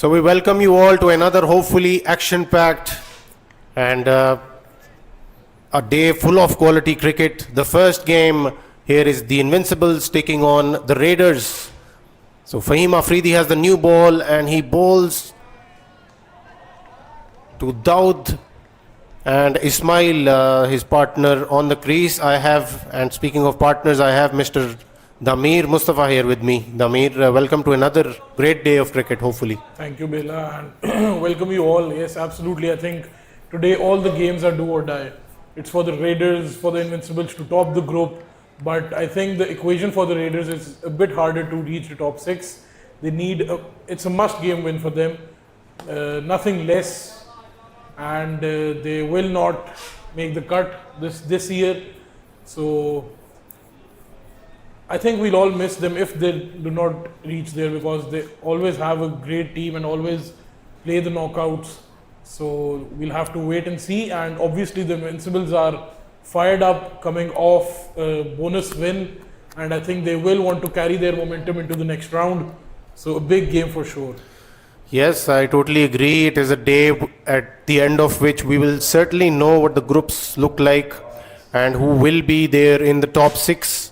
So we welcome you all to another hopefully action-packed and a day full of quality cricket. The first game here is the Invincibles taking on the Raiders. So Fahim Afridi has the new ball and he bowls to Daud and Ismail, his partner on the crease. And speaking of partners, I have Mr. Damir Mustafa here with me. Damir, welcome to another great day of cricket, hopefully. Thank you, Bela, and welcome you all. Yes, absolutely. I think today all the games are do or die. It's for the Raiders, for the Invincibles to top the group, but I think the equation for the Raiders is a bit harder to reach the top six. It's a must-game win for them, nothing less, and they will not make the cut this year. So I think we'll all miss them if they do not reach there, because they always have a great team and always play the knockouts. So we'll have to wait and see. And obviously the Invincibles are fired up coming off a bonus win, and I think they will want to carry their momentum into the next round. So a big game for sure. Yes, I totally agree. It is a day at the end of which we will certainly know what the groups look like and who will be there in the top six.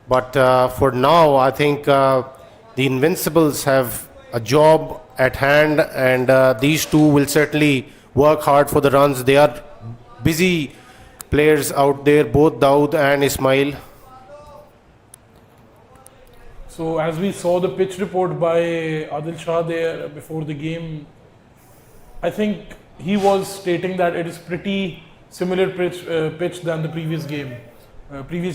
But for now, I think the Invincibles have a job at hand, and these two will certainly work hard for the runs. They are busy players out there, both Daud and Ismail. So as we saw the pitch report by Adil Shah there before the game, I think he was stating that it is pretty similar pitch than the previous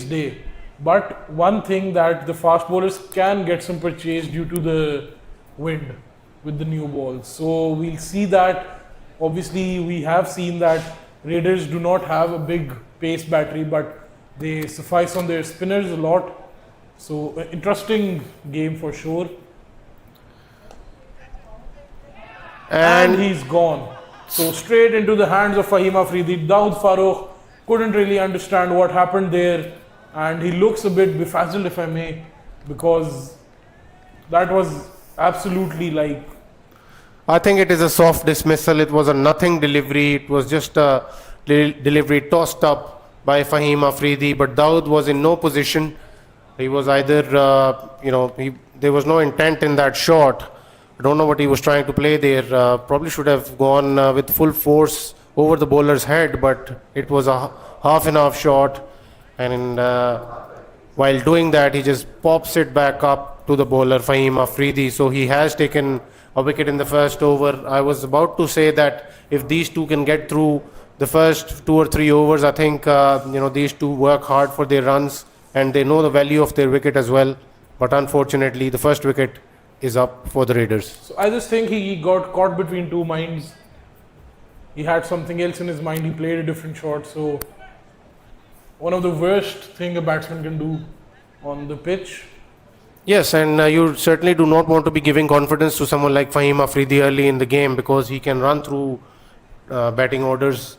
day. But one thing that the fast bowlers can get some purchase due to the wind with the new balls. So we'll see that. Obviously, we have seen that Raiders do not have a big pace battery, but they suffice on their spinners a lot. So interesting game for sure. And he's gone. So straight into the hands of Fahim Afridi. Daud Farooq couldn't really understand what happened there. And he looks a bit befuddled, if I may, because that was absolutely like... I think it is a soft dismissal. It was a nothing delivery. It was just a delivery tossed up by Fahim Afridi. But Daud was in no position. He was either, there was no intent in that shot. I don't know what he was trying to play there. Probably should have gone with full force over the bowler's head, but it was a half and half shot. And while doing that, he just pops it back up to the bowler, Fahim Afridi. So he has taken a wicket in the first over. I was about to say that if these two can get through the first 2 or 3 overs, I think these two work hard for their runs and they know the value of their wicket as well. But unfortunately, the first wicket is up for the Raiders. So I just think he got caught between two minds. He had something else in his mind. He played a different shot. So one of the worst thing a batsman can do on the pitch. Yes, and you certainly do not want to be giving confidence to someone like Fahim Afridi early in the game, because he can run through batting orders.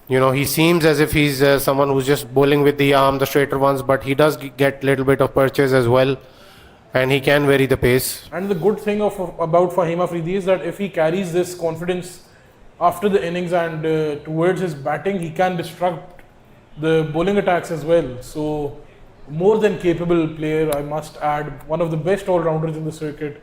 You know, he seems as if he's someone who's just bowling with the arm, the straighter ones, but he does get a little bit of purchase as well, and he can vary the pace. And the good thing about Fahim Afridi is that if he carries this confidence after the innings and towards his batting, he can disrupt the bowling attacks as well. So more than capable player, I must add, one of the best all-rounders in the circuit.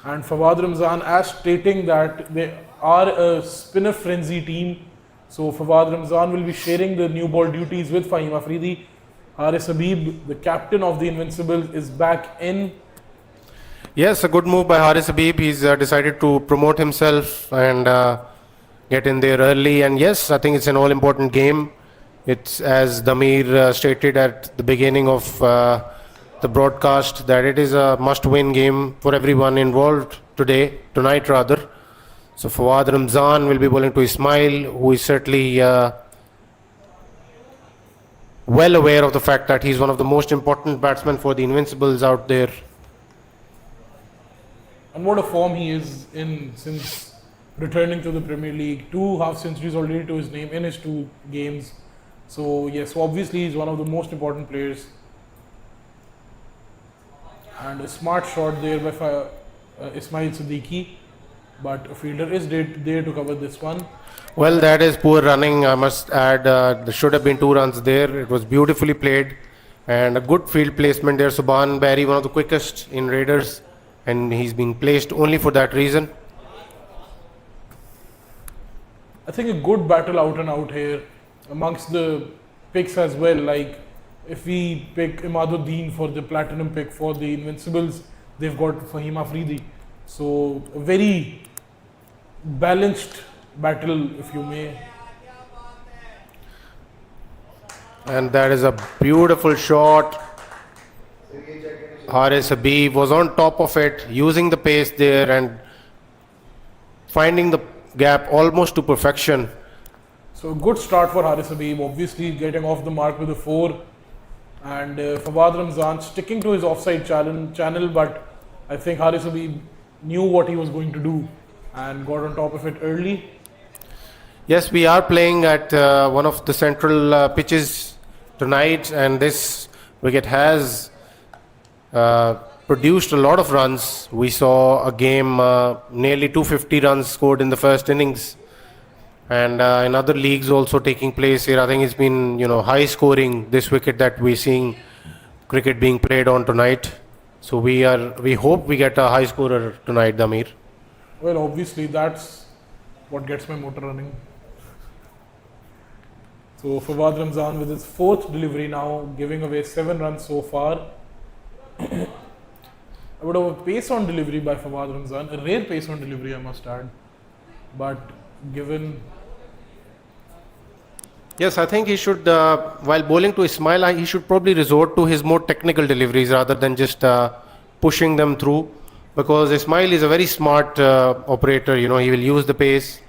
And Fawad Ramzan, as stating that they are a spinner frenzy team, so Fawad Ramzan will be sharing the new ball duties with Fahim Afridi. Haris Habib, the captain of the Invincibles, is back in. Yes, a good move by Haris Habib. He's decided to promote himself and get in there early. And yes, I think it's an all-important game. It's, as Damir stated at the beginning of the broadcast, that it is a must-win game for everyone involved tonight. So Fawad Ramzan will be bowling to Ismail, who is certainly well aware of the fact that he's one of the most important batsmen for the Invincibles out there. And what a form he is in since returning to the Premier League. 2 half centuries already to his name in his 2 games. So yes, obviously he's one of the most important players. And a smart shot there by Ismail Siddiqui. but a fielder is there to cover this one. Well, that is poor running. I must add, there should have been 2 runs there. It was beautifully played and a good field placement there. Subhan Barry, one of the quickest in Raiders, and he's been placed only for that reason. I think a good battle out and out here amongst the picks as well. Like if we pick Imaduddin for the platinum pick for the Invincibles, they've got Fahim Afridi. So a very balanced battle, if you may. And that is a beautiful shot. Haris Habib was on top of it, using the pace there and finding the gap almost to perfection. So a good start for Haris Habib, obviously getting off the mark with a 4. And Fawad Ramzan sticking to his offside channel, but I think Haris Habib knew what he was going to do and got on top of it early. Yes, we are playing at one of the central pitches tonight, and this wicket has produced a lot of runs. We saw a game, nearly 250 runs scored in the first innings, and in other leagues also taking place here. I think it's been high scoring, this wicket that we're seeing cricket being played on tonight. So we hope we get a high scorer tonight, Damir. Well, obviously that's what gets my motor running. So Fawad Ramzan with his 4th delivery now, giving away 7 runs so far. A bit of a pace on delivery by Fawad Ramzan, a rare pace on delivery I must add. But given... Yes, I think he should, while bowling to Ismail, he should probably resort to his more technical deliveries rather than just pushing them through. Because Ismail is a very smart operator, he will use the pace,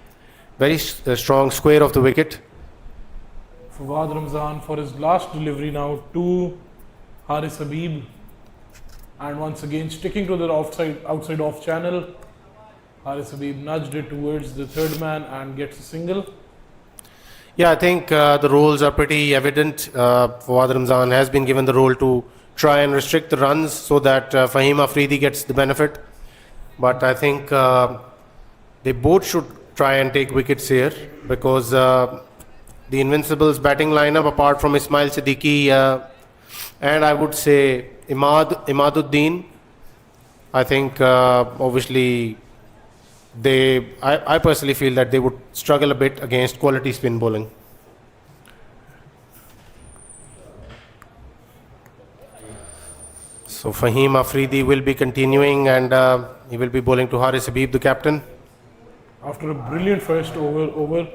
very strong square of the wicket. Fawad Ramzan for his last delivery now to Haris Habib. And once again sticking to the outside off channel. Haris Habib nudged it towards the third man and gets a single. Yeah, I think the roles are pretty evident. Fawad Ramzan has been given the role to try and restrict the runs so that Fahim Afridi gets the benefit. But I think they both should try and take wickets here because the Invincibles batting lineup, apart from Ismail Siddiqui and I would say Imaduddin, I think obviously I personally feel that they would struggle a bit against quality spin bowling. So Fahim Afridi will be continuing and he will be bowling to Haris Habib, the captain. After a brilliant first over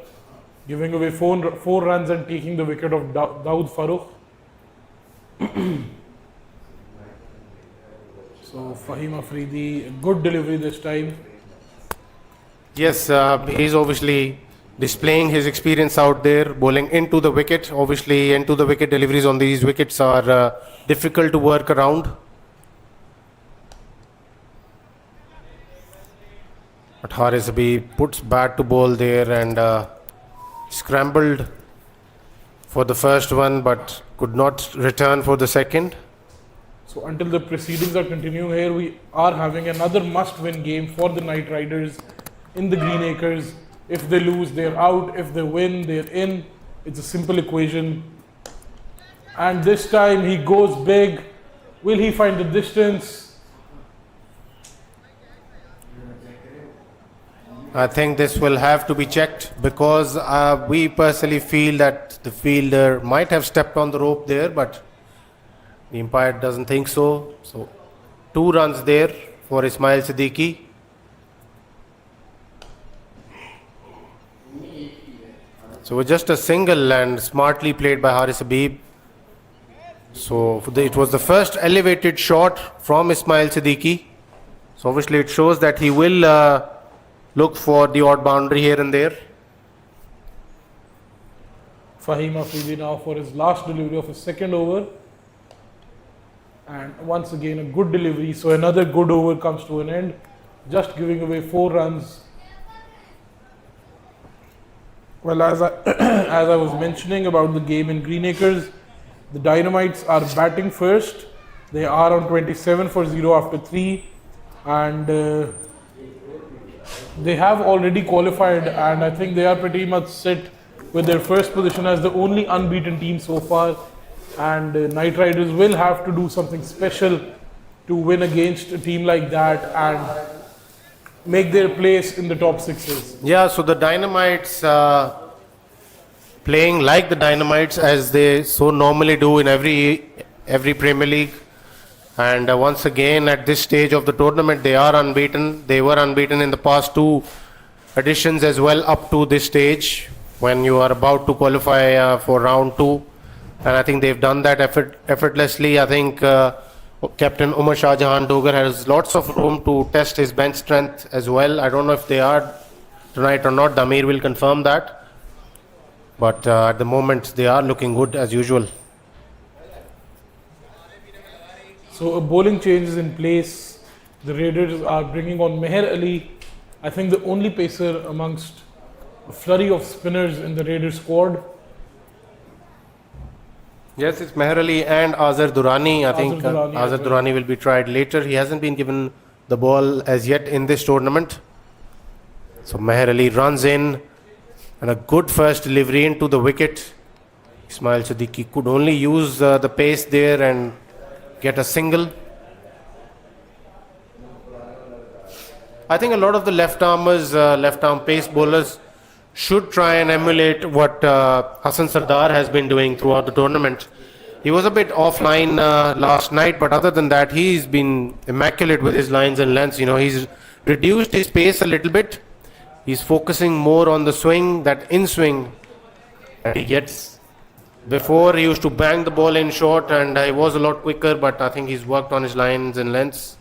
giving away 4 runs and taking the wicket of Dawood Farooq. So Fahim Afridi, a good delivery this time. Yes, he's obviously displaying his experience out there, bowling into the wicket. Obviously, into the wicket deliveries on these wickets are difficult to work around. But Haris Habib puts bat to ball there and scrambled for the first one, but could not return for the second. So until the proceedings are continuing here, we are having another must-win game for the Knight Riders in the Green Acres. If they lose, they're out. If they win, they're in. It's a simple equation. And this time he goes big. Will he find the distance? I think this will have to be checked because we personally feel that the fielder might have stepped on the rope there, but the umpire doesn't think so. So 2 runs there for Ismail Siddiqui. So with just a single and smartly played by Haris Habib. So it was the first elevated shot from Ismail Siddiqui. So obviously it shows that he will look for the odd boundary here and there. Fahim Afridi now for his last delivery of his second over. And once again a good delivery. So another good over comes to an end. Just giving away 4 runs. Well, as I was mentioning about the game in Green Acres, the Dynamites are batting first. They are on 27 for 0 after 3. And They have already qualified, and I think they are pretty much set with their first position as the only unbeaten team so far. And Knight Riders will have to do something special to win against a team like that and make their place in the top sixes. Yeah, so the Dynamites playing like the Dynamites as they so normally do in every Premier League. And once again, at this stage of the tournament, they are unbeaten. They were unbeaten in the past two editions as well, up to this stage when you are about to qualify for round two. And I think they've done that effortlessly. I think Captain Umar Shah Jahan Dogar has lots of room to test his bench strength as well. I don't know if they are tonight or not. Damir will confirm that. But at the moment, they are looking good as usual. So a bowling change is in place. The Raiders are bringing on Meher Ali. I think the only pacer amongst a flurry of spinners in the Raiders squad. Yes, it's Meher Ali and Azhar Durrani. I think Durrani as Azhar well. Durrani will be tried later. He hasn't been given the ball as yet in this tournament. So Meher Ali runs in and a good first delivery into the wicket. Ismail Siddiqui could only use the pace there and get a single. I think a lot of the left armers, left arm pace bowlers should try and emulate what Hassan Sardar has been doing throughout the tournament. He was a bit offline last night, but other than that, he's been immaculate with his lines and lengths. You know, he's reduced his pace a little bit. He's focusing more on the swing, that in swing that he gets. Before he used to bang the ball in short, and he was a lot quicker. But I think he's worked on his lines and lengths,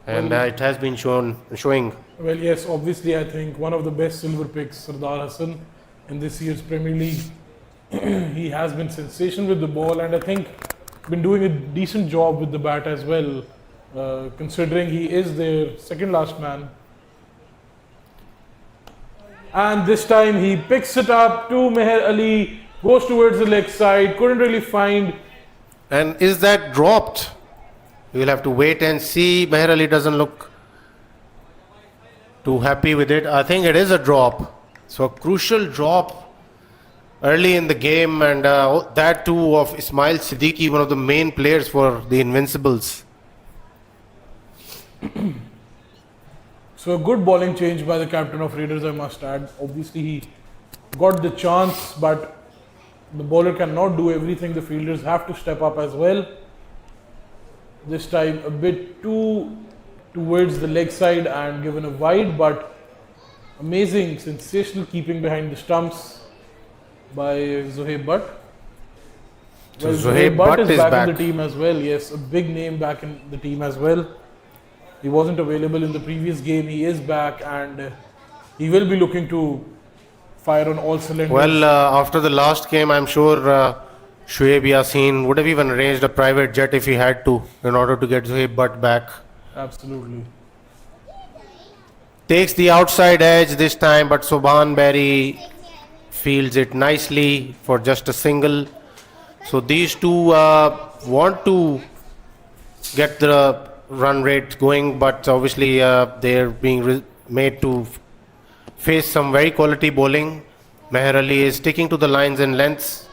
and it has been showing. Well, yes, obviously, I think one of the best silver picks, Sardar Hassan, in this year's Premier League. He has been sensational with the ball, and I think been doing a decent job with the bat as well, considering he is their second last man. And this time he picks it up to Meher Ali, goes towards the leg side, couldn't really find. And is that dropped? We'll have to wait and see. Meher Ali doesn't look too happy with it. I think it is a drop. So a crucial drop early in the game, and that too of Ismail Siddiqui, one of the main players for the Invincibles. So a good bowling change by the captain of Raiders, I must add. Obviously he got the chance, but the bowler cannot do everything. The fielders have to step up as well. This time a bit too towards the leg side and given a wide, but amazing, sensational keeping behind the stumps by Zohaib Butt. So Zohaib Butt is back in the team as well. Yes, a big name back in the team as well. He wasn't available in the previous game. He is back, and he will be looking to fire on all cylinders. Well, after the last game, I'm sure Shoaib Yasin would have even arranged a private jet if he had to, in order to get Zohaib Butt back. Absolutely. Takes the outside edge this time, but Subhan Berry fields it nicely for just a single. So these two want to get the run rate going, but obviously they're being made to face some very quality bowling. Meher Ali is sticking to the lines and lengths.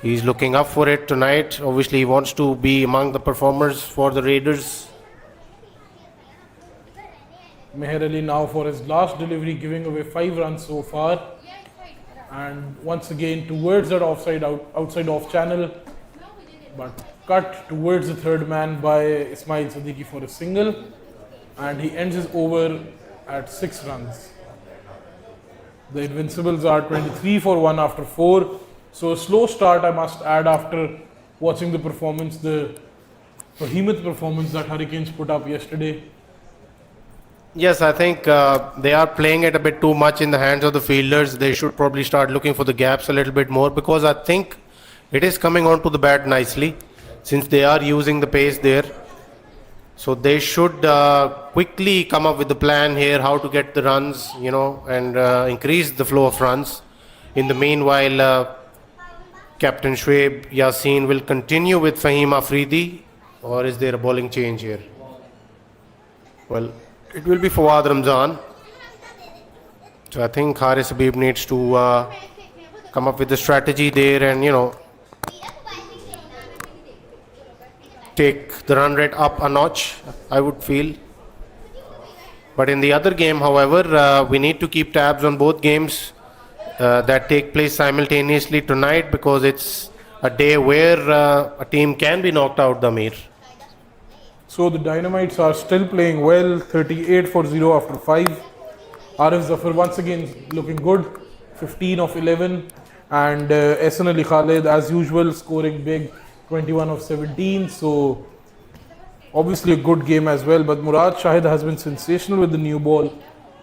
He's looking up for it tonight. Obviously he wants to be among the performers for the Raiders. Meher Ali now for his last delivery, giving away 5 runs so far. And once again towards that outside off channel, but cut towards the third man by Ismail Siddiqui for a single, and he ends his over at 6 runs. The Invincibles are 23 for 1 after 4. So a slow start, I must add, after watching the performance, the behemoth performance that Hurricanes put up yesterday. Yes, I think they are playing it a bit too much in the hands of the fielders. They should probably start looking for the gaps a little bit more, because I think it is coming onto the bat nicely since they are using the pace there. So they should quickly come up with the plan here, how to get the runs, you know, and increase the flow of runs. In the meanwhile, Captain Shoaib Yasin will continue with Fahim Afridi, or is there a bowling change here? Well, it will be Fawad Ramzan. So I think Haris Habib needs to come up with a strategy there and, take the run rate up a notch, I would feel. But in the other game, however, we need to keep tabs on both games that take place simultaneously tonight, because it's a day where a team can be knocked out, Damir. So the Dynamites are still playing well, 38 for 0 after 5. Arif Zafar once again looking good, 15 of 11. And Ehsan Ali Khalid, as usual, scoring big, 21 of 17. So obviously a good game as well. But Murad Shahid has been sensational with the new ball.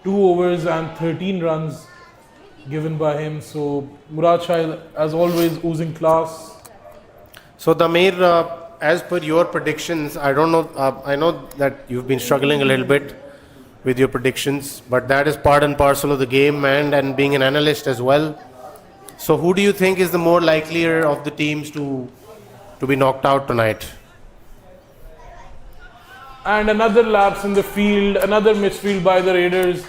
2 overs and 13 runs given by him. So Murad Shahid, as always, oozing class. So Damir, as per your predictions, I don't know, I know that you've been struggling a little bit with your predictions, but that is part and parcel of the game, and being an analyst as well. So who do you think is the more likelier of the teams to be knocked out tonight? And another lapse in the field, another misfield by the Raiders.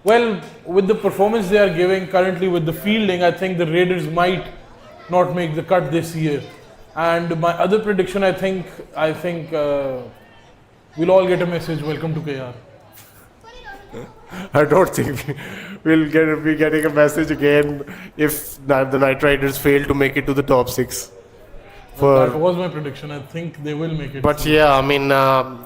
Well, with the performance they are giving currently with the fielding, I think the Raiders might not make the cut this year. And my other prediction, I think we'll all get a message. Welcome to KR. I don't think we'll be getting a message again if the Knight Riders fail to make it to the top 6. That was my prediction. I think they will make it. But yeah, I mean,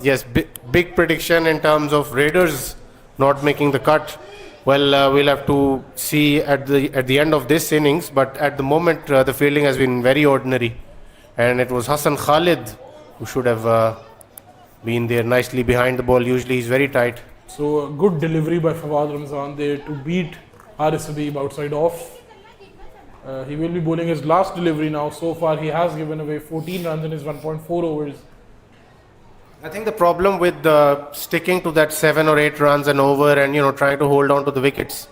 yes, big prediction in terms of Raiders not making the cut. Well, we'll have to see at the end of this innings. But at the moment, the fielding has been very ordinary, and it was Hassan Khalid who should have been there nicely behind the ball. Usually, he's very tight. So a good delivery by Fawad Ramzan there to beat Haris Habib outside off. He will be bowling his last delivery now. So far, he has given away 14 runs in his 1.4 overs. I think the problem with sticking to that 7 or 8 runs and over and trying to hold on to the wickets,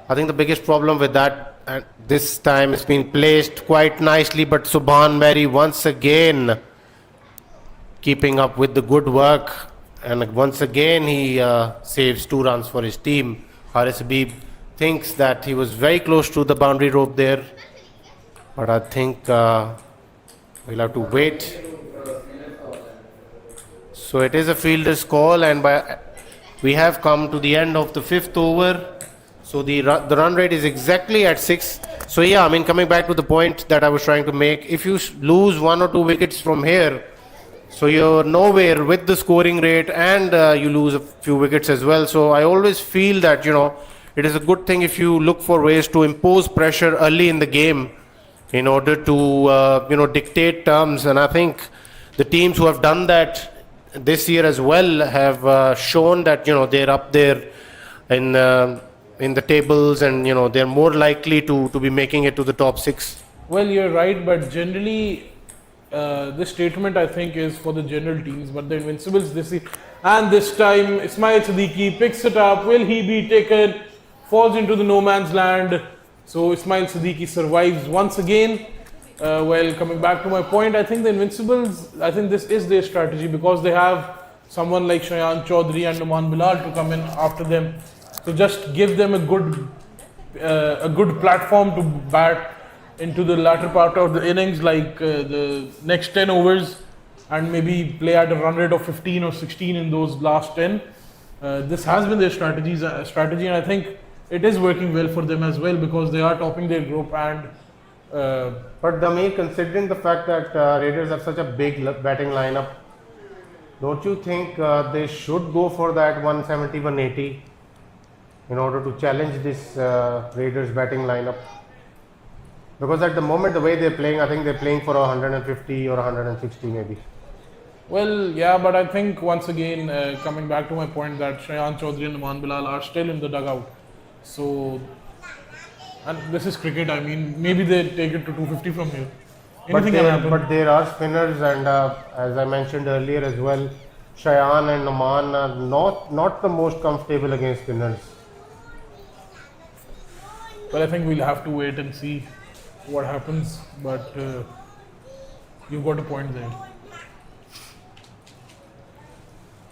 I think the biggest problem with that this time it's been placed quite nicely, but Subhan Mary once again keeping up with the good work, and once again he saves 2 runs for his team. Haris Habib thinks that he was very close to the boundary rope there, but I think we'll have to wait. So it is a fielder's call, and we have come to the end of the 5th over. So the run rate is exactly at 6. So yeah, I mean, coming back to the point that I was trying to make, if you lose 1 or 2 wickets from here, so you're nowhere with the scoring rate, and you lose a few wickets as well. So I always feel that it is a good thing if you look for ways to impose pressure early in the game in order to dictate terms. And I think the teams who have done that this year as well have shown that they're up there in the tables, and they're more likely to be making it to the top 6. Well, you're right, but generally this statement I think is for the general teams, but the Invincibles this year, and this time Ismail Siddiqui picks it up. Will he be taken? Falls into the no man's land. So Ismail Siddiqui survives once again. Well, coming back to my point, I think the Invincibles, I think this is their strategy, because they have someone like Shayan Chaudhary and Numan Bilal to come in after them. So just give them a good platform to bat into the latter part of the innings, like the next 10 overs, and maybe play at a run rate of 15 or 16 in those last 10. This has been their strategy, and I think it is working well for them as well, because they are topping their group. And but Damir, considering the fact that Raiders have such a big batting lineup, don't you think they should go for that 170, 180 in order to challenge this Raiders batting lineup? Because at the moment, the way they're playing, I think they're playing for 150 or 160 maybe. Well, yeah, but I think once again, coming back to my point that Shayan Chaudhary and Numan Bilal are still in the dugout. So, and this is cricket, I mean, maybe they take it to 250 from here. Anything can happen. But there are spinners, and as I mentioned earlier as well, Shayan and Numan are not the most comfortable against spinners. Well, I think we'll have to wait and see what happens, but you've got a point there.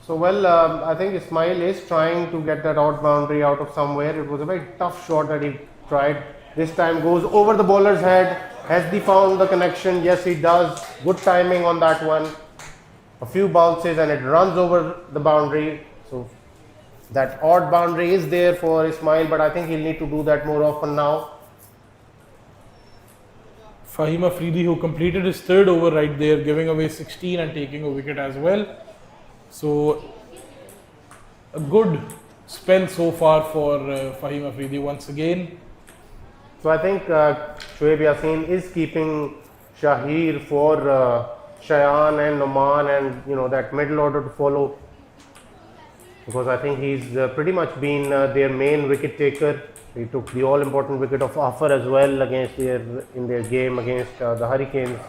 So well, I think Ismail is trying to get that out boundary out of somewhere. It was a very tough shot that he tried. This time goes over the bowler's head. Has he found the connection? Yes, he does. Good timing on that one. A few bounces and it runs over the boundary. So that odd boundary is there for Ismail, but I think he'll need to do that more often now. Fahim Afridi, who completed his third over right there, giving away 16 and taking a wicket as well. So a good spell so far for Fahim Afridi once again. So I think Shoaib Yasin is keeping Shahir for Shayan and Noman and that middle order to follow, because I think he's pretty much been their main wicket taker. He took the all important wicket of Afar as well in their game against the Hurricanes.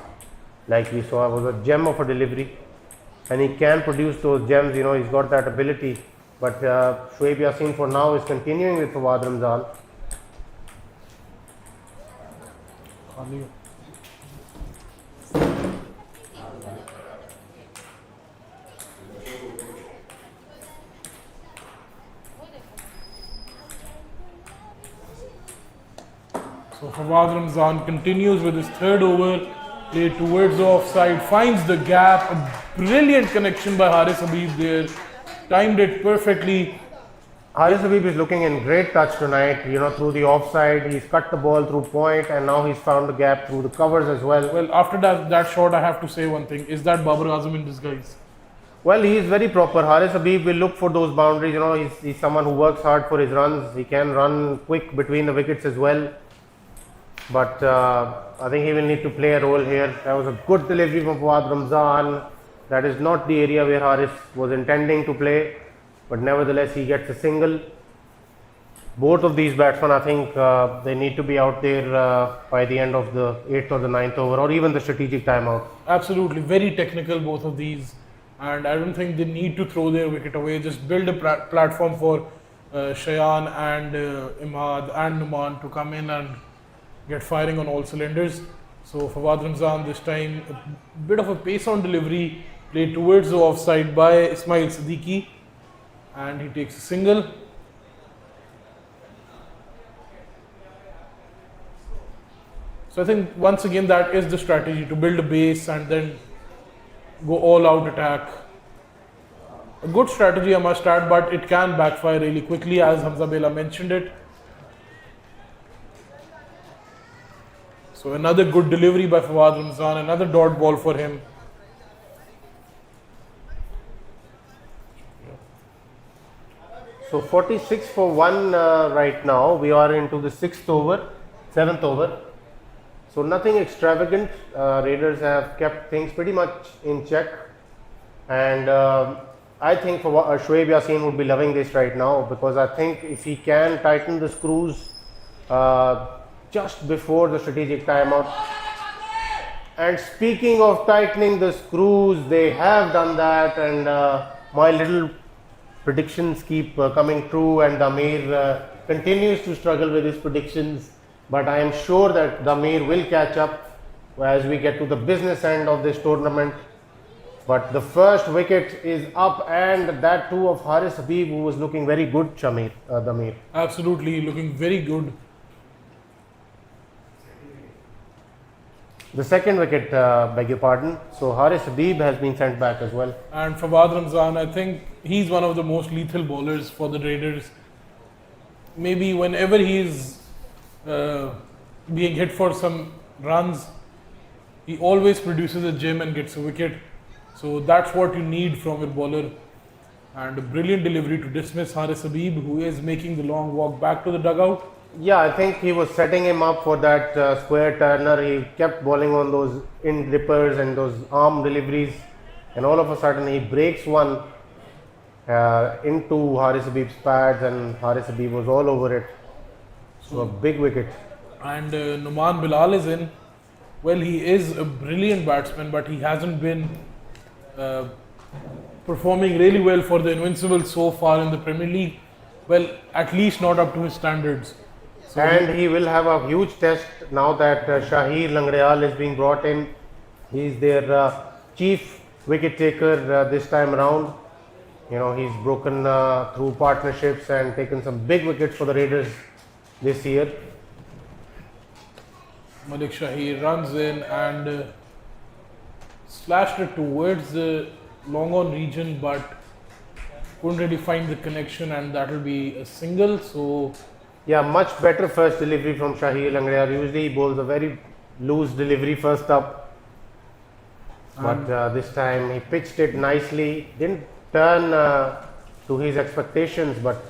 Like we saw, it was a gem of a delivery, and he can produce those gems. He's got that ability. But Shoaib Yasin for now is continuing with Fawad Ramzan. So Fawad Ramzan continues with his third over, played towards the offside, finds the gap, a brilliant connection by Haris Habib there, timed it perfectly. Haris Habib is looking in great touch tonight, through the offside. He's cut the ball through point and now he's found the gap through the covers as well. Well, after that shot, I have to say one thing. Is that Babar Azam in disguise? Well, he is very proper. Haris Habib will look for those boundaries. He's someone who works hard for his runs. He can run quick between the wickets as well. But I think he will need to play a role here. That was a good delivery from Fawad Ramzan. That is not the area where Haris was intending to play, but nevertheless he gets a single. Both of these batsmen, I think they need to be out there by the end of the 8th or the 9th over, or even the strategic timeout. Absolutely, very technical both of these, and I don't think they need to throw their wicket away. Just build a platform for Shayan and Imad and Numan to come in and get firing on all cylinders. So Fawad Ramzan this time, a bit of a pace on delivery, played towards the offside by Ismail Siddiqui, and he takes a single. So I think once again that is the strategy, to build a base and then go all out attack. A good strategy, I must add, but it can backfire really quickly, as Hamza Bela mentioned it. So another good delivery by Fawad Ramzan, another dot ball for him. So 46 for 1 right now. We are into the 7th over. So nothing extravagant. Raiders have kept things pretty much in check. And I think Shoaib Yasin would be loving this right now, because I think if he can tighten the screws just before the strategic timeout. And speaking of tightening the screws, they have done that, and my little predictions keep coming true, and Damir continues to struggle with his predictions, but I am sure that Damir will catch up as we get to the business end of this tournament. But the first wicket is up, and that too of Haris Habib, who was looking very good, Damir. Absolutely, looking very good. The second wicket, beg your pardon. So Haris Habib has been sent back as well. And Fawad Ramzan, I think he's one of the most lethal bowlers for the Raiders. Maybe whenever he's being hit for some runs, he always produces a gem and gets a wicket. So that's what you need from your bowler. And a brilliant delivery to dismiss Haris Habib, who is making the long walk back to the dugout. Yeah, I think he was setting him up for that square turner. He kept bowling on those in rippers and those arm deliveries, and all of a sudden he breaks one into Haris Habib's pads, and Haris Habib was all over it. So a big wicket. And Numan Bilal is in. Well, he is a brilliant batsman, but he hasn't been performing really well for the Invincibles so far in the Premier League. Well, at least not up to his standards. So And he will have a huge test now that Shahir Langreal is being brought in. He is their chief wicket taker this time around. You know, he's broken through partnerships and taken some big wickets for the Raiders this year. Malik Shahir runs in and slashed it towards the long on region, but couldn't really find the connection, and that will be a single. So Yeah, much better first delivery from Shahir Langriyar. Usually he bowls a very loose delivery first up. But this time he pitched it nicely. Didn't turn to his expectations, but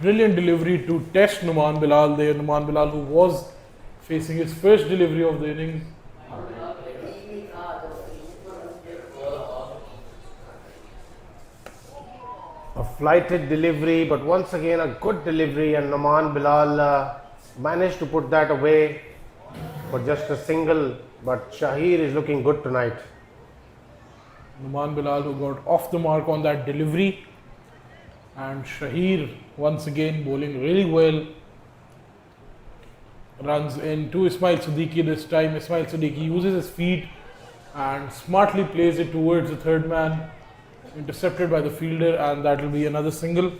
brilliant delivery to test Numan Bilal there. Numan Bilal, who was facing his first delivery of the innings. a flighted delivery, but once again a good delivery, and Naman Bilal managed to put that away for just a single. But Shahir is looking good tonight. Numan Bilal, who got off the mark on that delivery, and Shahir once again bowling really well. Runs into Ismail Siddiqui this time. Ismail Siddiqui uses his feet and smartly plays it towards the third man, intercepted by the fielder, and that will be another single.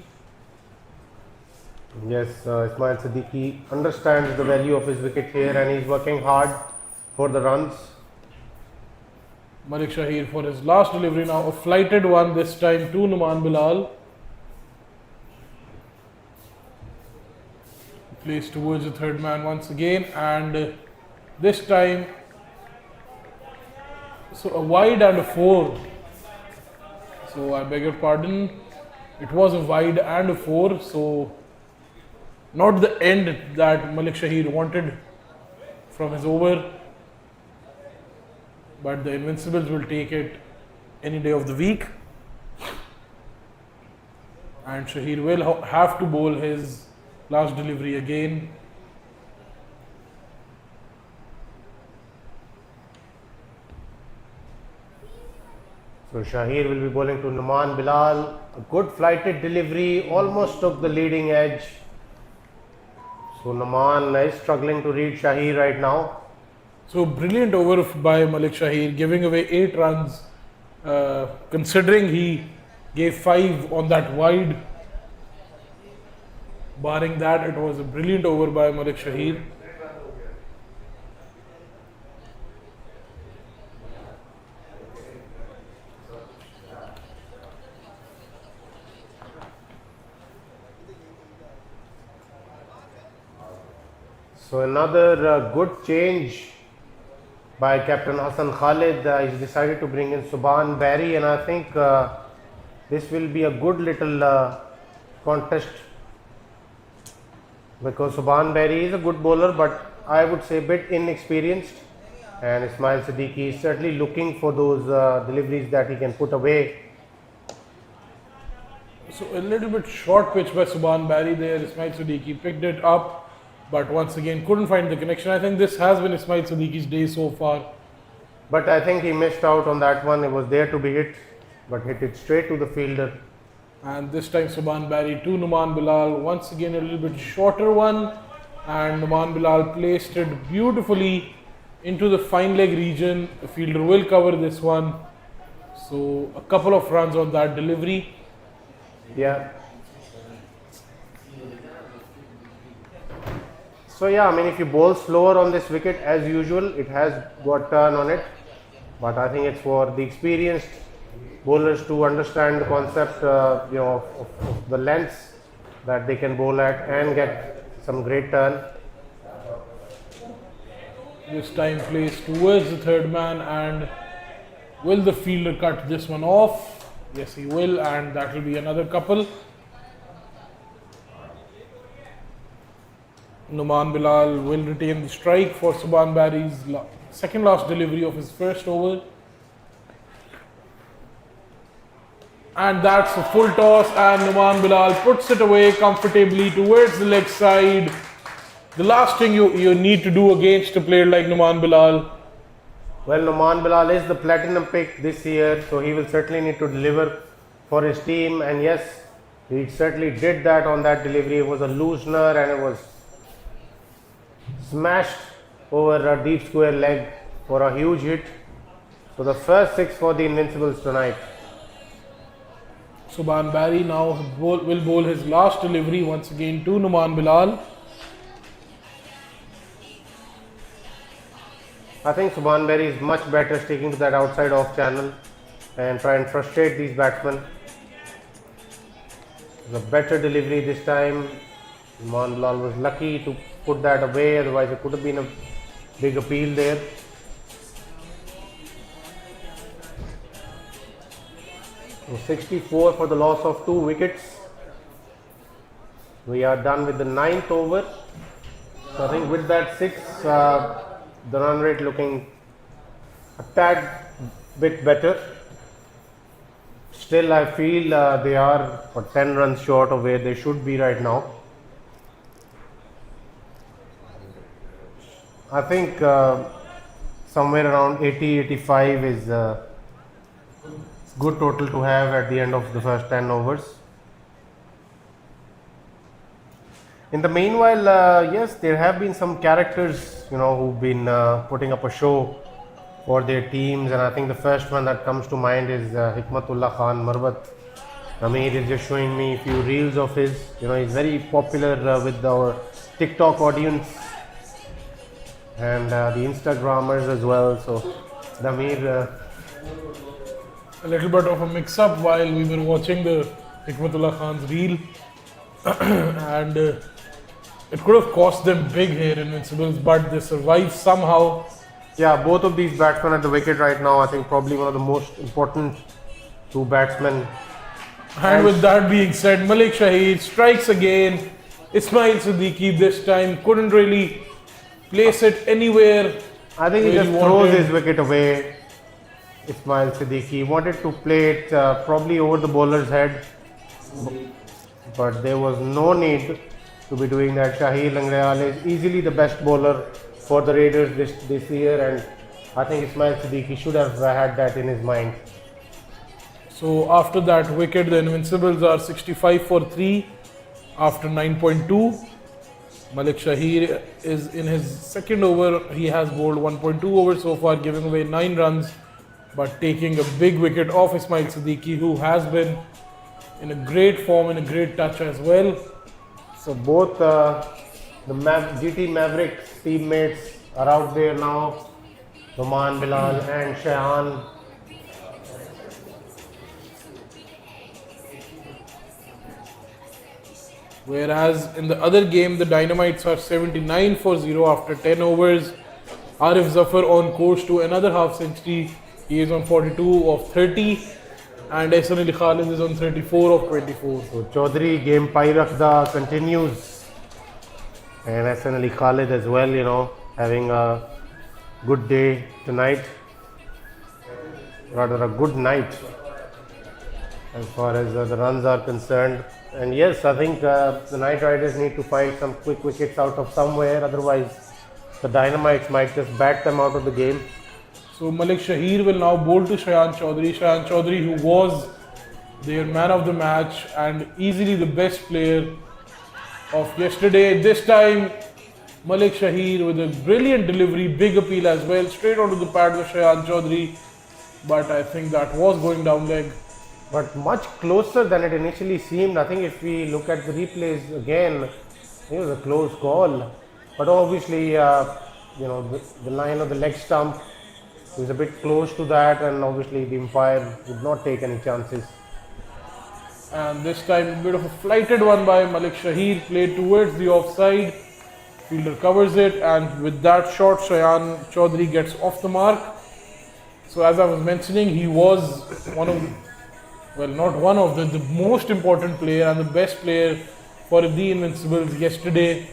Yes, Ismail Siddiqui understands the value of his wicket here, and he's working hard for the runs. Malik Shahir for his last delivery now, a flighted one this time to Numan Bilal. Plays towards the third man once again, and this time, so a wide and a four. So I beg your pardon, it was a wide and a four, so not the end that Malik Shahir wanted from his over, but the Invincibles will take it any day of the week, and Shahir will have to bowl his last delivery again. So Shahir will be bowling to Numan Bilal. A good flighted delivery, almost took the leading edge. So Numan is struggling to read Shahir right now. So brilliant over by Malik Shahir, giving away 8 runs, considering he gave 5 on that wide. Barring that, it was a brilliant over by Malik Shahir. So another good change by Captain Hassan Khalid. He's decided to bring in Subhan Barry, and I think this will be a good little contest, because Subhan Barry is a good bowler, but I would say a bit inexperienced, and Ismail Siddiqui is certainly looking for those deliveries that he can put away. So a little bit short pitch by Subhan Barry there. Ismail Siddiqui picked it up, but once again couldn't find the connection. I think this has been Ismail Siddiqui's day so far. But I think he missed out on that one. It was there to be hit, but hit it straight to the fielder. And this time Subhan Barry to Numan Bilal. Once again a little bit shorter one, and Numan Bilal placed it beautifully into the fine leg region. The fielder will cover this one. So a couple of runs on that delivery. Yeah. So yeah, I mean, if you bowl slower on this wicket as usual, it has got turn on it. But I think it's for the experienced bowlers to understand the concept, of the lengths that they can bowl at and get some great turn. This time placed towards the third man, and will the fielder cut this one off? Yes, he will, and that will be another couple. Numan Bilal will retain the strike for Subhan Barry's second last delivery of his first over. And that's a full toss, and Numan Bilal puts it away comfortably towards the leg side. The last thing you need to do against a player like Numan Bilal. Well, Numan Bilal is the platinum pick this year, so he will certainly need to deliver for his team. And yes, he certainly did that on that delivery. It was a loosener, and it was smashed over a deep square leg for a huge hit. So the first 6 for the Invincibles tonight. Subhan Bari now will bowl his last delivery once again to Numan Bilal. I think Subhan Berry is much better sticking to that outside off channel and try and frustrate these batsmen. The better delivery this time. Numan Bilal was lucky to put that away, otherwise it could have been a big appeal there. So 64 for the loss of 2 wickets. We are done with the 9th over. So I think with that 6, the run rate looking a tad bit better. Still, I feel they are 10 runs short of where they should be right now. I think somewhere around 80-85 is good total to have at the end of the first 10 overs. In the meanwhile, yes, there have been some characters, who've been putting up a show for their teams, and I think the first one that comes to mind is Hikmatullah Khan Marwat. Amir is just showing me a few reels of his. He's very popular with our TikTok audience and the Instagrammers as well. So, Amir. A little bit of a mix-up while we were watching the Hikmatullah Khan's reel, and it could have cost them big here, Invincibles, but they survived somehow. Yeah, both of these batsmen at the wicket right now, I think probably one of the most important 2 batsmen. And with that being said, Malik Shahid strikes again. Ismail Siddiqui this time couldn't really place it anywhere. I think he just throws his wicket away. Ismail Siddiqui wanted to play it probably over the bowler's head, but there was no need to be doing that. Shahir Langrewal is easily the best bowler for the Raiders this year, and I think Ismail Siddiqui should have had that in his mind. So after that wicket, the Invincibles are 65 for 3 after 9.2. Malik Shahir is in his second over. He has bowled 1.2 overs so far, giving away 9 runs, but taking a big wicket off Ismail Siddiqui, who has been in a great form, in a great touch as well. So both the GT Mavericks teammates are out there now, Numan Bilal and Shayan. Whereas in the other game, the Dynamites are 79 for 0 after 10 overs. Arif Zafar on course to another half century. He is on 42 of 30, and Ehsan Ali Khalid is on 34 of 24. So Chaudhary game Pai Rakhda continues, and Ehsan Ali Khalid as well, having a good day tonight, rather a good night as far as the runs are concerned. And yes, I think the Knight Riders need to find some quick wickets out of somewhere, otherwise the Dynamites might just bat them out of the game. So Malik Shahir will now bowl to Shayan Chaudhary. Shayan Chaudhary, who was their man of the match and easily the best player of yesterday. This time, Malik Shahir with a brilliant delivery, big appeal as well, straight onto the pad of Shayan Chaudhary. But I think that was going down leg. But much closer than it initially seemed. I think if we look at the replays again, it was a close call. But obviously, the line of the leg stump was a bit close to that, and obviously the umpire would not take any chances. And this time, a bit of a flighted one by Malik Shahir, played towards the offside. Fielder covers it, and with that shot, Shayan Chaudhary gets off the mark. So as I was mentioning, he was the most important player and the best player for the Invincibles yesterday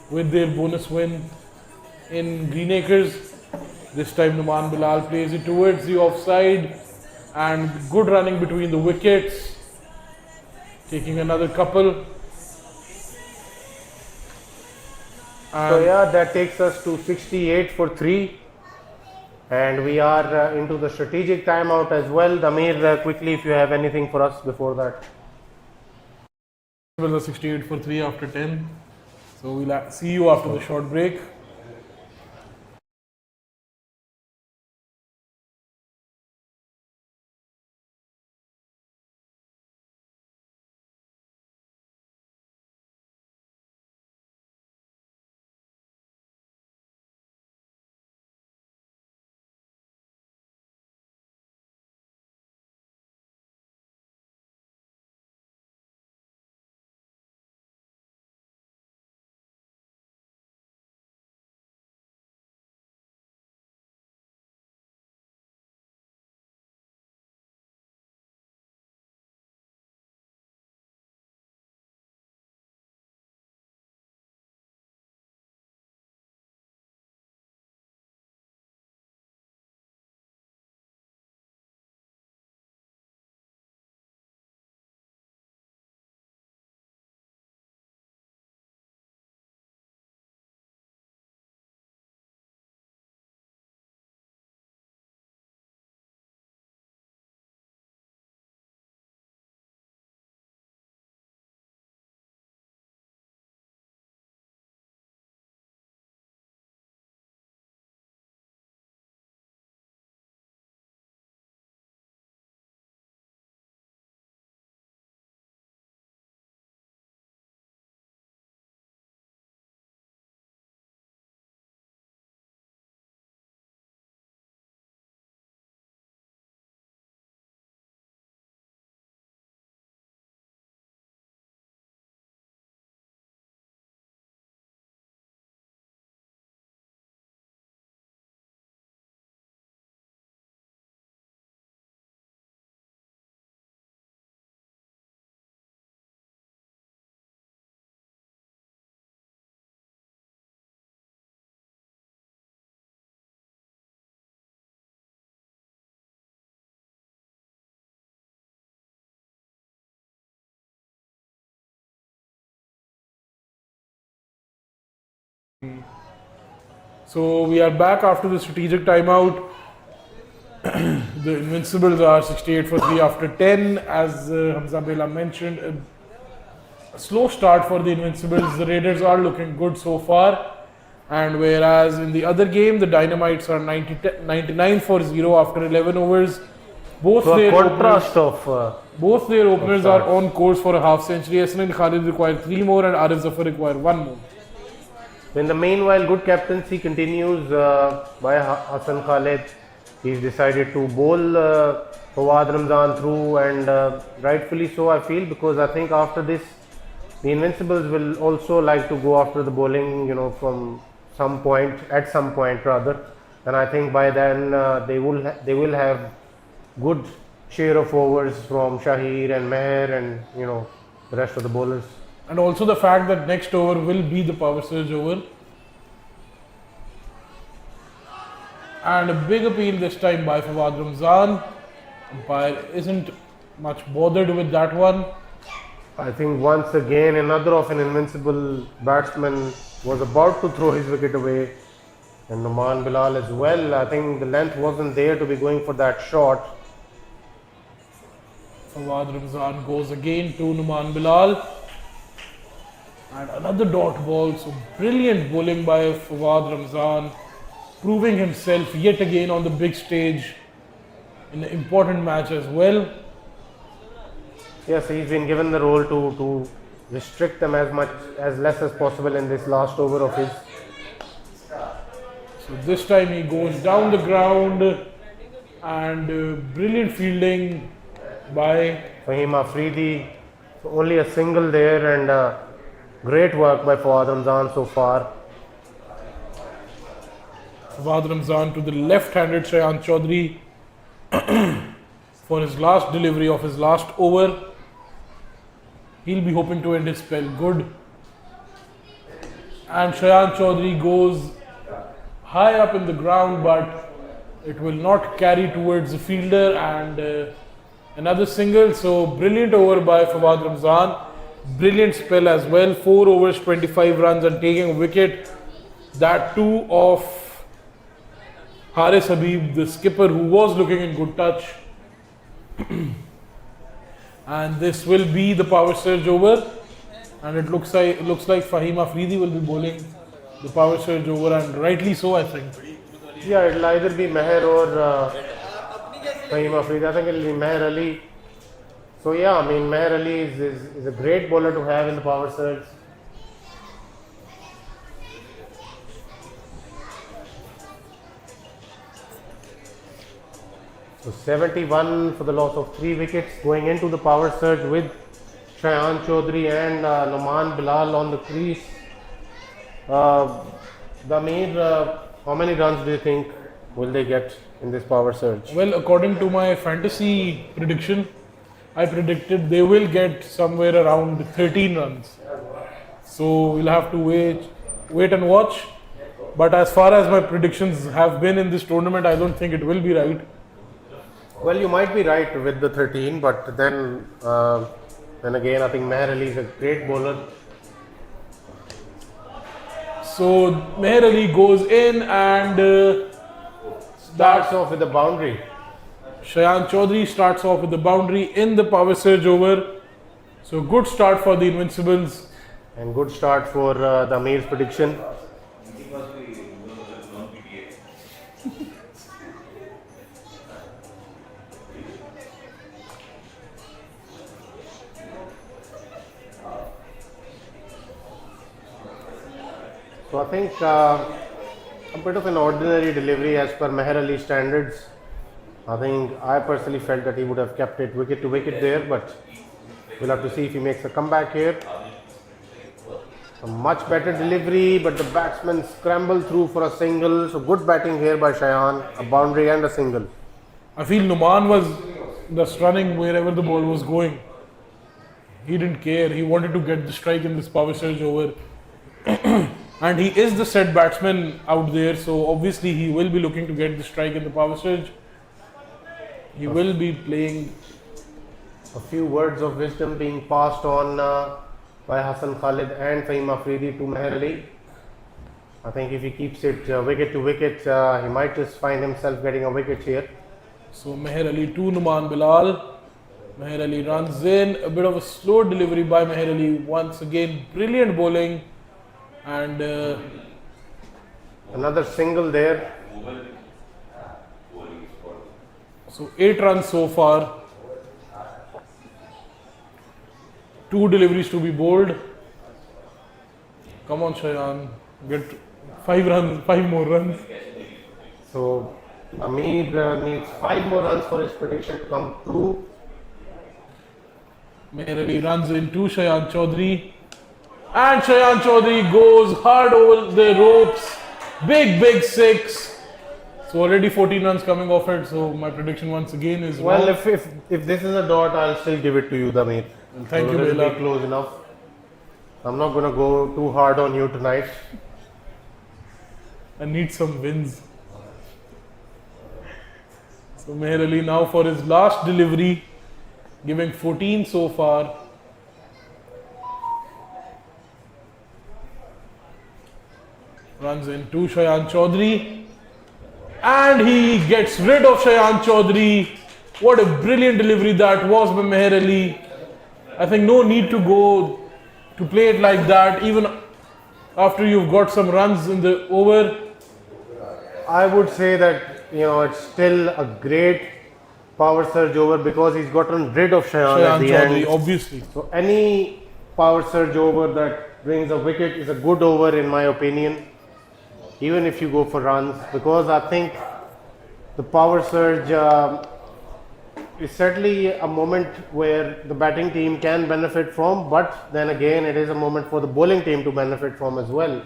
with their bonus win in Greenacres. This time Numan Bilal plays it towards the offside, and good running between the wickets, taking another couple. So yeah, that takes us to 68 for 3. And we are into the strategic timeout as well. Damir, quickly, if you have anything for us before that. Well, 68 for 3 after 10. So we'll see you after the short break. So we are back after the strategic timeout. The Invincibles are 68 for 3 after 10. As Hamza Bela mentioned, a slow start for the Invincibles. The Raiders are looking good so far. And whereas in the other game, the Dynamites are 99 for 0 after 11 overs. Both So a their contrast of both their openers are starts. on course for a half century. Hassan Khalid require 3 more and Arif Zafar require 1 more. in the meanwhile, good captaincy continues by Hassan Khalid. He's decided to bowl Fawad Ramzan through, and rightfully so, I feel, because I think after this, the Invincibles will also like to go after the bowling, from some point, at some point rather, and I think by then they will have good share of overs from Shahir and Meher and the rest of the bowlers. And also the fact that next over will be the power surge over. And a big appeal this time by Fawad Ramzan. Umpire isn't much bothered with that one. I think once again another of an invincible batsman was about to throw his wicket away, and Numan Bilal as well. I think the length wasn't there to be going for that shot. Fawad Ramzan goes again to Numan Bilal. And another dot ball. So brilliant bowling by Fawad Ramzan, proving himself yet again on the big stage in an important match as well. Yes, he's been given the role to restrict them as less as possible in this last over of his. So this time he goes down the ground, and brilliant fielding by Fahim Afridi. So only a single there, and great work by Fawad Ramzan so far. Fawad Ramzan to the left-handed Shayan Chaudhary for his last delivery of his last over. He'll be hoping to end his spell good. And Shayan Chaudhary goes high up in the ground, but it will not carry towards the fielder, and another single. So brilliant over by Fawad Ramzan. Brilliant spell as well. 4 overs, 25 runs, and taking a wicket. That too of Haris Habib, the skipper, who was looking in good touch. And this will be the power surge over, and it looks like Fahim Afridi will be bowling the power surge over, and rightly so, I think. Yeah, it'll either be Meher or Fahim Afridi. I think it'll be Meher Ali. So yeah, I mean Meher Ali is a great bowler to have in the power surge. So 71 for the loss of 3 wickets, going into the power surge with Shayan Chaudhary and Numan Bilal on the crease. Damir, how many runs do you think will they get in this power surge? Well, according to my fantasy prediction, I predicted they will get somewhere around 13 runs. So we'll have to wait and watch. But as far as my predictions have been in this tournament, I don't think it will be right. Well, you might be right with the 13, but then again, I think Meher Ali is a great bowler. So Meher Ali goes in and Starts off with a boundary. Shayan Chaudhary starts off with the boundary in the power surge over. So good start for the Invincibles. And good start for the Amir's prediction. So I think a bit of an ordinary delivery as per Meher Ali standards. I personally felt that he would have kept it wicket to wicket there, but we'll have to see if he makes a comeback here. A much better delivery, but the batsman scrambled through for a single. So good batting here by Shayan, a boundary and a single. I feel Numan was just running wherever the ball was going. He didn't care. He wanted to get the strike in this power surge over. And he is the set batsman out there, so obviously he will be looking to get the strike in the power surge. He will be playing. A few words of wisdom being passed on by Hassan Khalid and Fahim Afridi to Meher Ali. I think if he keeps it wicket to wicket, he might just find himself getting a wicket here. So Meher Ali to Numan Bilal. Meher Ali runs in. A bit of a slow delivery by Meher Ali. Once again, brilliant bowling. And Another single there. so 8 runs so far. 2 deliveries to be bowled. Come on, Shayan. Get 5 runs, 5 more runs. So Amir needs 5 more runs for his prediction to come true. Meher Ali runs into Shayan Chaudhary. And Shayan Chaudhary goes hard over the ropes. Big 6. So already 14 runs coming off it. So my prediction once again is Well, wrong. if this is a dot, I'll still give it to you, Damir. Thank you, It'll Bela. be close enough. I'm not going to go too hard on you tonight. I need some wins. So Meher Ali now for his last delivery, giving 14 so far. Runs into Shayan Chaudhary. And he gets rid of Shayan Chaudhary. What a brilliant delivery that was by Meher Ali. I think no need to go to play it like that, even after you've got some runs in the over. I would say that, it's still a great power surge over because he's gotten rid of Shayan at Shayan the Chaudhary, end. obviously. So any power surge over that brings a wicket is a good over in my opinion, even if you go for runs, because I think the power surge is certainly a moment where the batting team can benefit from, but then again it is a moment for the bowling team to benefit from as well.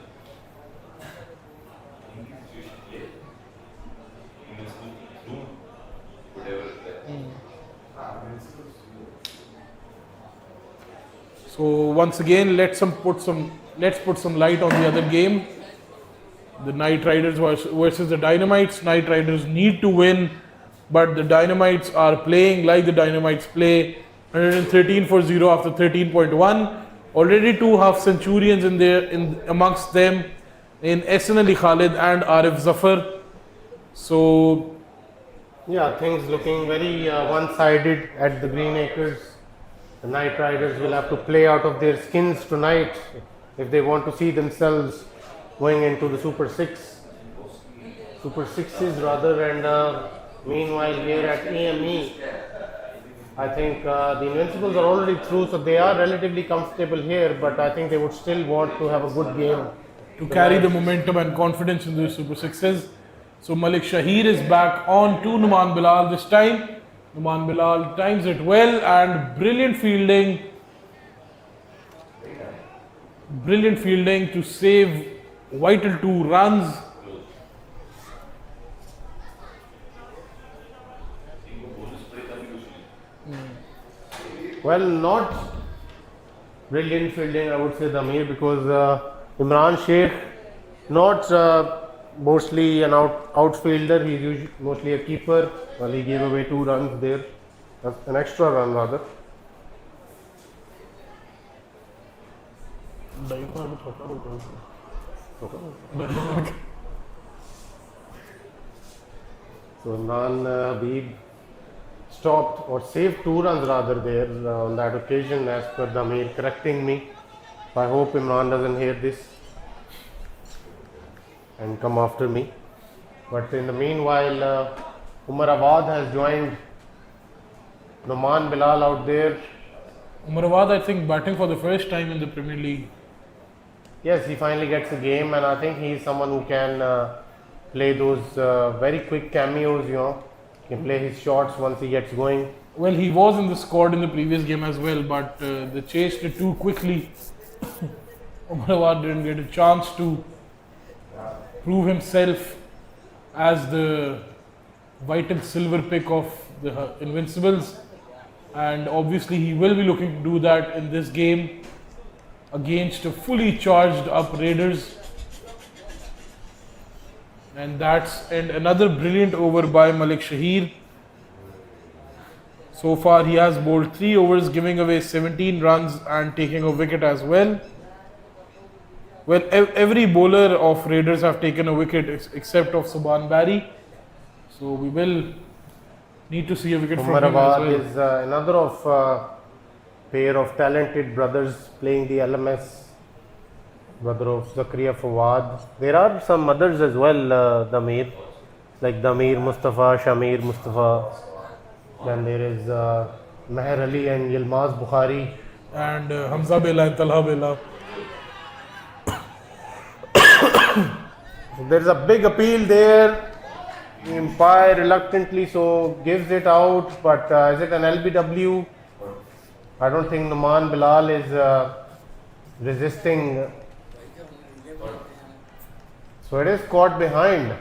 So once again, let's put some light on the other game. The Knight Riders versus the Dynamites. Knight Riders need to win, but the Dynamites are playing like the Dynamites play. 113 for 0 after 13.1. Already 2 half centurions in amongst them in Ehsan Ali Khalid and Arif Zafar. So Yeah, things looking very one-sided at the Green Acres. The Knight Riders will have to play out of their skins tonight if they want to see themselves going into the Super Sixes rather. And meanwhile, here at AME, I think the Invincibles are already through, so they are relatively comfortable here. But I think they would still want to have a good game to carry the momentum and confidence in the Super Sixes. So Malik Shahir is back on to Numan Bilal this time. Numan Bilal times it well and brilliant fielding. Brilliant fielding to save vital 2 runs. Well, not brilliant fielding, I would say, Damir, because Imran Sheikh, not mostly an outfielder, he's usually mostly a keeper. Well, he gave away 2 runs there, an extra run rather. So Imran Habib stopped or saved 2 runs rather there on that occasion, as per Damir correcting me. I hope Imran doesn't hear this and come after me. But in the meanwhile, Umar Awad has joined Numan Bilal out there. Umar Awad, I think, batting for the first time in the Premier League. Yes, he finally gets a game, and I think he's someone who can play those very quick cameos, can play his shots once he gets going. Well, he was in the squad in the previous game as well, but they chased it too quickly. Umar Awad didn't get a chance to prove himself as the vital silver pick of the Invincibles, and obviously he will be looking to do that in this game against a fully charged up Raiders. And another brilliant over by Malik Shahir. So far he has bowled 3 overs, giving away 17 runs and taking a wicket as well. Well, every bowler of Raiders have taken a wicket except of Subhan Bari. So we will need to see a wicket from him as Umarabad well. is another of pair of talented brothers playing the LMS. Brother of Zakaria Fawad. There are some others as well, Damir, like Damir Mustafa, Shamir Mustafa. Then there is Meher Ali and Yilmaz Bukhari. And Hamza Bela and Talha Bela. There is a big appeal there. The umpire reluctantly so gives it out, but is it an LBW? I don't think Numan Bilal is resisting. So it is caught behind.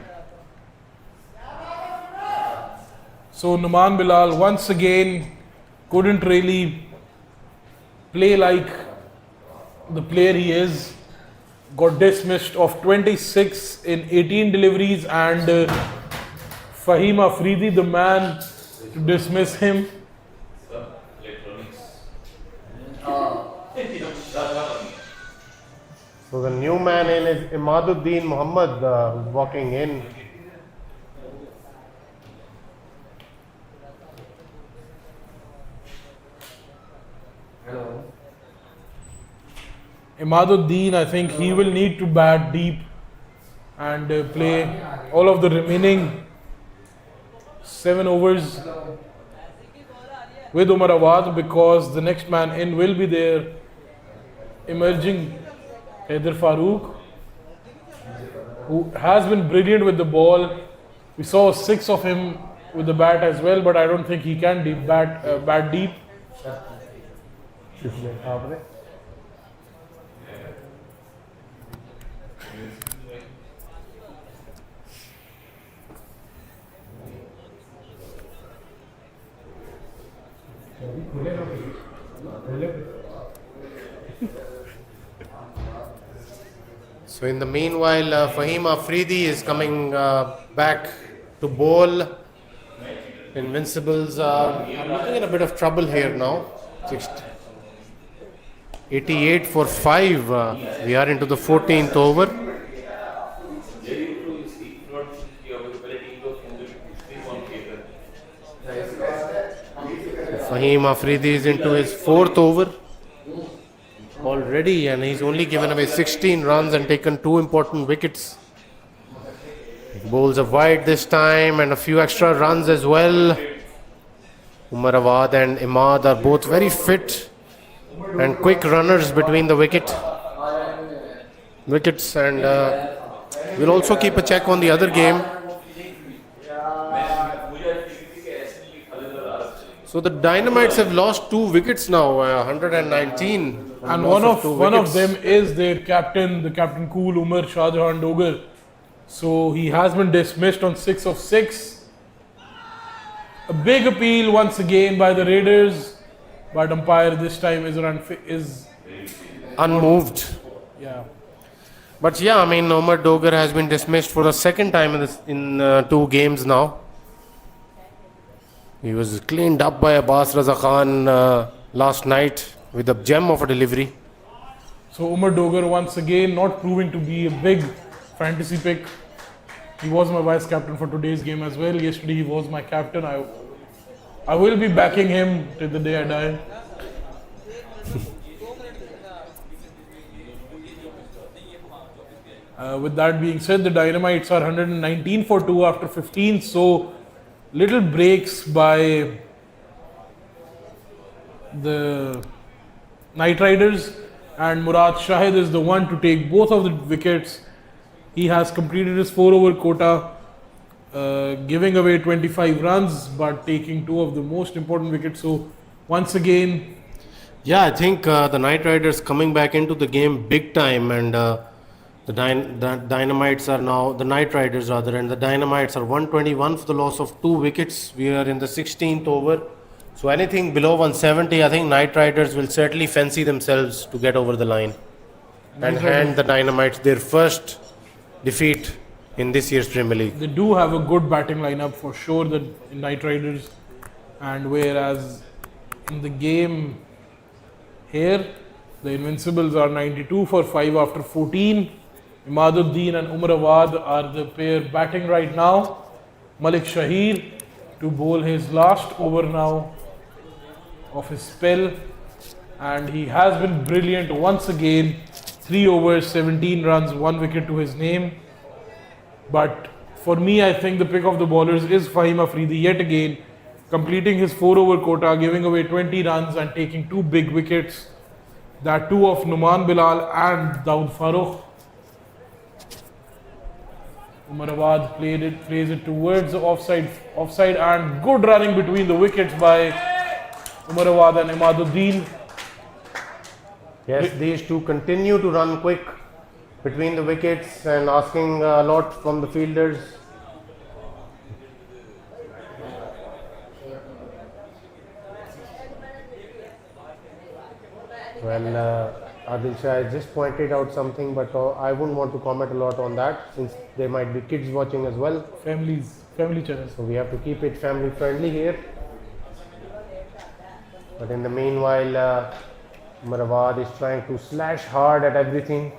So Numan Bilal once again couldn't really play like the player he is. Got dismissed of 26 in 18 deliveries, and Fahim Afridi, the man to dismiss him. So the new man in is Imaduddin Muhammad who's walking in. Imaduddin, I think he will need to bat deep and play all of the remaining 7 overs with Umar Awad, because the next man in will be there, emerging Haider Farooq, who has been brilliant with the ball. We saw 6 of him with the bat as well, but I don't think he can bat deep. So in the meanwhile, Fahim Afridi is coming back to bowl. Invincibles are looking in a bit of trouble here now. 88 for 5. We are into the 14th over. Fahim Afridi is into his 4th over already, and he's only given away 16 runs and taken 2 important wickets. Bowls are wide this time and a few extra runs as well. Umar Awad and Imad are both very fit and quick runners between the wickets, and we'll also keep a check on the other game. So the Dynamites have lost 2 wickets now, 119. And one of them is their captain, the captain cool Umar Shahjahan Dogar. So he has been dismissed on 6 of 6. A big appeal once again by the Raiders, but umpire this time is unmoved. Yeah. But yeah, I mean, Umar Dogar has been dismissed for the second time in 2 games now. He was cleaned up by Abbas Raza Khan last night with a gem of a delivery. So Umar Dogar once again not proving to be a big fantasy pick. He was my vice captain for today's game as well. Yesterday he was my captain. I will be backing him till the day I die. With that being said, the Dynamites are 119 for 2 after 15. So little breaks by the Night Riders, and Murad Shahid is the one to take both of the wickets. He has completed his 4 over quota, giving away 25 runs but taking 2 of the most important wickets. So once again, yeah, I think the Night Riders coming back into the game big time, and the Dynamites are now, the Night Riders rather, and the Dynamites are 121 for the loss of 2 wickets. We are in the 16th over. So anything below 170, I think Night Riders will certainly fancy themselves to get over the line and hand the Dynamites their first defeat in this year's Premier League. They do have a good batting lineup for sure, the Night Riders, and whereas in the game here, The Invincibles are 92 for 5 after 14. Imaduddin and Umar Awad are the pair batting right now. Malik Shahir to bowl his last over now of his spell, and he has been brilliant once again. 3 overs, 17 runs, 1 wicket to his name. But for me, I think the pick of the bowlers is Fahim Afridi yet again, completing his 4-over quota, giving away 20 runs and taking 2 big wickets. That too of Numan Bilal and Daud Farooq. Umar Awad plays it towards the offside, and good running between the wickets by Umar Awad and Imaduddin. Yes, these two continue to run quick between the wickets and asking a lot from the fielders. Well, Adil Shah has just pointed out something, but I wouldn't want to comment a lot on that since there might be kids watching as well. Family channels. So we have to keep it family friendly here. But in the meanwhile, Umar Awad is trying to slash hard at everything.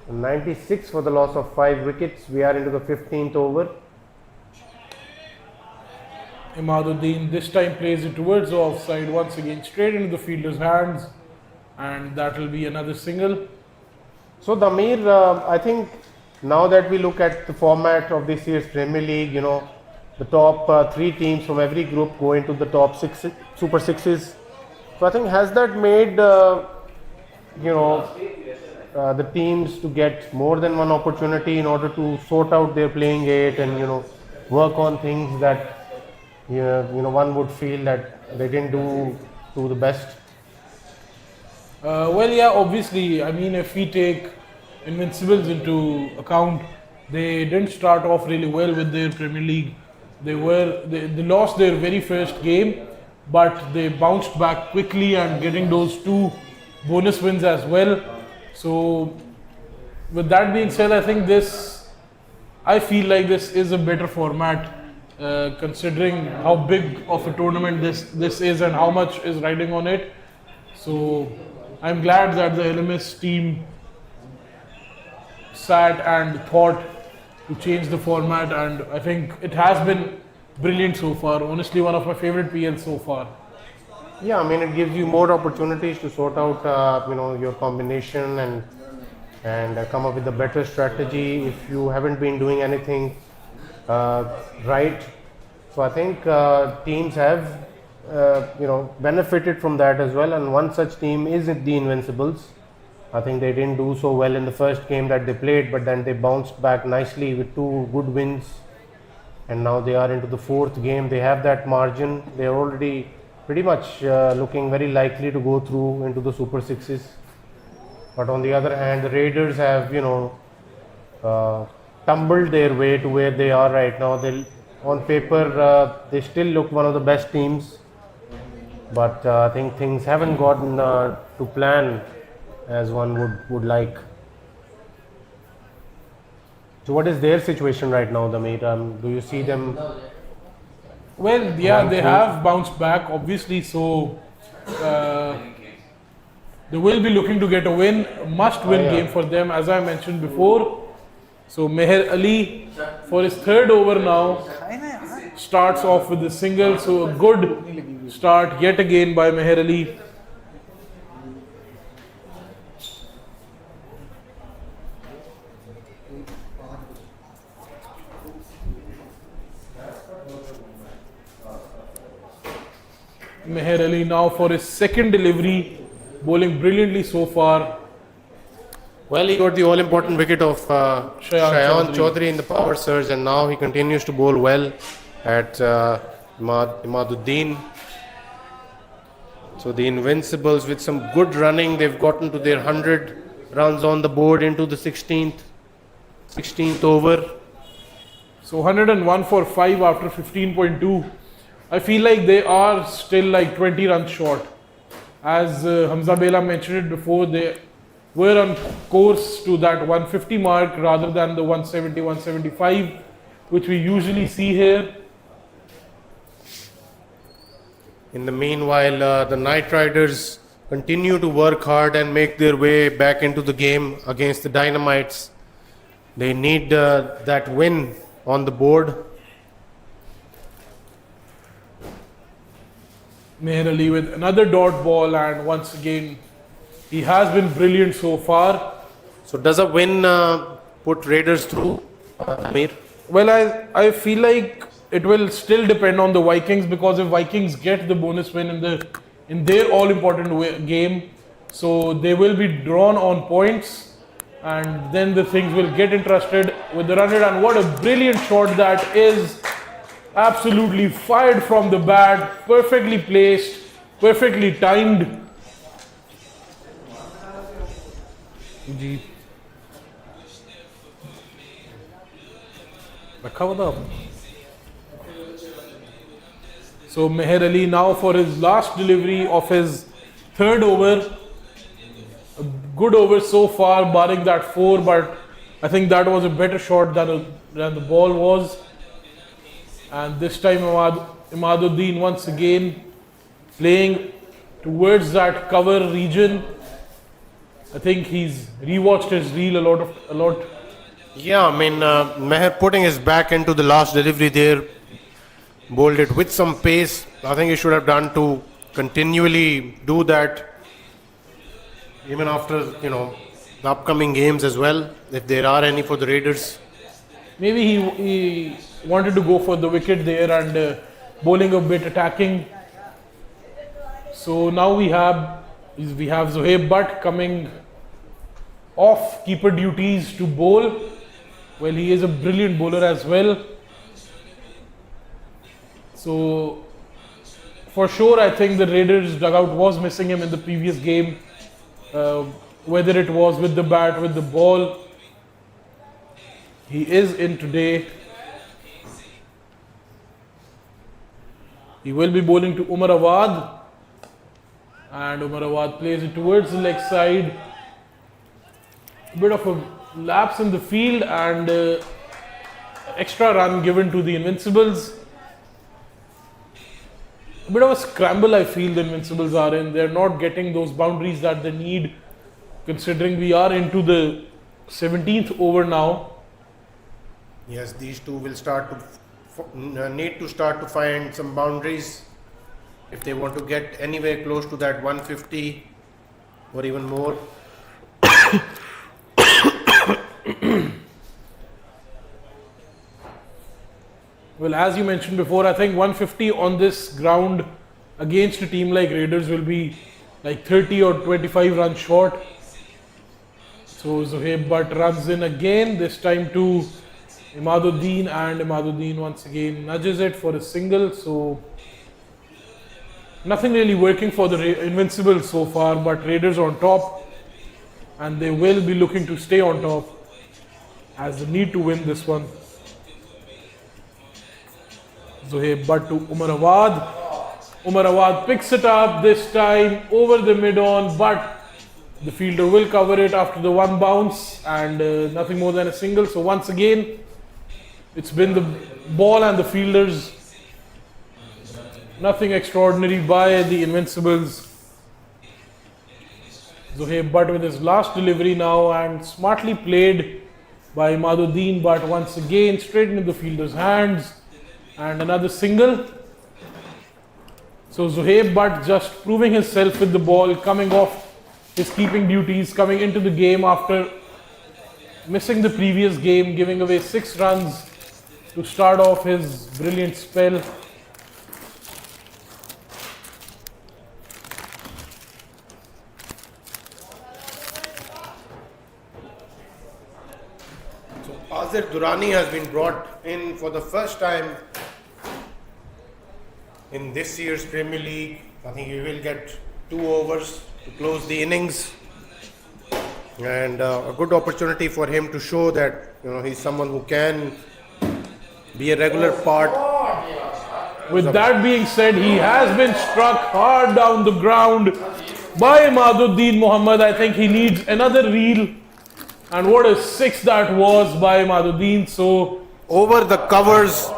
96 for the loss of 5 wickets. We are into the 15th over. Imaduddin this time plays it towards the offside once again, straight into the fielder's hands, and that will be another single. So Damir, I think now that we look at the format of this year's Premier League, you know, the top 3 teams from every group go into the top 6 Super Sixes. So I think has that made the teams to get more than one opportunity in order to sort out their playing 8 and work on things that one would feel that they didn't do the best. Well, yeah, obviously, I mean, if we take Invincibles into account, they didn't start off really well with their Premier League. They lost their very first game, but they bounced back quickly and getting those 2 bonus wins as well. So, with that being said, I feel like this is a better format. Considering how big of a tournament this is and how much is riding on it. So I'm glad that the LMS team sat and thought to change the format, and I think it has been brilliant so far. Honestly, one of my favorite PLs so far. Yeah, I mean it gives you more opportunities to sort out your combination and come up with a better strategy if you haven't been doing anything right. So I think teams have benefited from that as well, and one such team is the Invincibles. I think they didn't do so well in the first game that they played, but then they bounced back nicely with 2 good wins, and now they are into the 4th game. They have that margin. They are already pretty much looking very likely to go through into the Super Sixes. But on the other hand, the Raiders have tumbled their way to where they are right now. On paper, they still look one of the best teams, but I think things haven't gotten to plan as one would like. So what is their situation right now, Damir? Do you see them? Well, yeah, they have bounced back, obviously, so they will be looking to get a win, must-win game for them, as I mentioned before. So Meher Ali, for his 3rd over now, starts off with a single, so a good start yet again by Meher Ali. Meher Ali now for his 2nd delivery, bowling brilliantly so far. Well, he got the all-important wicket of Shayan Chaudhary in the power surge, and now he continues to bowl well at Imaduddin. So the Invincibles, with some good running, they've gotten to their 100 runs on the board into the 16th over. So 101 for 5 after 15.2. I feel like they are still like 20 runs short. As Hamza Bela mentioned it before, they were on course to that 150 mark rather than the 170, 175, which we usually see here. In the meanwhile, the Knight Riders continue to work hard and make their way back into the game against the Dynamites. They need that win on the board. Meher Ali with another dot ball, and once again, he has been brilliant so far. So does a win put Raiders through, Amir? Well, I feel like it will still depend on the Vikings, because if Vikings get the bonus win in their all important game, so they will be drawn on points, and then the things will get interested with the run rate. And what a brilliant shot that is! Absolutely fired from the bat, perfectly placed, perfectly timed. जी रखा हुआ था. So Meher Ali now for his last delivery of his third over. A good over so far, barring that 4, but I think that was a better shot than the ball was. And this time Imaduddin once again playing towards that cover region. I think he's rewatched his reel a lot. Yeah, I mean, Meher putting his back into the last delivery there, bowled it with some pace. I think he should have done to continually do that, even after, the upcoming games as well, if there are any for the Raiders. Maybe he wanted to go for the wicket there and bowling a bit attacking. So now we have Zohaib Butt coming off keeper duties to bowl. Well, he is a brilliant bowler as well. So for sure, I think the Raiders dugout was missing him in the previous game, whether it was with the bat, with the ball. He is in today. He will be bowling to Umar Awad, and Umar Awad plays it towards the leg side. A bit of a lapse in the field, and extra run given to the Invincibles. A bit of a scramble I feel the Invincibles are in. They're not getting those boundaries that they need, considering we are into the 17th over now. Yes, these two will need to start to find some boundaries if they want to get anywhere close to that 150 or even more. Well, as you mentioned before, I think 150 on this ground against a team like Raiders will be like 30 or 25 runs short. So Zohaib Butt runs in again, this time to Imaduddin, and Imaduddin once again nudges it for a single. So nothing really working for the Invincibles so far, but Raiders on top, and they will be looking to stay on top as they need to win this one. Zohaib Butt to Umar Awad. Umar Awad picks it up, this time over the mid-on, but the fielder will cover it after the one bounce, and nothing more than a single. So once again, it's been the ball and the fielders. Nothing extraordinary by the Invincibles. Zohaib Butt with his last delivery now, and smartly played by Imaduddin, but once again straight into the fielder's hands, and another single. So Zohaib Butt just proving himself with the ball, coming off his keeping duties, coming into the game after missing the previous game, giving away 6 runs to start off his brilliant spell. So Azir Durrani has been brought in for the first time in this year's Premier League. I think he will get 2 overs to close the innings, and a good opportunity for him to show that he's someone who can be a regular part. With that being said, he has been struck hard down the ground by Imaduddin Muhammad. I think he needs another reel, and what a 6 that was by Imaduddin. So over the covers.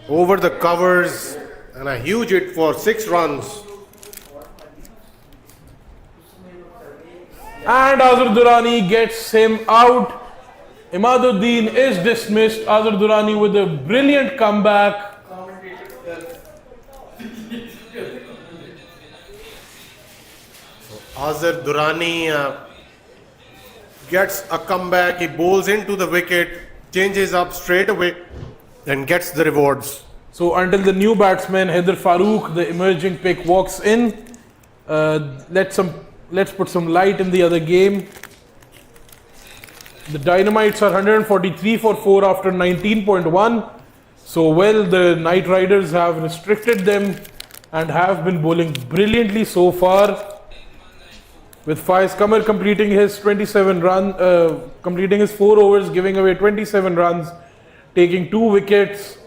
over the covers and a huge hit for 6 runs. And Azhar Durrani gets him out. Imaduddin is dismissed. Azhar Durrani with a brilliant comeback. Azhar Durrani gets a comeback. He bowls into the wicket, changes up straight away, and gets the rewards. So until the new batsman Haider Farooq, the emerging pick, walks in, let's put some light in the other game. The Dynamites are 143 for 4 after 19.1. So well, the Knight Riders have restricted them and have been bowling brilliantly so far. With Faiz Qamar completing his 4 overs, giving away 27 runs, taking 2 wickets.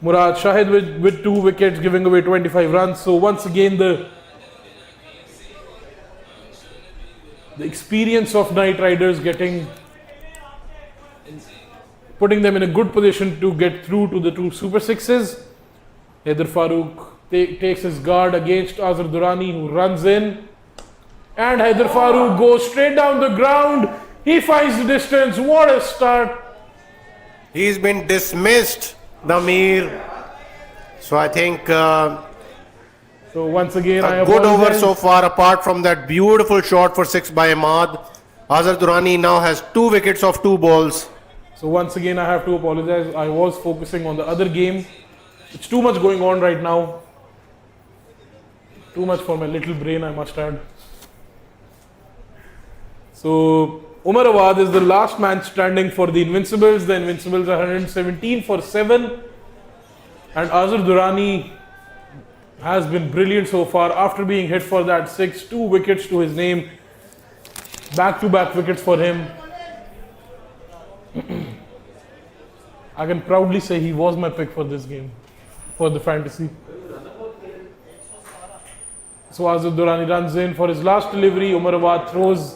Murad Shahid with 2 wickets, giving away 25 runs. So once again, the experience of Knight Riders putting them in a good position to get through to the 2 Super Sixes. Haider Farooq takes his guard against Azhar Durrani, who runs in. And Haider Farooq goes straight down the ground. He finds the distance. What a start. He's been dismissed, Damir. So I think So once again, I a good over apologize. so far, apart from that beautiful shot for 6 by Ahmad. Azhar Durrani now has 2 wickets of 2 balls. So once again, I have to apologize. I was focusing on the other game. It's too much going on right now. Too much for my little brain, I must add. So Umar Awad is the last man standing for the Invincibles. The Invincibles are 117 for 7. And Azhar Durrani has been brilliant so far after being hit for that 6. 2 wickets to his name. Back-to-back wickets for him. I can proudly say he was my pick for this game, for the fantasy. So Azhar Durrani runs in for his last delivery. Umar Awad throws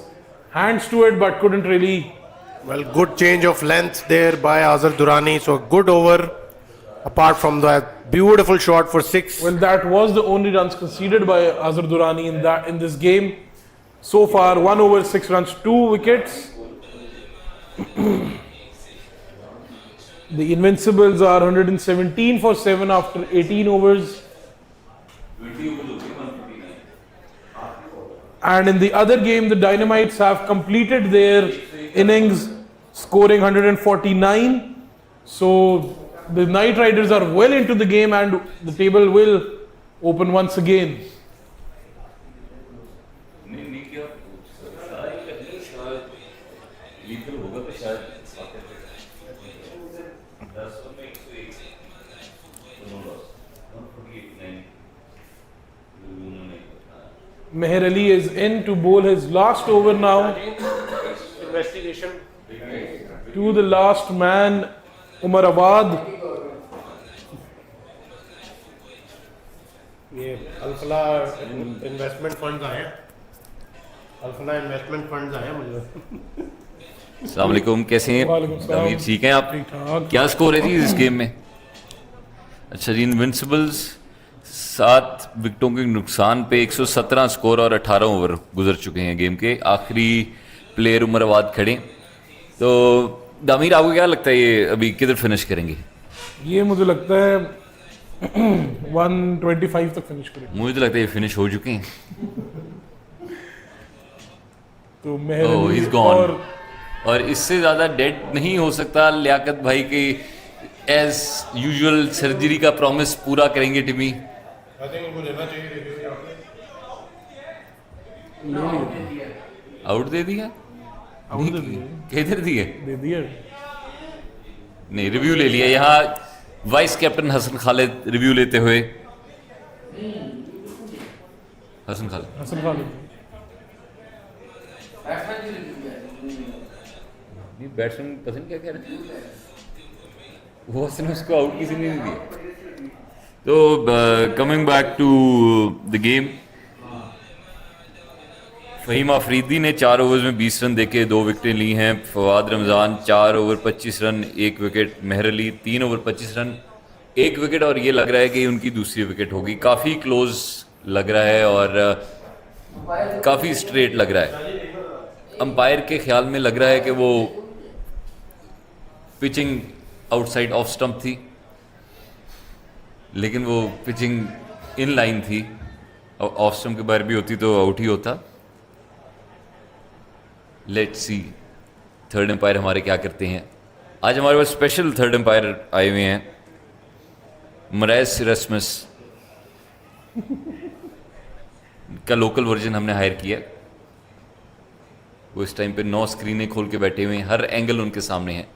hands to it but couldn't really. Well, good change of length there by Azhar Durrani. So a good over, apart from that beautiful shot for 6. Well, that was the only runs conceded by Azhar Durrani in this game. So far, 1 over 6 runs, 2 wickets. The Invincibles are 117 for 7 after 18 overs. And in the other game, the Dynamites have completed their innings, scoring 149. So the Knight Riders are well into the game and the table will open once again. Meher Ali is in to bowl his last over now. Investigation. To the last man, Umar Awad. ये Alfalah investment funds आए हैं, Alfalah investment funds आए हैं मुझे. अस्सलाम वालेकुम, कैसे हैं? वालेकुम सलाम। अमीर ठीक हैं आप? ठीक ठाक। क्या स्कोर है जी इस गेम में? अच्छा जी, इनविंसिबल्स 7 विकेटों के नुकसान पे 117 स्कोर और 18 ओवर गुजर चुके हैं गेम के. आखिरी प्लेयर उमर अवाद खड़े. तो दामिर, आपको क्या लगता है ये अभी किधर फिनिश करेंगे? ये मुझे लगता है 125 तक फिनिश करेंगे. मुझे तो लगता है ये फिनिश हो चुके हैं. तो मेहर Oh, अली he's gone. और और इससे ज़्यादा डेड नहीं हो सकता. लियाकत भाई की एज यूजुअल सर्जरी का प्रॉमिस पूरा करेंगे टिमी. आई थिंक इनको लेना चाहिए रिव्यू यहाँ पे. आउट दे दिया? आउट दे दिए. किधर दिए? दे दिया. नहीं, रिव्यू ले लिया. यहाँ vice captain Hasan Khalid review लेते हुए. हसन खालिद हसन खालिद. नहीं, बैट्समैन पसंद क्या कह रहे थे वो, हसन उसको आउट किसी ने नहीं दिया. तो coming back to the game, Faheem Afridi ने 4 ओवर्स में 20 रन देके 2 विकेटें ली हैं. Fawad Ramzan 4 over 25 run 1 wicket. Mehar Ali 3 over 25 run एक विकेट और ये लग रहा है कि उनकी दूसरी विकेट होगी। काफ़ी क्लोज लग रहा है और काफ़ी स्ट्रेट लग रहा है। अंपायर के ख्याल में लग रहा है कि वो पिचिंग आउटसाइड ऑफ स्टंप थी, लेकिन वो पिचिंग इन लाइन थी। ऑफ स्टंप के बाहर भी होती तो आउट ही होता। लेट्स सी थर्ड एम्पायर हमारे क्या करते हैं। आज हमारे पास स्पेशल थर्ड एम्पायर आए हुए हैं, मराइस रस्मस का लोकल वर्जन हमने हायर किया। वो इस टाइम पे 9 स्क्रीनें खोल के बैठे हुए हैं, हर एंगल उनके सामने है।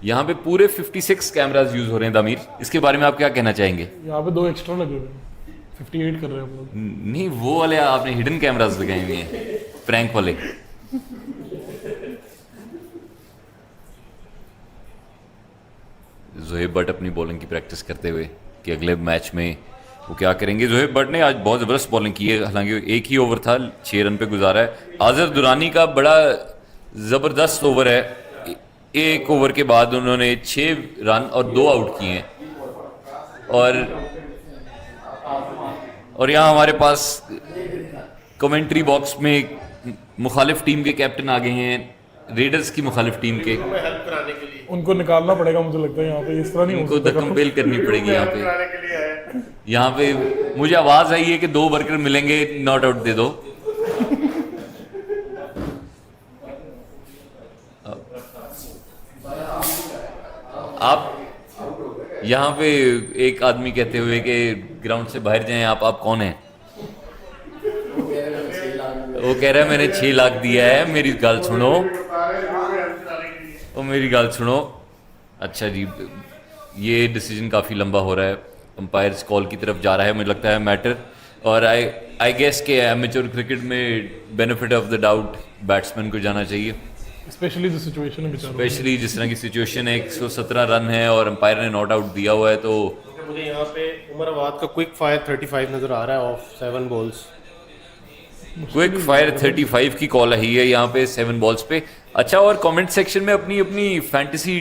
यहाँ पे पूरे 56 कैमरास यूज हो रहे हैं दामीर, इसके बारे में आप क्या कहना चाहेंगे? यहाँ पे 2 एक्स्ट्रा लगे हुए हैं, 58 कर रहे हैं हम लोग। नहीं, वो वाले आपने हिडन कैमरास लगाए हुए हैं, प्रैंक वाले। जोहेब बट अपनी बॉलिंग की प्रैक्टिस करते हुए कि अगले मैच में वो क्या करेंगे। जोहेब बट ने आज बहुत ज़बरदस्त बॉलिंग की है, हालांकि एक ही ओवर था, 6 रन पे गुजारा है। आज़र दुरानी का बड़ा ज़बरदस्त ओवर है, एक ओवर के बाद उन्होंने 6 रन और 2 आउट किए हैं। और यहाँ हमारे पास कमेंट्री बॉक्स में मुखालिफ टीम के कैप्टन आ गए हैं, रेडर्स की मुखालिफ टीम के। उनको निकालना पड़ेगा मुझे लगता है, यहाँ पे इस तरह नहीं उनको धक्कम-पेल करनी पड़ेगी यहाँ पे। यहाँ पे मुझे आवाज आई है कि 2 वर्कर मिलेंगे, नॉट आउट दे दो। आप यहाँ पे एक आदमी कहते हुए कि ग्राउंड से बाहर जाएं, आप कौन हैं? वो कह रहा है मैंने 6 लाख दिया है, मेरी गल सुनो। तो मेरी गल सुनो। अच्छा जी, ये डिसीजन काफ़ी लंबा हो रहा है, अंपायर्स कॉल की तरफ जा रहा है मुझे लगता है मैटर। और आई गेस के एमेच्योर क्रिकेट में benefit of the doubt batsman को जाना चाहिए, स्पेशली द सिचुएशन है बेचारा। स्पेशली जिस तरह की सिचुएशन है, 117 रन है और अंपायर ने नॉट आउट दिया हुआ है। तो मुझे यहाँ पे उमर अवाद का क्विक फायर 35 नजर आ रहा है ऑफ 7 बॉल्स। क्विक फायर 35 की कॉल आई है यहाँ पे 7 बॉल्स पे। अच्छा, और कमेंट सेक्शन में अपनी अपनी फैंटेसी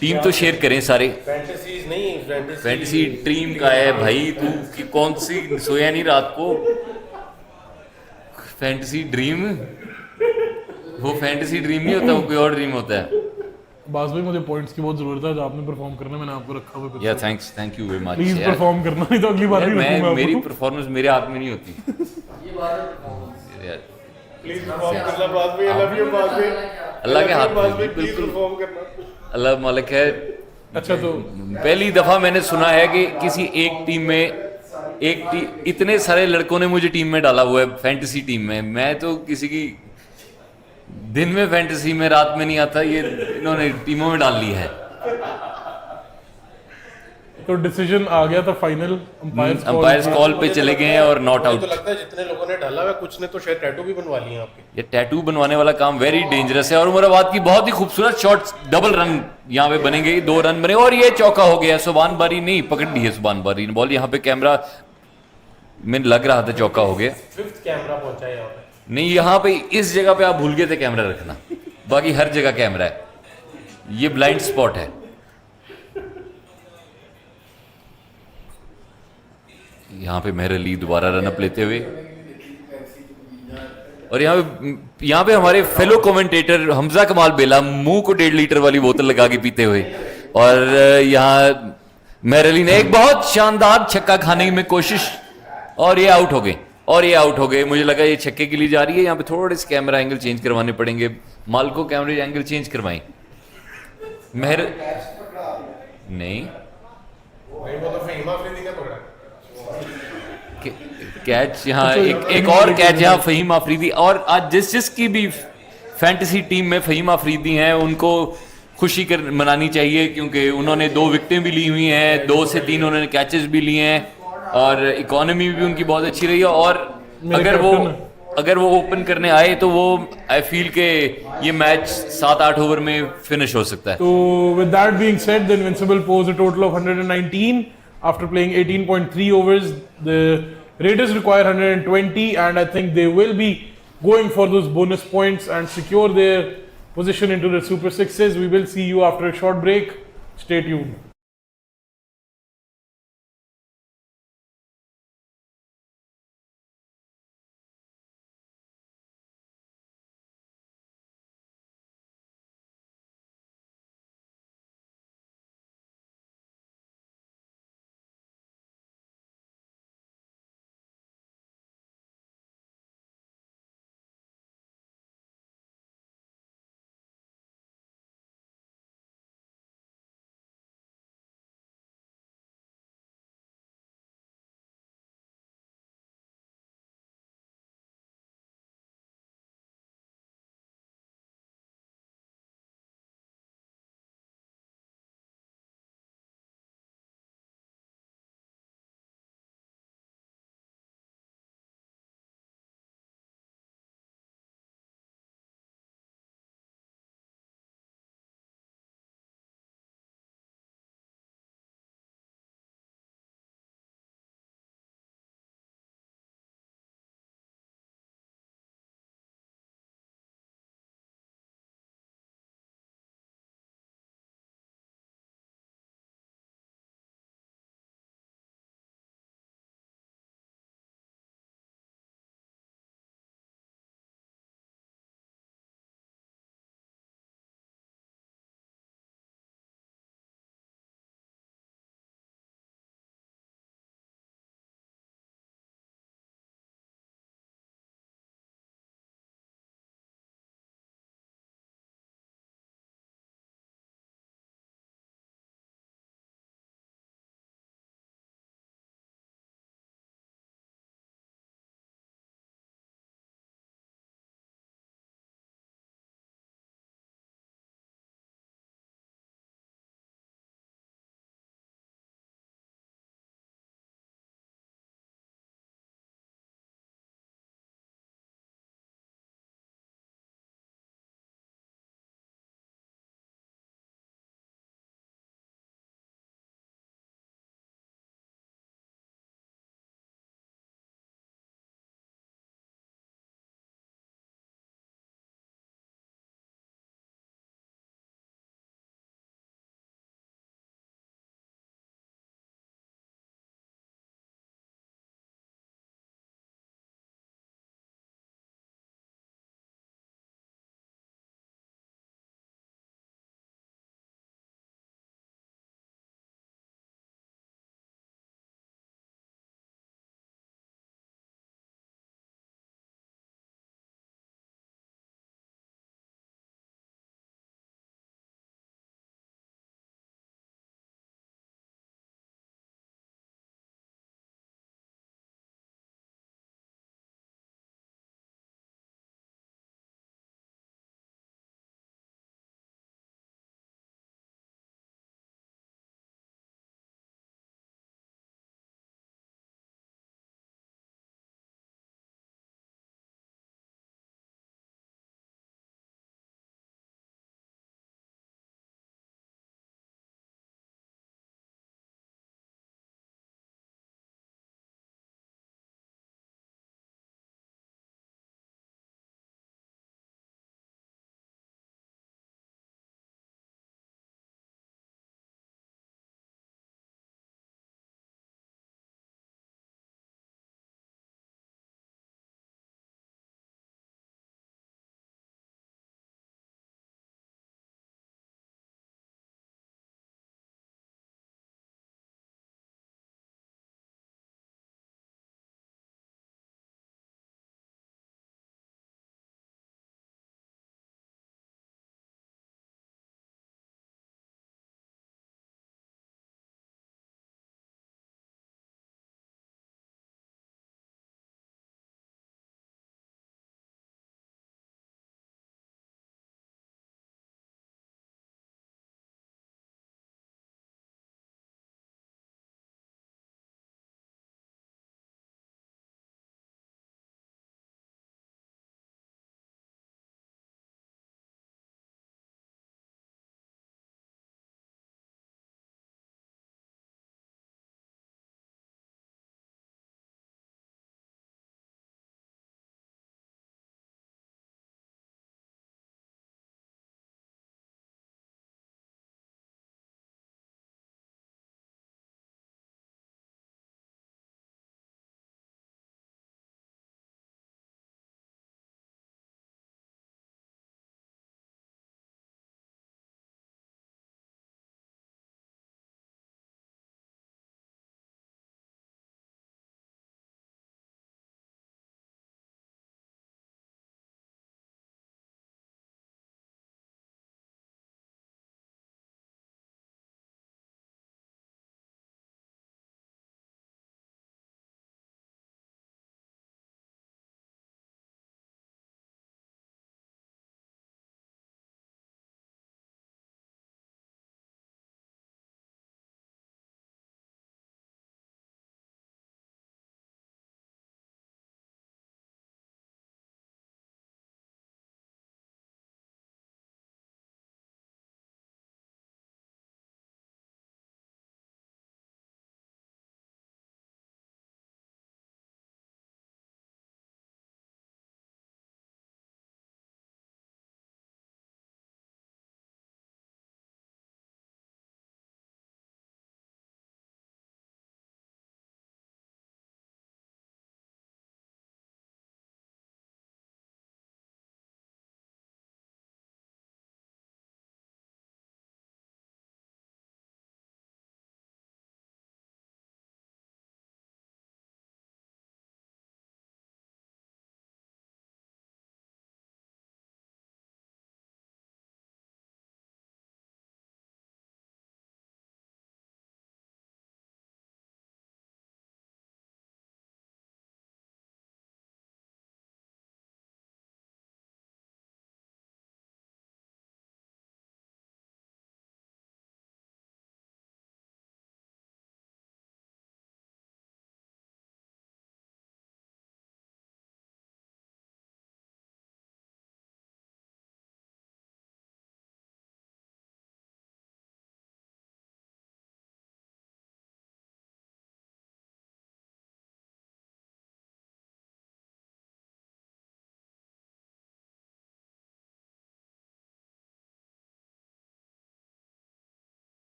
टीम तो शेयर करें सारे। फैंटेसीज नहीं, फैंटेसी टीम का है भाई, तू कि कौन सी सोया नहीं रात को? फैंटेसी ड्रीम, वो फैंटेसी ड्रीम नहीं होता, वो कोई और ड्रीम होता है। बास भाई मुझे पॉइंट्स की बहुत जरूरत है, जो आपने परफॉर्म करना है, मैंने आपको रखा हुआ है। या thank you very much. Please perform करना, नहीं तो अगली बार भी रखूंगा आपको। मेरी परफॉर्मेंस मेरे हाथ में नहीं होती। प्लीज परफॉर्म करना बात में, आई लव यू बात में, अल्लाह के हाथ में बिल्कुल परफॉर्म करना, अल्लाह मालिक है। अच्छा, तो पहली दफा मैंने सुना है कि किसी एक टीम में इतने सारे लड़कों ने मुझे टीम में डाला हुआ है, फैंटेसी टीम में। मैं तो किसी की दिन में फैंटेसी में, रात में नहीं आता, ये इन्होंने टीमों में डाल लिया है। तो डिसीजन आ गया था फाइनल, अंपायर्स कॉल पे चले गए हैं और नॉट आउट। तो लगता है जितने लोगों ने डाला हुआ, कुछ ने तो शायद टैटू भी बनवा लिए आपके। ये टैटू बनवाने वाला काम वेरी डेंजरस है। और उमराबाद की बहुत ही खूबसूरत शॉट, डबल रन यहाँ पे बनेंगे, 2 रन बने और ये चौका हो गया। सुबान बारी नहीं पकड़ ली है, सुबान बारी ने बॉल। यहाँ पे कैमरा में लग रहा था चौका हो गया। 5th कैमरा पहुंचा है यहाँ पे। नहीं, यहाँ पे इस जगह पे आप भूल गए थे कैमरा रखना, बाकी हर जगह कैमरा है। ये ब्लाइंड स्पॉट है। यहाँ पे मेहर अली दोबारा रनअप लेते हुए, और यहाँ पे हमारे फेलो कमेंटेटर हमजा कमाल बेला मुंह को 1.5 लीटर वाली बोतल लगा के पीते हुए। और यहाँ मेहर अली ने एक बहुत शानदार छक्का खाने में कोशिश, और ये आउट हो गए। मुझे लगा ये छक्के के लिए जा रही है। यहाँ पे थोड़े से कैमरा एंगल चेंज करवाने पड़ेंगे, मालको कैमरे एंगल चेंज करवाएं। मेहर नहीं, कैच यहाँ एक और कैच यहाँ फहीम आफरीदी। और आज जिसकी भी फैंटेसी टीम में फहीम आफरीदी हैं, उनको खुशी मनानी चाहिए, क्योंकि उन्होंने 2 विकेटें भी ली हुई हैं, 2 से 3 उन्होंने कैचेस भी लिए हैं, और इकोनॉमी भी उनकी बहुत अच्छी रही है। और अगर वो ओपन करने आए तो वो आई फील के ये मैच 7-8 ओवर में फिनिश हो सकता है। तो with that being said, the invincible pose a total of 119 after playing 18.3 overs. The Raiders require 120, and I think they will be going for those bonus points and secure their position into the Super Sixes. We will see you after a short break. Stay tuned.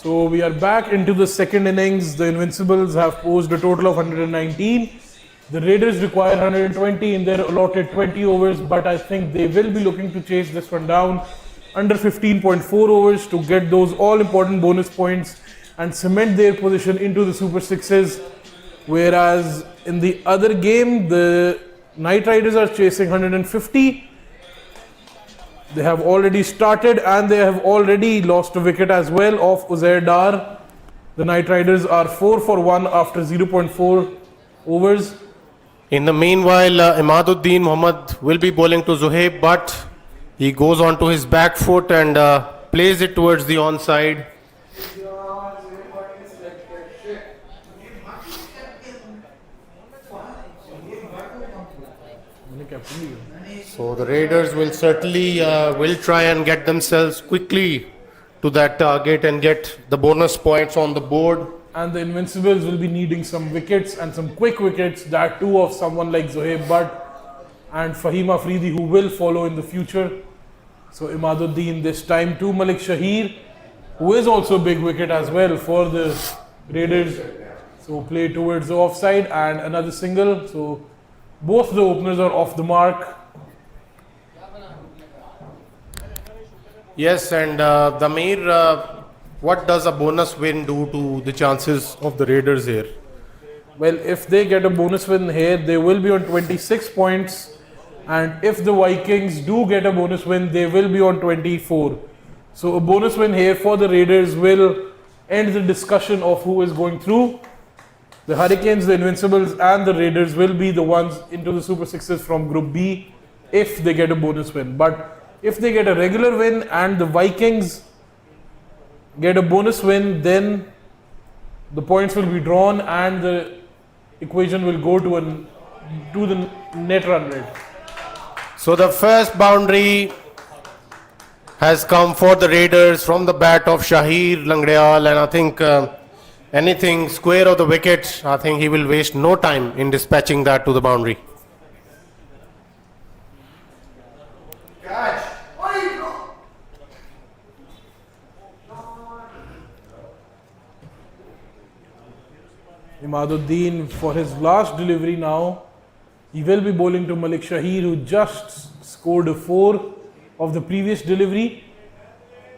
So we are back into the second innings. The Invincibles have posed a total of 119. The Raiders require 120 in their allotted 20 overs, but I think they will be looking to chase this one down under 15.4 overs to get those all-important bonus points and cement their position into the Super Sixes. Whereas in the other game, the Knight Riders are chasing 150. They have already started and they have already lost a wicket as well off Uzair Dar. The Knight Riders are 4 for 1 after 0.4 overs. In the meanwhile, Imaduddin Mohammad will be bowling to Zohaib, but he goes onto his back foot and plays it towards the onside. So the Raiders will certainly will try and get themselves quickly to that target and get the bonus points on the board. And the Invincibles will be needing some wickets and some quick wickets, that too of someone like Zohaib Butt and Fahim Afridi, who will follow in the future. So Imaduddin this time to Malik Shahir, who is also a big wicket as well for the Raiders. So play towards the offside and another single. So both the openers are off the mark. Yes, and Damir, what does a bonus win do to the chances of the Raiders here? Well, if they get a bonus win here, they will be on 26 points. And if the Vikings do get a bonus win, they will be on 24. So a bonus win here for the Raiders will end the discussion of who is going through. The Hurricanes, the Invincibles and the Raiders will be the ones into the Super Sixes from Group B if they get a bonus win. But if they get a regular win and the Vikings get a bonus win, then the points will be drawn and the equation will go to the net run rate. So the first boundary has come for the Raiders from the bat of Shahir Langreal, and I think anything square of the wicket, I think he will waste no time in dispatching that to the boundary. Imaduddin for his last delivery now. He will be bowling to Malik Shahir, who just scored a 4 of the previous delivery.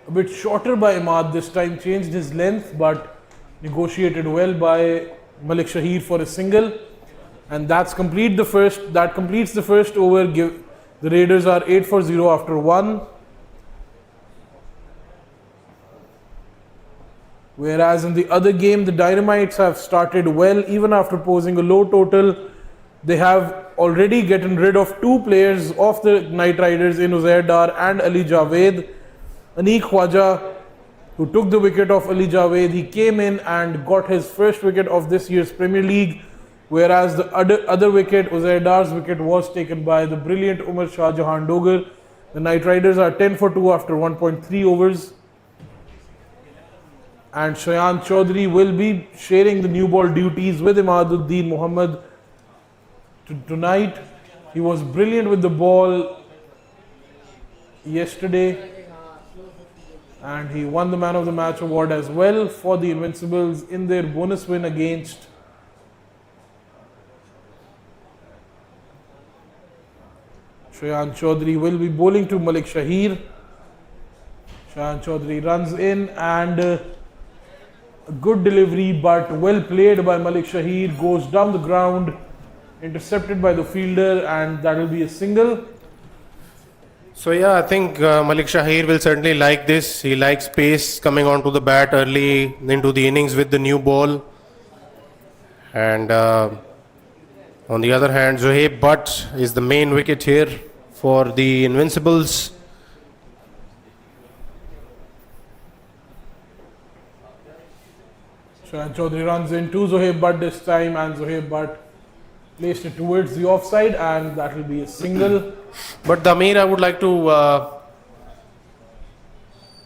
A bit shorter by Imad this time, changed his length but negotiated well by Malik Shahir for a single. And that completes the first over. The Raiders are 8 for 0 after 1. Whereas in the other game, the Dynamites have started well even after posing a low total. They have already gotten rid of 2 players of the Knight Riders in Uzair Dar and Ali Javed. Aneek Khwaja, who took the wicket of Ali Javed, he came in and got his first wicket of this year's Premier League. Whereas the other wicket, Uzair Dar's wicket, was taken by the brilliant Umar Shah Jahan Dogar. The Knight Riders are 10 for 2 after 1.3 overs. And Shayan Chaudhary will be sharing the new ball duties with Imaduddin Mohammad tonight. He was brilliant with the ball yesterday and he won the Man of the Match award as well for the Invincibles in their bonus win against Shayan Chaudhary. Will be bowling to Malik Shahir. Shayan Chaudhary runs in and a good delivery but well played by Malik Shahir, goes down the ground, intercepted by the fielder, and that will be a single. So yeah, I think Malik Shahir will certainly like this. He likes pace coming onto the bat early into the innings with the new ball. And on the other hand, Zohaib Butt is the main wicket here for the Invincibles. Shayan Chaudhary runs into Zohaib Butt this time, and Zohaib Butt placed it towards the offside, and that will be a single. But Damir, I would like to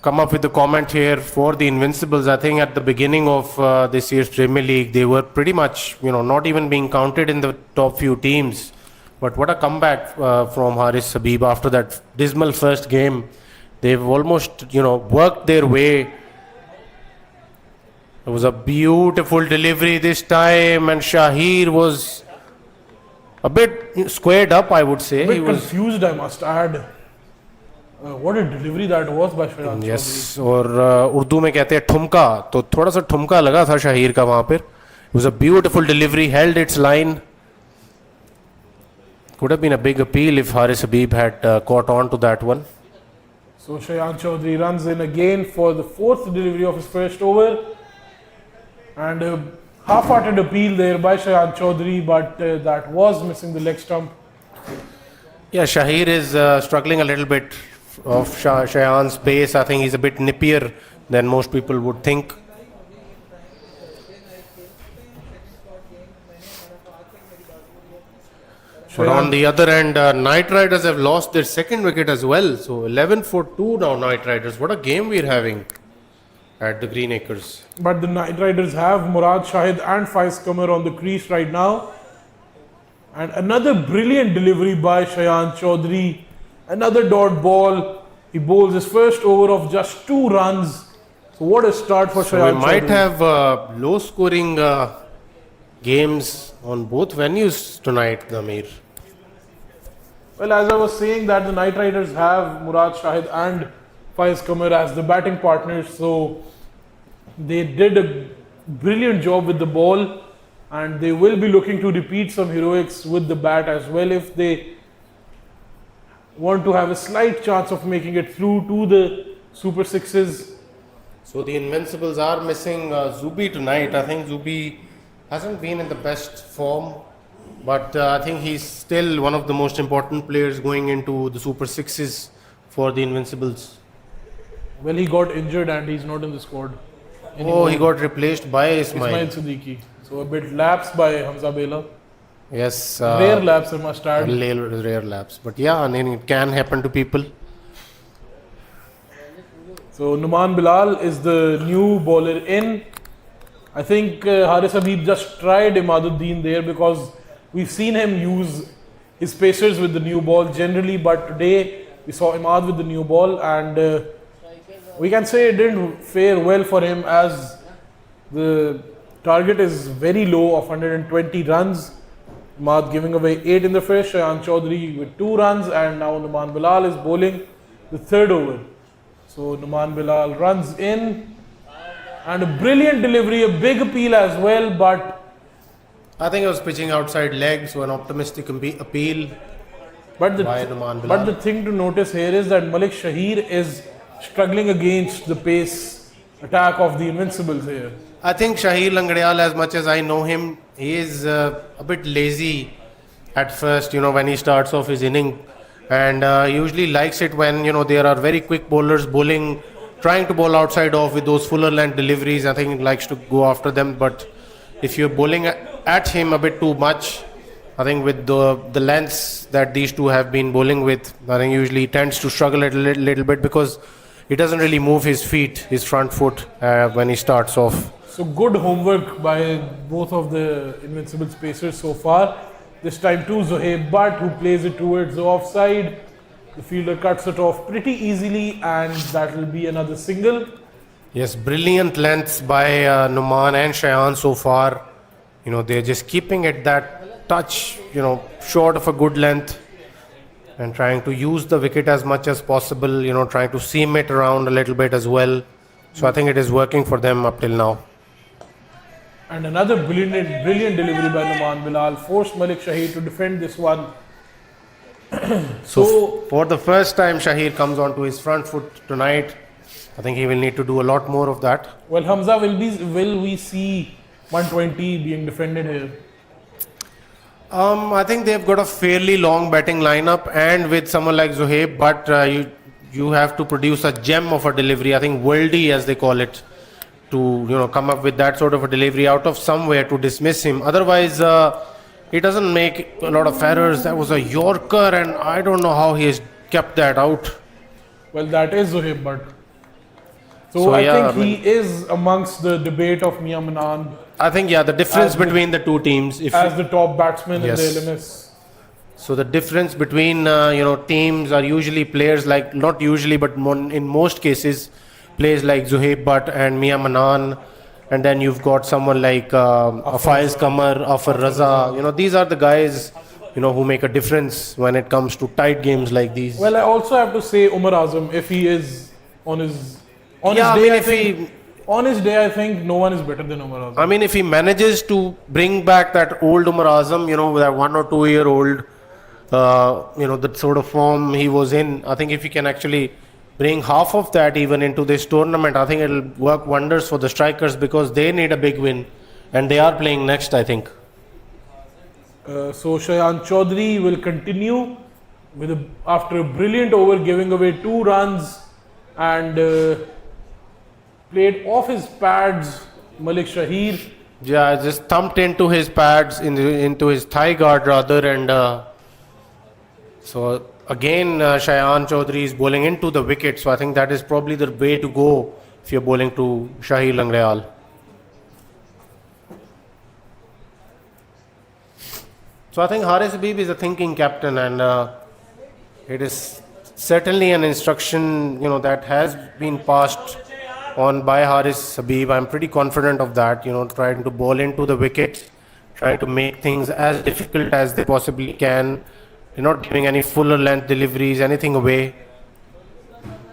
come up with a comment here for the Invincibles. I think at the beginning of this year's Premier League, they were pretty much, not even being counted in the top few teams. But what a comeback from Haris Habib after that dismal first game. They've almost, worked their way It was a beautiful delivery this time, and Shahir was a bit squared up, I would say. A bit He was, confused, I must add. What a delivery that was by Shayant yes, Chaudhary. और उर्दू में कहते हैं ठुमका, तो थोड़ा सा ठुमका लगा था शाहिर का वहाँ पर. It was a beautiful delivery, held its line. Could have been a big appeal if Haris Habib had caught on to that one. So Shayant Chaudhary runs in again for the fourth delivery of his first over. And a half-hearted appeal there by Shayant Chaudhary, but that was missing the leg stump. Yeah, Shahir is struggling a little bit of Shayan's pace. I think he's a bit nippier than most people would think. But on the other end, Knight Riders have lost their second wicket as well. So 11 for 2 now, Knight Riders. What a game we're having at the Green Acres. But the Knight Riders have Murad Shahid and Faiz Qamar on the crease right now. And another brilliant delivery by Shayant Chaudhary. Another dot ball. He bowls his first over of just 2 runs. So what a start for So Shayant we might Chaudhary. have low scoring games on both venues tonight, Namir. Well, as I was saying that the Knight Riders have Murad Shahid and Faiz Qamar as the batting partners. So they did a brilliant job with the ball. And they will be looking to repeat some heroics with the bat as well if they want to have a slight chance of making it through to the Super Sixes. So the Invincibles are missing Zubi tonight. I think Zubi hasn't been in the best form, but I think he's still one of the most important players going into the Super Sixes for the Invincibles. Well, he got injured and he's not in the squad. Oh, he got replaced by Ismail Ismail. Siddiqui. So a bit lapse by Hamza Bela. Yes, Rare lapse, I must add. rare lapse. But yeah, I mean, it can happen to people. So Numan Bilal is the new bowler in. I think Haris Habib just tried Imaduddin there because we've seen him use his pacers with the new ball generally, but today we saw Imad with the new ball and we can say it didn't fare well for him as the target is very low of 120 runs. Imad giving away 8 in the first, Shayant Chaudhary with 2 runs, and now Numan Bilal is bowling the third over. So Numan Bilal runs in and a brilliant delivery, a big appeal as well, but I think I was pitching outside leg, so an optimistic appeal by Numan Bilal. but the thing to notice here is that Malik Shahir is struggling against the pace attack of the Invincibles here. I think Shahir Langadial, as much as I know him, he is a bit lazy at first, when he starts off his inning. And he usually likes it when, there are very quick bowlers trying to bowl outside off with those fuller length deliveries. I think he likes to go after them. But if you're bowling at him a bit too much, I think with the lengths that these two have been bowling with, I think usually he tends to struggle a little bit because he doesn't really move his feet, his front foot, when he starts off. So good homework by both of the Invincible spacers so far. This time to Zohaib Butt, who plays it towards the offside. The fielder cuts it off pretty easily and that will be another single. Yes, brilliant lengths by Numan and Shayan so far. They're just keeping it that touch, short of a good length and trying to use the wicket as much as possible, trying to seam it around a little bit as well. So I think it is working for them up till now. And another brilliant delivery by Numan Bilal forced Malik Shahir to defend this one. So for the first time, Shahir comes onto his front foot tonight. I think he will need to do a lot more of that. Well, Hamza, will we see 120 being defended here? I think they've got a fairly long batting lineup, and with someone like Zohaib, but you have to produce a gem of a delivery. I think worldy, as they call it, to come up with that sort of a delivery out of somewhere to dismiss him. Otherwise, he doesn't make a lot of errors. That was a Yorker, and I don't know how he has kept that out. Well, that is Zohaib Butt. So I think he is amongst the debate of Mia Manan. I think the difference between the two teams, as the top batsman in the LMS. So the difference between teams are usually players like, not usually, but in most cases, players like Zohaib Butt and Mia Manan and then you've got someone like Faiz Kamar, Afar Raza. You know, these are the guys, you know, who make a difference when it comes to tight games like these. Well, I also have to say Umar Azam, if he is on his Yeah, I day, mean, I if think he- on his day, I think no one is better than Umar Azam. I mean, if he manages to bring back that old Umar Azam, you know, that 1 or 2 year old, you know, the sort of form he was in, I think if he can actually bring half of that even into this tournament, I think it'll work wonders for the strikers because they need a big win and they are playing next, I think. So Shayan Chaudhary will continue after a brilliant over, giving away 2 runs and played off his pads. Malik Shahir. Yeah, just thumped into his pads, into his thigh guard rather, and so again Shayan Chaudhary is bowling into the wicket. So I think that is probably the way to go if you're bowling to Shahir Langreal. So I think Haris Habib is a thinking captain, and it is certainly an instruction, you know, that has been passed on by Haris Habib. I'm pretty confident of that, you know, trying to bowl into the wicket, trying to make things as difficult as they possibly can. You're not giving any fuller length deliveries, anything away.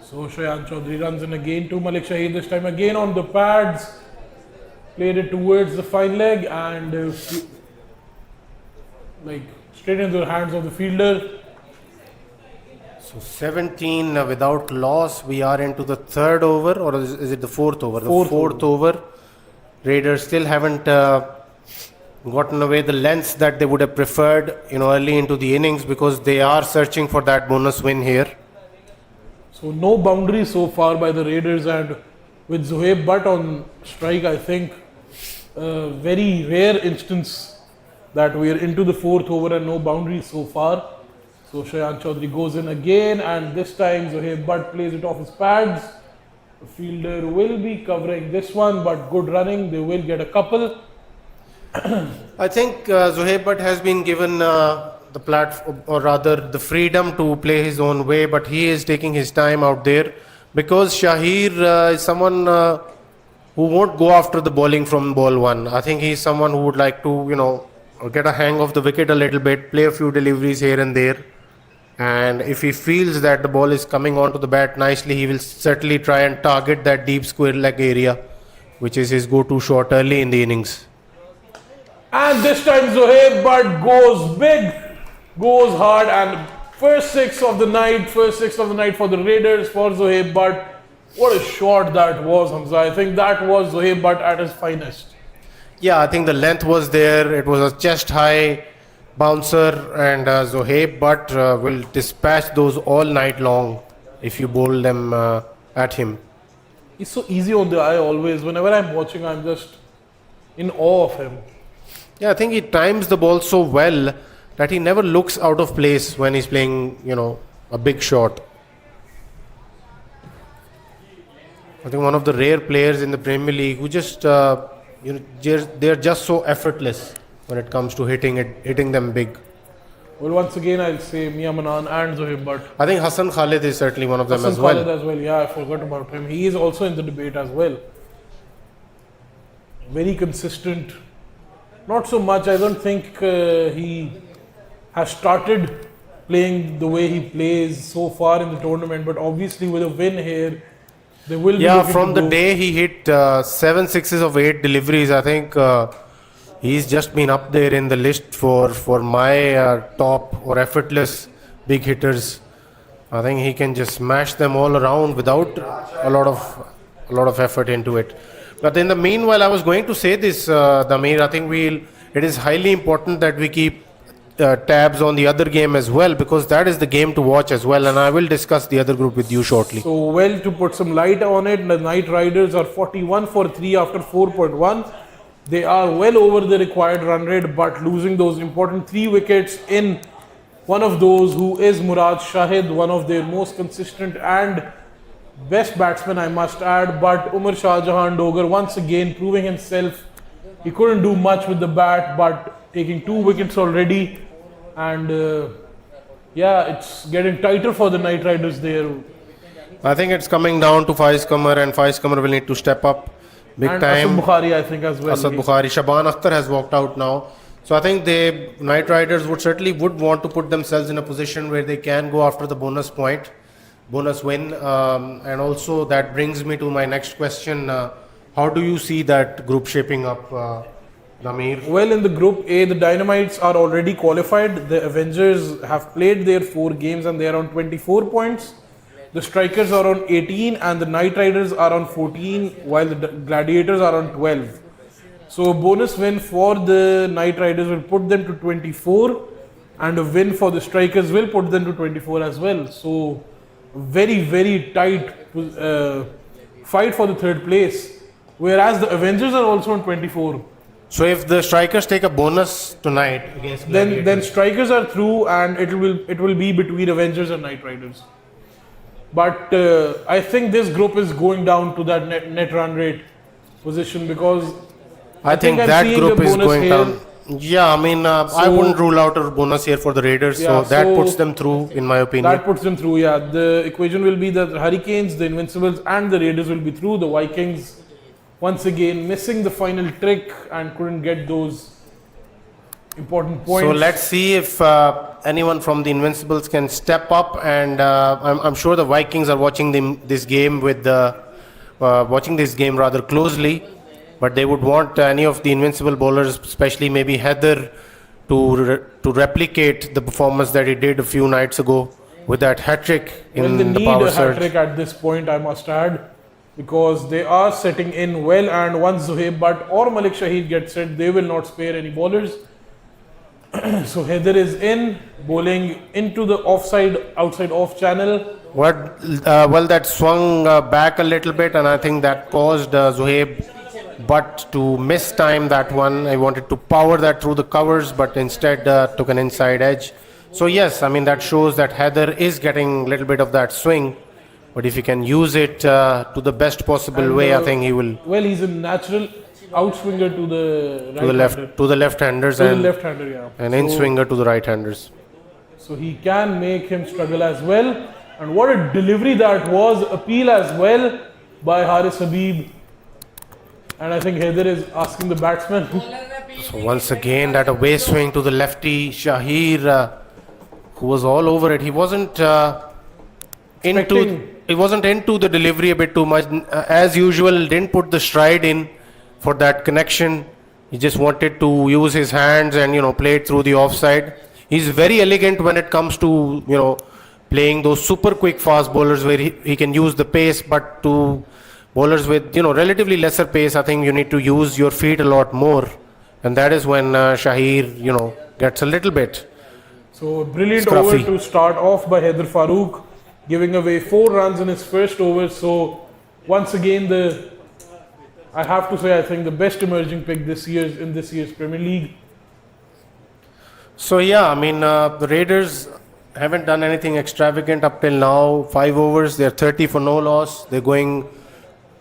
So Shayan Chaudhary runs in again to Malik Shahid, this time again on the pads. Played it towards the fine leg and like straight into the hands of the fielder. So 17 without loss. We are into the third over, or is it the fourth over? The fourth over. Raiders still haven't gotten away the lengths that they would have preferred, you know, early into the innings, because they are searching for that bonus win here. So no boundary so far by the Raiders, and with Zohaib Butt on strike, I think a very rare instance that we are into the fourth over and no boundary so far. So Shayan Chaudhary goes in again, and this time Zohaib Butt plays it off his pads. The fielder will be covering this one, but good running, they will get a couple. I think Zohaib Butt has been given the platform, or rather the freedom to play his own way, but he is taking his time out there because Shahir is someone who won't go after the bowling from ball one. I think he's someone who would like to, you know, get a hang of the wicket a little bit, play a few deliveries here and there. And if he feels that the ball is coming onto the bat nicely, he will certainly try and target that deep square leg area, which is his go-to shot early in the innings. And this time Zohaib Butt goes big, goes hard, and first six of the night for the Raiders, for Zohaib Butt. What a shot that was, Hamza. I think that was Zohaib Butt at his finest. Yeah, I think the length was there. It was a chest-high bouncer, and Zohaib Butt will dispatch those all night long if you bowl them at him. He's so easy on the eye always. Whenever I'm watching, I'm just in awe of him. Yeah, I think he times the ball so well that he never looks out of place when he's playing, you know, a big shot. I think one of the rare players in the Premier League who just, you know, they're just so effortless when it comes to hitting them big. Well, once again, I'll say Mia Manan and Zohaib Butt. I think Hassan Khalid is certainly one of them Hassan as well. Khalid as well. Yeah, I forgot about him. He is also in the debate as well. Very consistent. Not so much. I don't think he has started playing the way he plays so far in the tournament. But obviously, with a win here, they will be. Yeah, from the day he hit 7 sixes of 8 deliveries, I think he's just been up there in the list for my top or effortless big hitters. I think he can just smash them all around without a lot of effort into it. But in the meanwhile, I was going to say this, Damir. I think it is highly important that we keep tabs on the other game as well, because that is the game to watch as well. And I will discuss the other group with you shortly. So, well, to put some light on it, the Knight Riders are 41 for 3 after 4.1. They are well over the required run rate, but losing those important 3 wickets in one of those who is Murad Shahid, one of their most consistent and best batsmen, I must add. But Umar Shah Jahan Dogar once again proving himself. He couldn't do much with the bat, but taking 2 wickets already. And yeah, it's getting tighter for the Knight Riders there. I think it's coming down to Faiz Kamar, and Faiz Kamar will need to step up big and time. Asad Bukhari, I think, as well. Asad Bukhari, Shaban Akhtar has walked out now. So I think the Knight Riders would want to put themselves in a position where they can go after the bonus point, bonus win. And also that brings me to my next question. How do you see that group shaping up, Namir? Well, in the Group A, the Dynamites are already qualified. The Avengers have played their 4 games and they are on 24 points. The Strikers are on 18 and the Knight Riders are on 14, while the Gladiators are on 12. So a bonus win for the Knight Riders will put them to 24, and a win for the Strikers will put them to 24 as well. So very, very tight fight for the third place, whereas the Avengers are also on 24. So if the Strikers take a bonus tonight against Gladiators, Then Strikers are through, and it will be between Avengers and Knight Riders. But I think this group is going down to that net run rate position, because I think I'm that seeing group a is bonus going here. down. Yeah, I mean, I wouldn't rule out a bonus here for the Raiders, Yeah, so that so puts them through, in my opinion. That puts them through, yeah. The equation will be that the Hurricanes, the Invincibles, and the Raiders will be through. The Vikings, once again, missing the final trick and couldn't get those important points. So let's see if anyone from the Invincibles can step up, and I'm sure the Vikings are watching this game watching this game rather closely, but they would want any of the Invincible bowlers, especially maybe Heather, to replicate the performance that he did a few nights ago with that hat trick Well, they in the need power a hat surge. trick at this point, I must add, because they are setting in well, and once Zohaib Butt or Malik Shahid get set, they will not spare any bowlers. So Heather is in, bowling into the outside off channel. Well, that swung back a little bit, and I think that caused Zohaib Butt to miss time that one. I wanted to power that through the covers, but instead took an inside edge. So yes, I mean, that shows that Heather is getting a little bit of that swing, but if he can use it to the best possible way, I think he will. Well, he's a natural outswinger to the right To the left-handers, to the and left-hander, yeah. an in-swinger to the right-handers. So he can make him struggle as well. And what a delivery that was, appeal as well by Haris Habib. And I think Heather is asking the batsman. So once again, that away swing to the lefty Shahir, who was all over it. He wasn't into the delivery a bit too much. As usual, didn't put the stride in for that connection. He just wanted to use his hands and play it through the offside. He's very elegant when it comes to playing those super quick fast bowlers where he can use the pace, but to bowlers with relatively lesser pace, I think you need to use your feet a lot more, and that is when Shahir gets a little bit. So a brilliant Scruffy. over to start off by Heather Farouk, giving away 4 runs in his first over. So once again, I have to say, I think the best emerging pick in this year's Premier League. So yeah, I mean, the Raiders haven't done anything extravagant up till now. 5 overs, they're 30 for no loss. They're going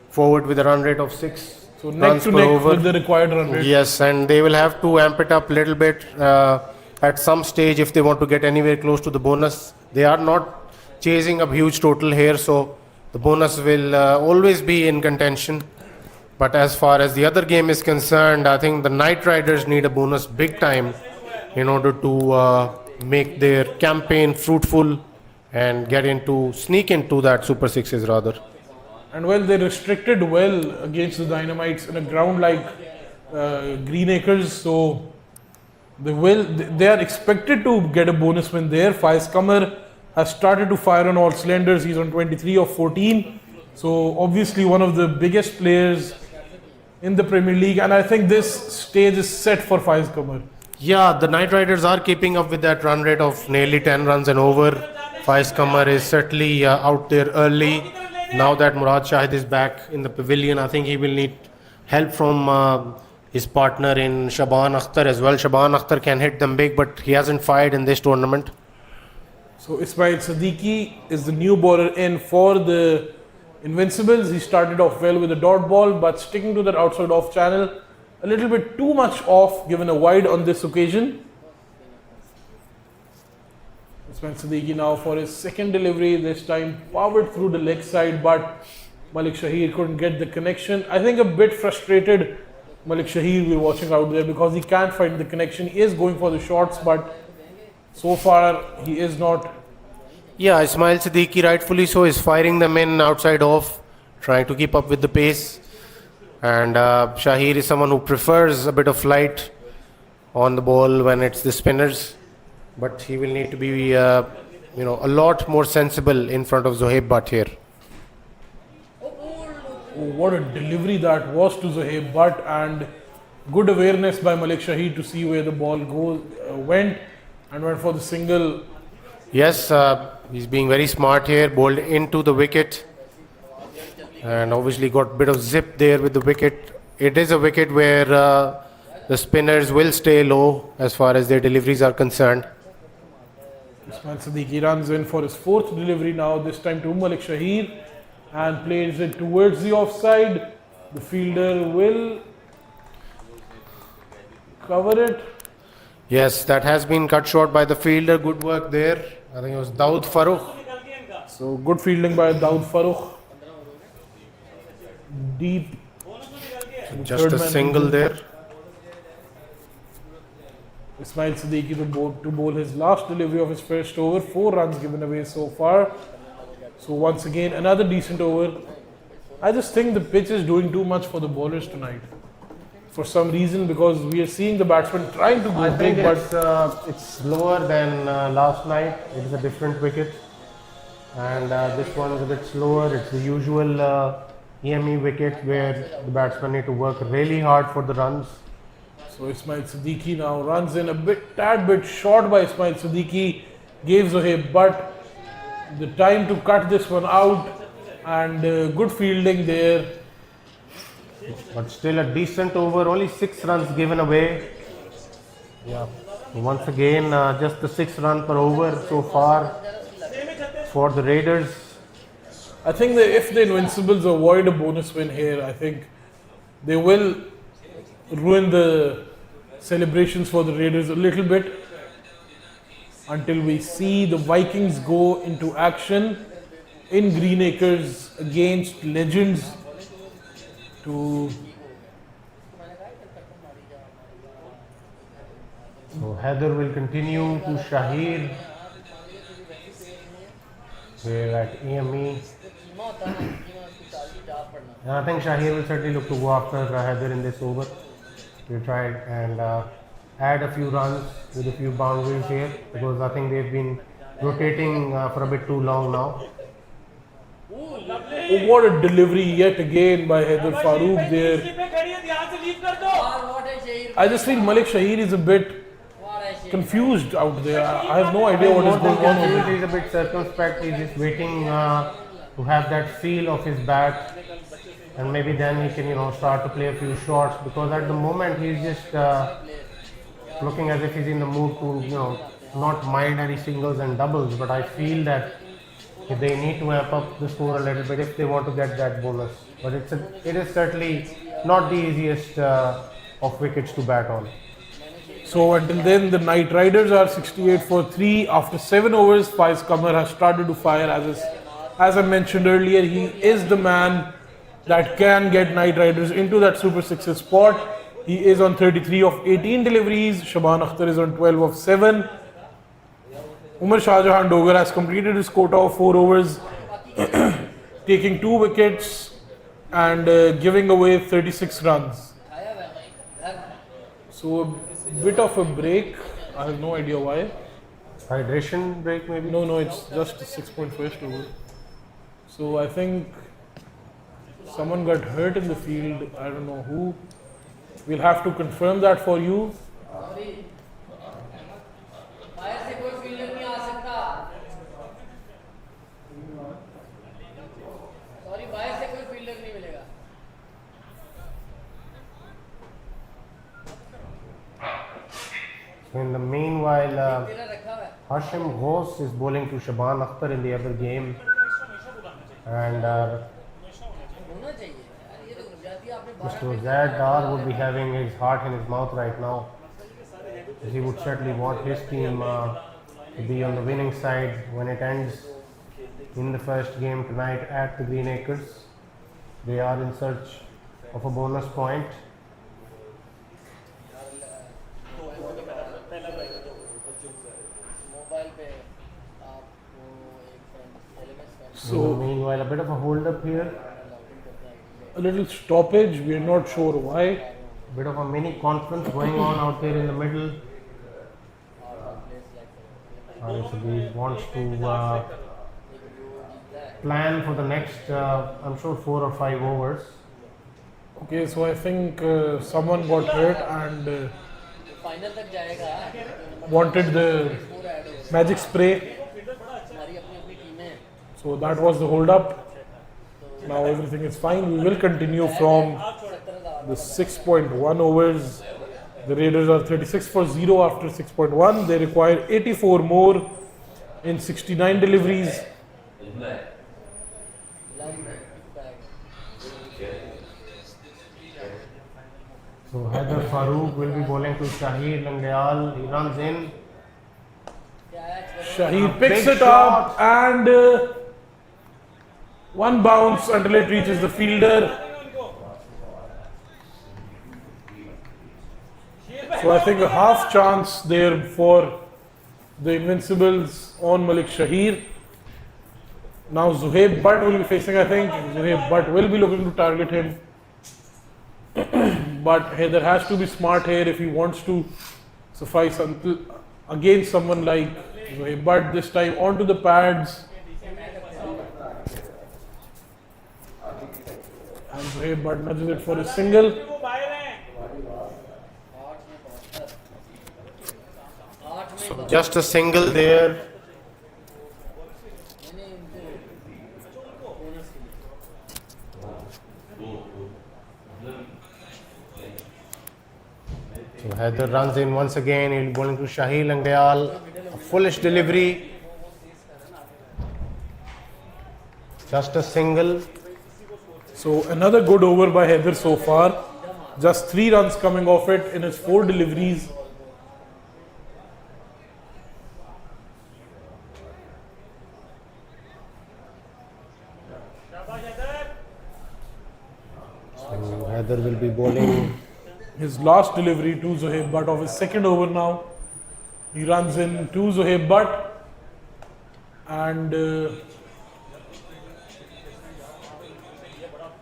forward with a run rate of 6 So neck runs to per neck over. with the required run rate. Yes, and they will have to amp it up a little bit at some stage if they want to get anywhere close to the bonus. They are not chasing a huge total here, so the bonus will always be in contention. But as far as the other game is concerned, I think the Knight Riders need a bonus big time in order to make their campaign fruitful and sneak into that Super Sixes rather. And well, they restricted well against the Dynamites in a ground like Greenacres, so they are expected to get a bonus win there. Faiz Qamar has started to fire on all cylinders. He's on 23 of 14, so obviously one of the biggest players in the Premier League, and I think this stage is set for Faiz Qamar. Yeah, the Knight Riders are keeping up with that run rate of nearly 10 runs and over. Faiz Qamar is certainly out there early. Now that Murad Shahid is back in the pavilion, I think he will need help from his partner in Shaban Akhtar as well. Shaban Akhtar can hit them big, but he hasn't fired in this tournament. So Ismail Siddiqui is the new bowler in for the Invincibles. He started off well with a dot ball, but sticking to that outside off channel, a little bit too much off, given a wide on this occasion. Ismail Siddiqui now for his second delivery, this time powered through the leg side, but Malik Shahir couldn't get the connection. I think a bit frustrated Malik Shahir will be watching out there because he can't find the connection. He is going for the shots, but so far he is not. Yeah, Ismail Siddiqui, rightfully so, is firing them in outside off, trying to keep up with the pace. And Shahir is someone who prefers a bit of flight on the ball when it's the spinners, but he will need to be, a lot more sensible in front of Zohaib Butt here. Oh, what a delivery that was to Zohaib Butt, and good awareness by Malik Shahir to see where the ball went and went for the single. Yes, he's being very smart here, bowled into the wicket, and obviously got a bit of zip there with the wicket. It is a wicket where the spinners will stay low as far as their deliveries are concerned. Ismail Siddiqui runs in for his fourth delivery now, this time to Malik Shahir, and plays it towards the offside. The fielder will cover it. Yes, that has been cut short by the fielder. Good work there. I think it was Daud Farooq. So good fielding by Daud Farooq. Deep. Just Third a man single into- there. Ismail Siddiqui to bowl his last delivery of his first over. 4 runs given away so far. So once again, another decent over. I just think the pitch is doing too much for the bowlers tonight. For some reason, because we are seeing the batsmen trying to I go think big, but it's slower than last night. It is a different wicket, and this one is a bit slower. It's the usual EME wicket where the batsmen need to work really hard for the runs. so Ismail Siddiqui now runs in a tad bit short by Ismail Siddiqui. Gave Zohaib Butt the time to cut this one out, and good fielding there. But still a decent over, only 6 runs given away. Yeah. Once again, just the 6 run per over so far for the Raiders. I think that if the Invincibles avoid a bonus win here, I think they will ruin the celebrations for the Raiders a little bit until we see the Vikings go into action in Greenacres against Legends to So Heather will continue to Shahir. We're at EME. And I think Shahir will certainly look to go after Heather in this over. We'll try and add a few runs with a few boundaries here, because I think they've been rotating for a bit too long now. oh, what a delivery yet again by Haider Farooq there. I just feel Malik Shahir is a bit confused out there. I have no idea what is going on over there. He's a bit circumspect. He's just waiting to have that feel of his bat, and maybe then he can start to play a few shots, because at the moment he's just looking as if he's in the mood to not mind any singles and doubles. But I feel that they need to amp up the score a little bit if they want to get that bonus. But it is certainly not the easiest of wickets to bat on. So until then, the Knight Riders are 68 for 3. After 7 overs, Faiz Qamar has started to fire. As I mentioned earlier, he is the man that can get Knight Riders into that Super 6 spot. He is on 33 of 18 deliveries. Shaban Akhtar is on 12 of 7. Umar Shah Jahan Dogar has completed his quota of 4 overs, taking 2 wickets and giving away 36 runs. So a bit of a break. I have no idea why. Hydration break maybe? No, it's just a 6.1st over. So I think someone got hurt in the field. I don't know who. We'll have to confirm that for you. In the meanwhile, Hashim Ghosh is bowling to Shaban Akhtar in the other game, and Mr. Zaid Dar would be having his heart in his mouth right now. He would certainly want his team to be on the winning side when it ends in the first game tonight at the Greenacres. They are in search of a bonus point. So Meanwhile, a bit of a hold up here. a little stoppage. We are not sure why. Bit of a mini conference going on out there in the middle. He wants to plan for the next, I'm sure, 4 or 5 overs. Okay, so I think someone got hurt and wanted the magic spray. So that was the hold up. Now everything is fine. We will continue from the 6.1 overs. The Raiders are 36 for 0 after 6.1. They require 84 more in 69 deliveries. So Haider Farooq will be bowling to Shahid Langdayal. He runs in. Shahid picks Big it up and one bounce until it reaches the fielder. So I think a half chance there for the Invincibles on Malik Shahir. Now Zuhaib Butt will be facing, I think. Zuhaib Butt will be looking to target him. But Haider has to be smart here if he wants to suffice against someone like Zuhaib Butt. This time onto the pads. And Zuhaib Butt nudges it for a single. So just a single there. So Haider runs in once again. He'll be bowling to Shahid Langdayal. A foolish delivery. Just a single. So another good over by Haider so far. Just 3 runs coming off it in his 4 deliveries. So Haider will be bowling. His last delivery to Zuhaib Butt of his second over now. He runs in to Zuhaib Butt and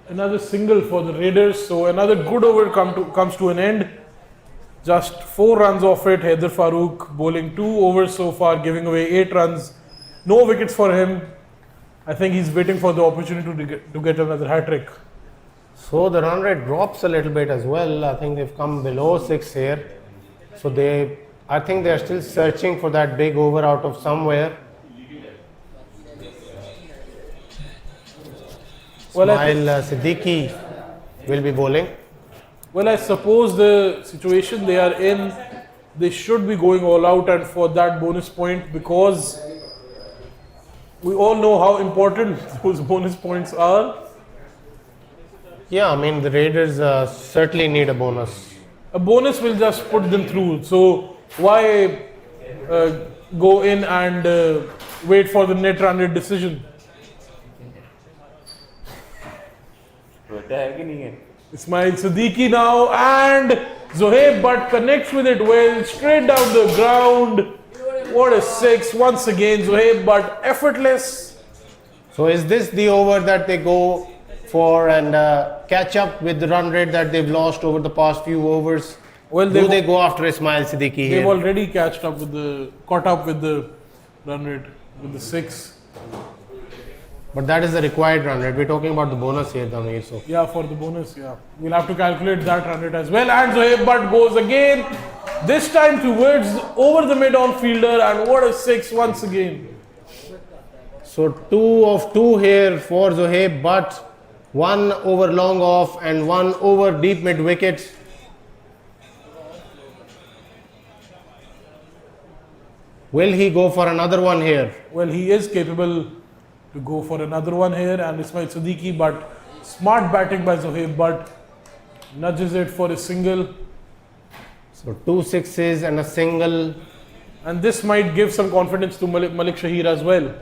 another single for the Raiders. So another good over comes to an end. Just 4 runs off it. Haider Farooq bowling 2 overs so far, giving away 8 runs. No wickets for him. I think he's waiting for the opportunity to get another hat-trick. So the run rate drops a little bit as well. I think they've come below 6 here. So I think they're still searching for that big over out of somewhere. Well, Ismail Siddiqui will be bowling. Well, I suppose the situation they are in, they should be going all out and for that bonus point, because we all know how important those bonus points are. Yeah, I mean the Raiders certainly need a bonus. A bonus will just put them through. So why go in and wait for the net run rate decision? Ismail Siddiqui now and Zuhaib Butt connects with it well, straight down the ground. What a 6 once again. Zuhaib Butt effortless. So is this the over that they go for and catch up with the run rate that they've lost over the past few overs? Well, do they go after Ismail Siddiqui They've here? already caught up with the run rate with the 6. But that is the required run rate. We're talking about the bonus here, Dhamir. So Yeah, for the bonus, yeah. We'll have to calculate that run rate as well. And Zuhaib Butt goes again, this time towards over the mid-on fielder, and what a 6 once again. So 2 of 2 here for Zuhaib Butt. 1 over long off and 1 over deep mid wicket. Will he go for another one here? Well, he is capable to go for another one here, and Ismail Siddiqui, but smart batting by Zuhaib Butt nudges it for a single. So 2 sixes and a single. And this might give some confidence to Malik Shahir as well.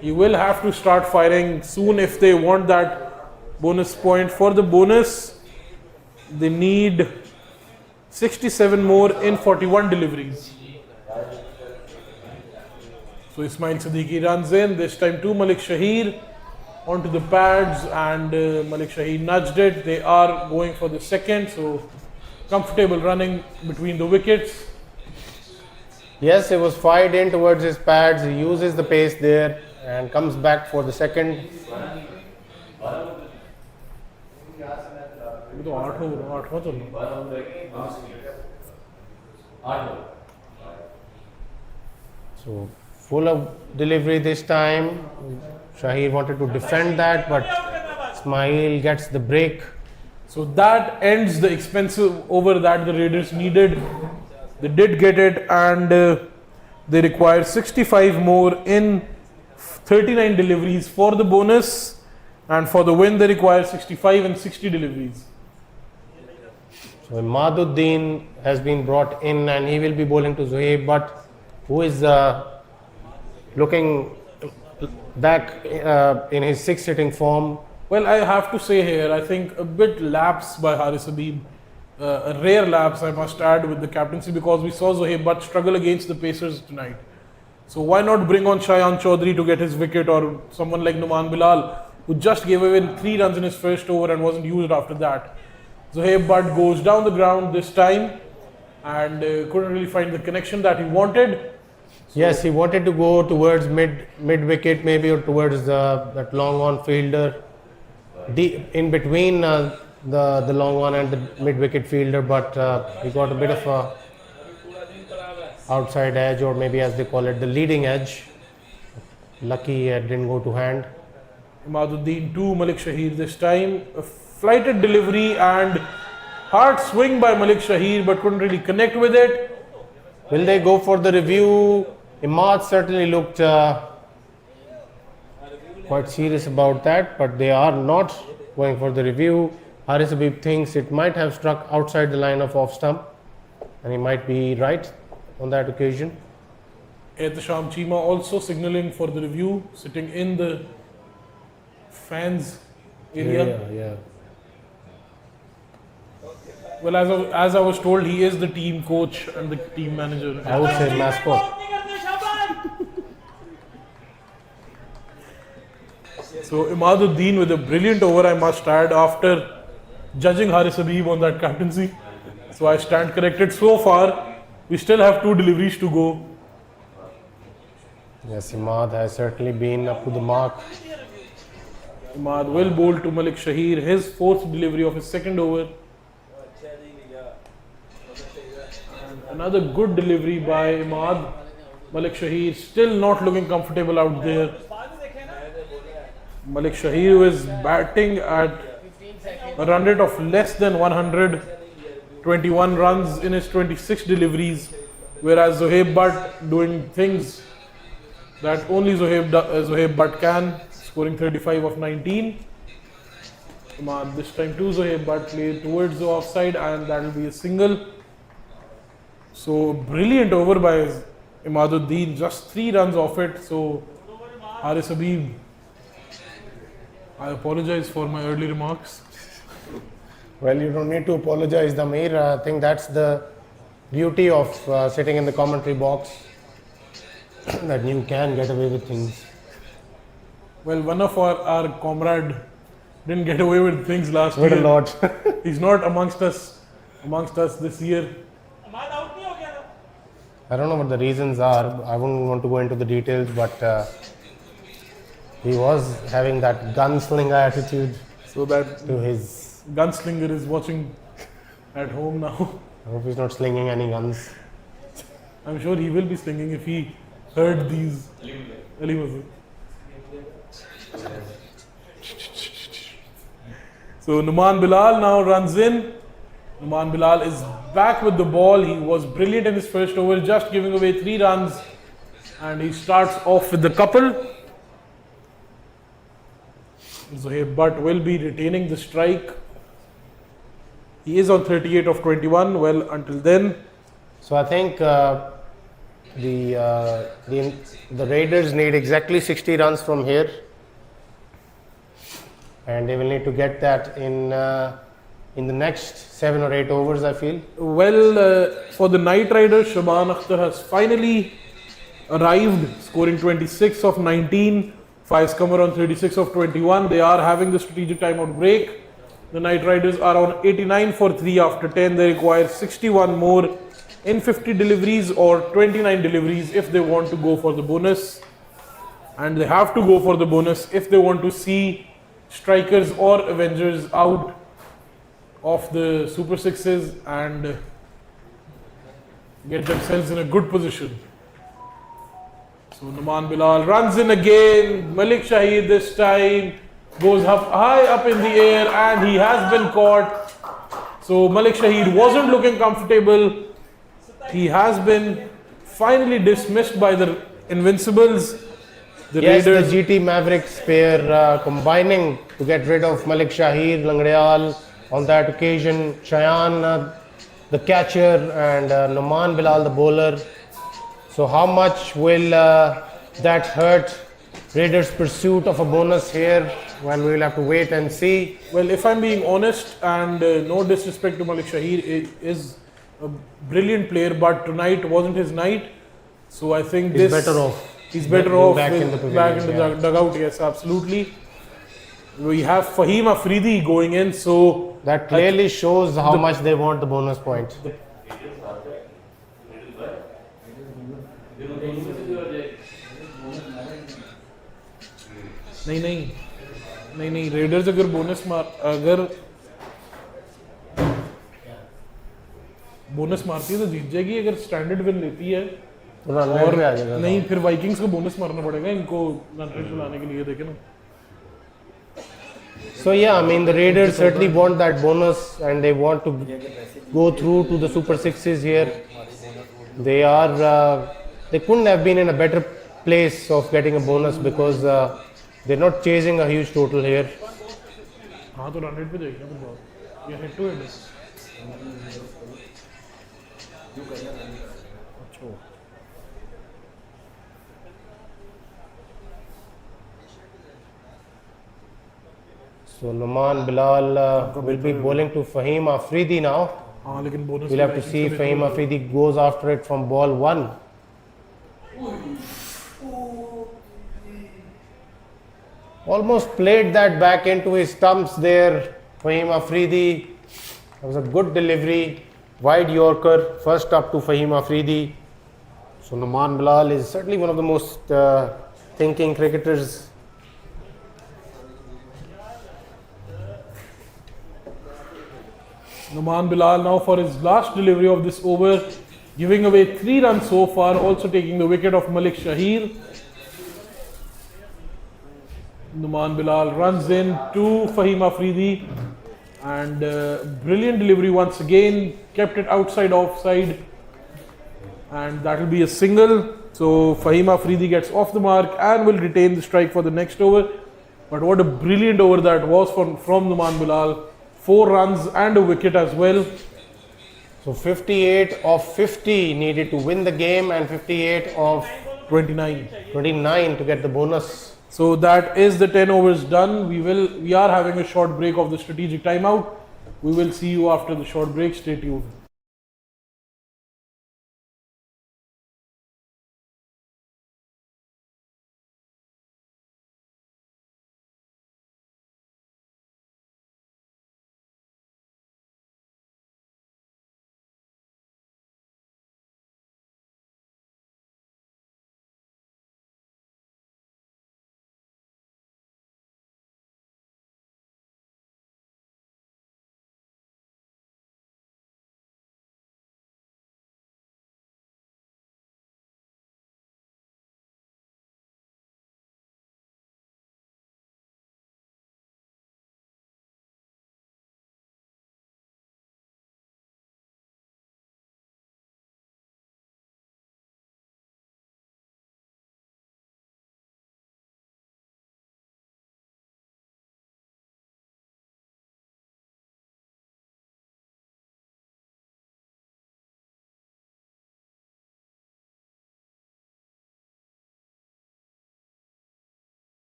He will have to start firing soon if they want that Bonus point for the bonus. They need 67 more in 41 deliveries. So Ismail Siddiqui runs in, this time to Malik Shahir onto the pads, and Malik Shahir nudged it. They are going for the second, so comfortable running between the wickets. Yes, he was fired in towards his pads. He uses the pace there and comes back for the second. So full of delivery this time. Shahir wanted to defend that, but Ismail gets the break. So that ends the expensive over that the Raiders needed. They did get it, and they require 65 more in 39 deliveries for the bonus, and for the win they require 65 and 60 deliveries. So Imaduddin has been brought in, and he will be bowling to Zohaib, but who is looking back in his sixth sitting form. Well, I have to say here, I think a bit lapse by Haris Habib, a rare lapse I must add with the captaincy, because we saw Zohaib Butt struggle against the Pacers tonight. So why not bring on Shayan Chaudhary to get his wicket, or someone like Numan Bilal, who just gave away 3 runs in his first over and wasn't used after that. Zohaib Butt goes down the ground this time and couldn't really find the connection that he wanted. Yes, he wanted to go towards mid wicket maybe, or towards that long on fielder, in between the long on and the mid wicket fielder, but he got a bit of a outside edge, or maybe as they call it, the leading edge. Lucky it didn't go to hand. Imaduddin to Malik Shahir this time. A flighted delivery and hard swing by Malik Shahir, but couldn't really connect with it. Will they go for the review? Imad certainly looked quite serious about that, but they are not going for the review. Haris Habib thinks it might have struck outside the line of off stump, and he might be right on that occasion. Ehtisham Cheema also signalling for the review, sitting in the fans area. Yeah. Well, as I was told, he is the team coach and the team manager. I would say mascot. So Imaduddin with a brilliant over, I must add, after judging Haris Habib on that captaincy. So I stand corrected. So far, we still have 2 deliveries to go. Yes, Imad has certainly been up to the mark. Imad will bowl to Malik Shahir, his 4th delivery of his 2nd over. And another good delivery by Imad. Malik Shahir still not looking comfortable out there. Malik Shahir is batting at a run rate of less than 100, 21 runs in his 26 deliveries, whereas Zohaib Butt doing things that only Zohaib Butt can, scoring 35 of 19. Imad this time to Zohaib Butt, played towards the offside, and that will be a single. So brilliant over by Imaduddin, just 3 runs off it. So Haris Habib, I apologize for my early remarks. Well, you don't need to apologize, Damir. I think that's the beauty of sitting in the commentary box, that you can get away with things. Well, one of our comrade didn't get away with things last With year. a lot. He's not amongst us this year. I don't know what the reasons are. I wouldn't want to go into the details, but he was having that gunslinger attitude So that to his. gunslinger is watching at home now. I hope he's not slinging any guns. I'm sure he will be slinging if he heard these. So Numan Bilal now runs in. Numan Bilal is back with the ball. He was brilliant in his first over, just giving away 3 runs. And he starts off with the couple. Zohaib Butt will be retaining the strike. He is on 38 of 21. Well, until then. So I think the Raiders need exactly 60 runs from here. and they will need to get that in the next 7 or 8 overs, I feel. Well, for the Knight Riders, Shaban Akhtar has finally arrived, scoring 26 of 19, 5 scummer on 36 of 21. They are having the strategic timeout break. The Knight Riders are on 89 for 3 after 10. They require 61 more in 50 deliveries or 29 deliveries if they want to go for the bonus. And they have to go for the bonus if they want to see strikers or avengers out of the Super Sixes and get themselves in a good position. So Numan Bilal runs in again. Malik Shahid this time goes up high up in the air and he has been caught. So Malik Shahid wasn't looking comfortable. He has been finally dismissed by the Invincibles. The Yes, Raiders. the GT Mavericks pair combining to get rid of Malik Shahir, Langreal on that occasion, Shayan, the catcher, and Numan Bilal, the bowler. So how much will that hurt Raiders' pursuit of a bonus here? Well, we will have to wait and see. Well, if I'm being honest, and no disrespect to Malik Shahir, he is a brilliant player, but tonight wasn't his night. So I think He's better off. He's better Being off back with- in the pavilion, back in the yeah. dugout. Yes, absolutely. We have Fahim Afridi going in, so That clearly shows how much they want the bonus point. नहीं readers अगर bonus मारती है तो जीत जाएगी, अगर standard win लेती है तो run rate पे आ जाएगा। नहीं फिर वाइकिंग्स को बोनस मारना पड़ेगा इनको रन रेट चलाने के लिए, देखे ना। So yeah, I mean the Raiders certainly want that bonus and they want to go through to the Super Sixes here. They are, they couldn't have been in a better place of getting a bonus because they're not chasing a huge total here. हाँ तो run rate पे जाएगी ना फिर बहुत, ये head to head है। So Numan Bilal will be bowling to Fahim Afridi now. हाँ लेकिन bonus We'll have to see if Fahim Afridi goes after it from ball 1. Almost played that back into his stumps there. Fahim Afridi. That was a good delivery. Wide Yorker. First up to Fahim Afridi. So Numan Bilal is certainly one of the most thinking cricketers. Numan Bilal now for his last delivery of this over, giving away 3 runs so far, also taking the wicket of Malik Shahir. Numan Bilal runs in to Fahim Afridi and brilliant delivery once again, kept it outside offside, and that will be a single. So Fahim Afridi gets off the mark and will retain the strike for the next over. But what a brilliant over that was from Numan Bilal. 4 runs and a wicket as well. So 58 of 50 needed to win the game and 58 of 29. 29 to get the bonus. So that is the 10 overs done. We are having a short break of the strategic timeout. We will see you after the short break. Stay tuned.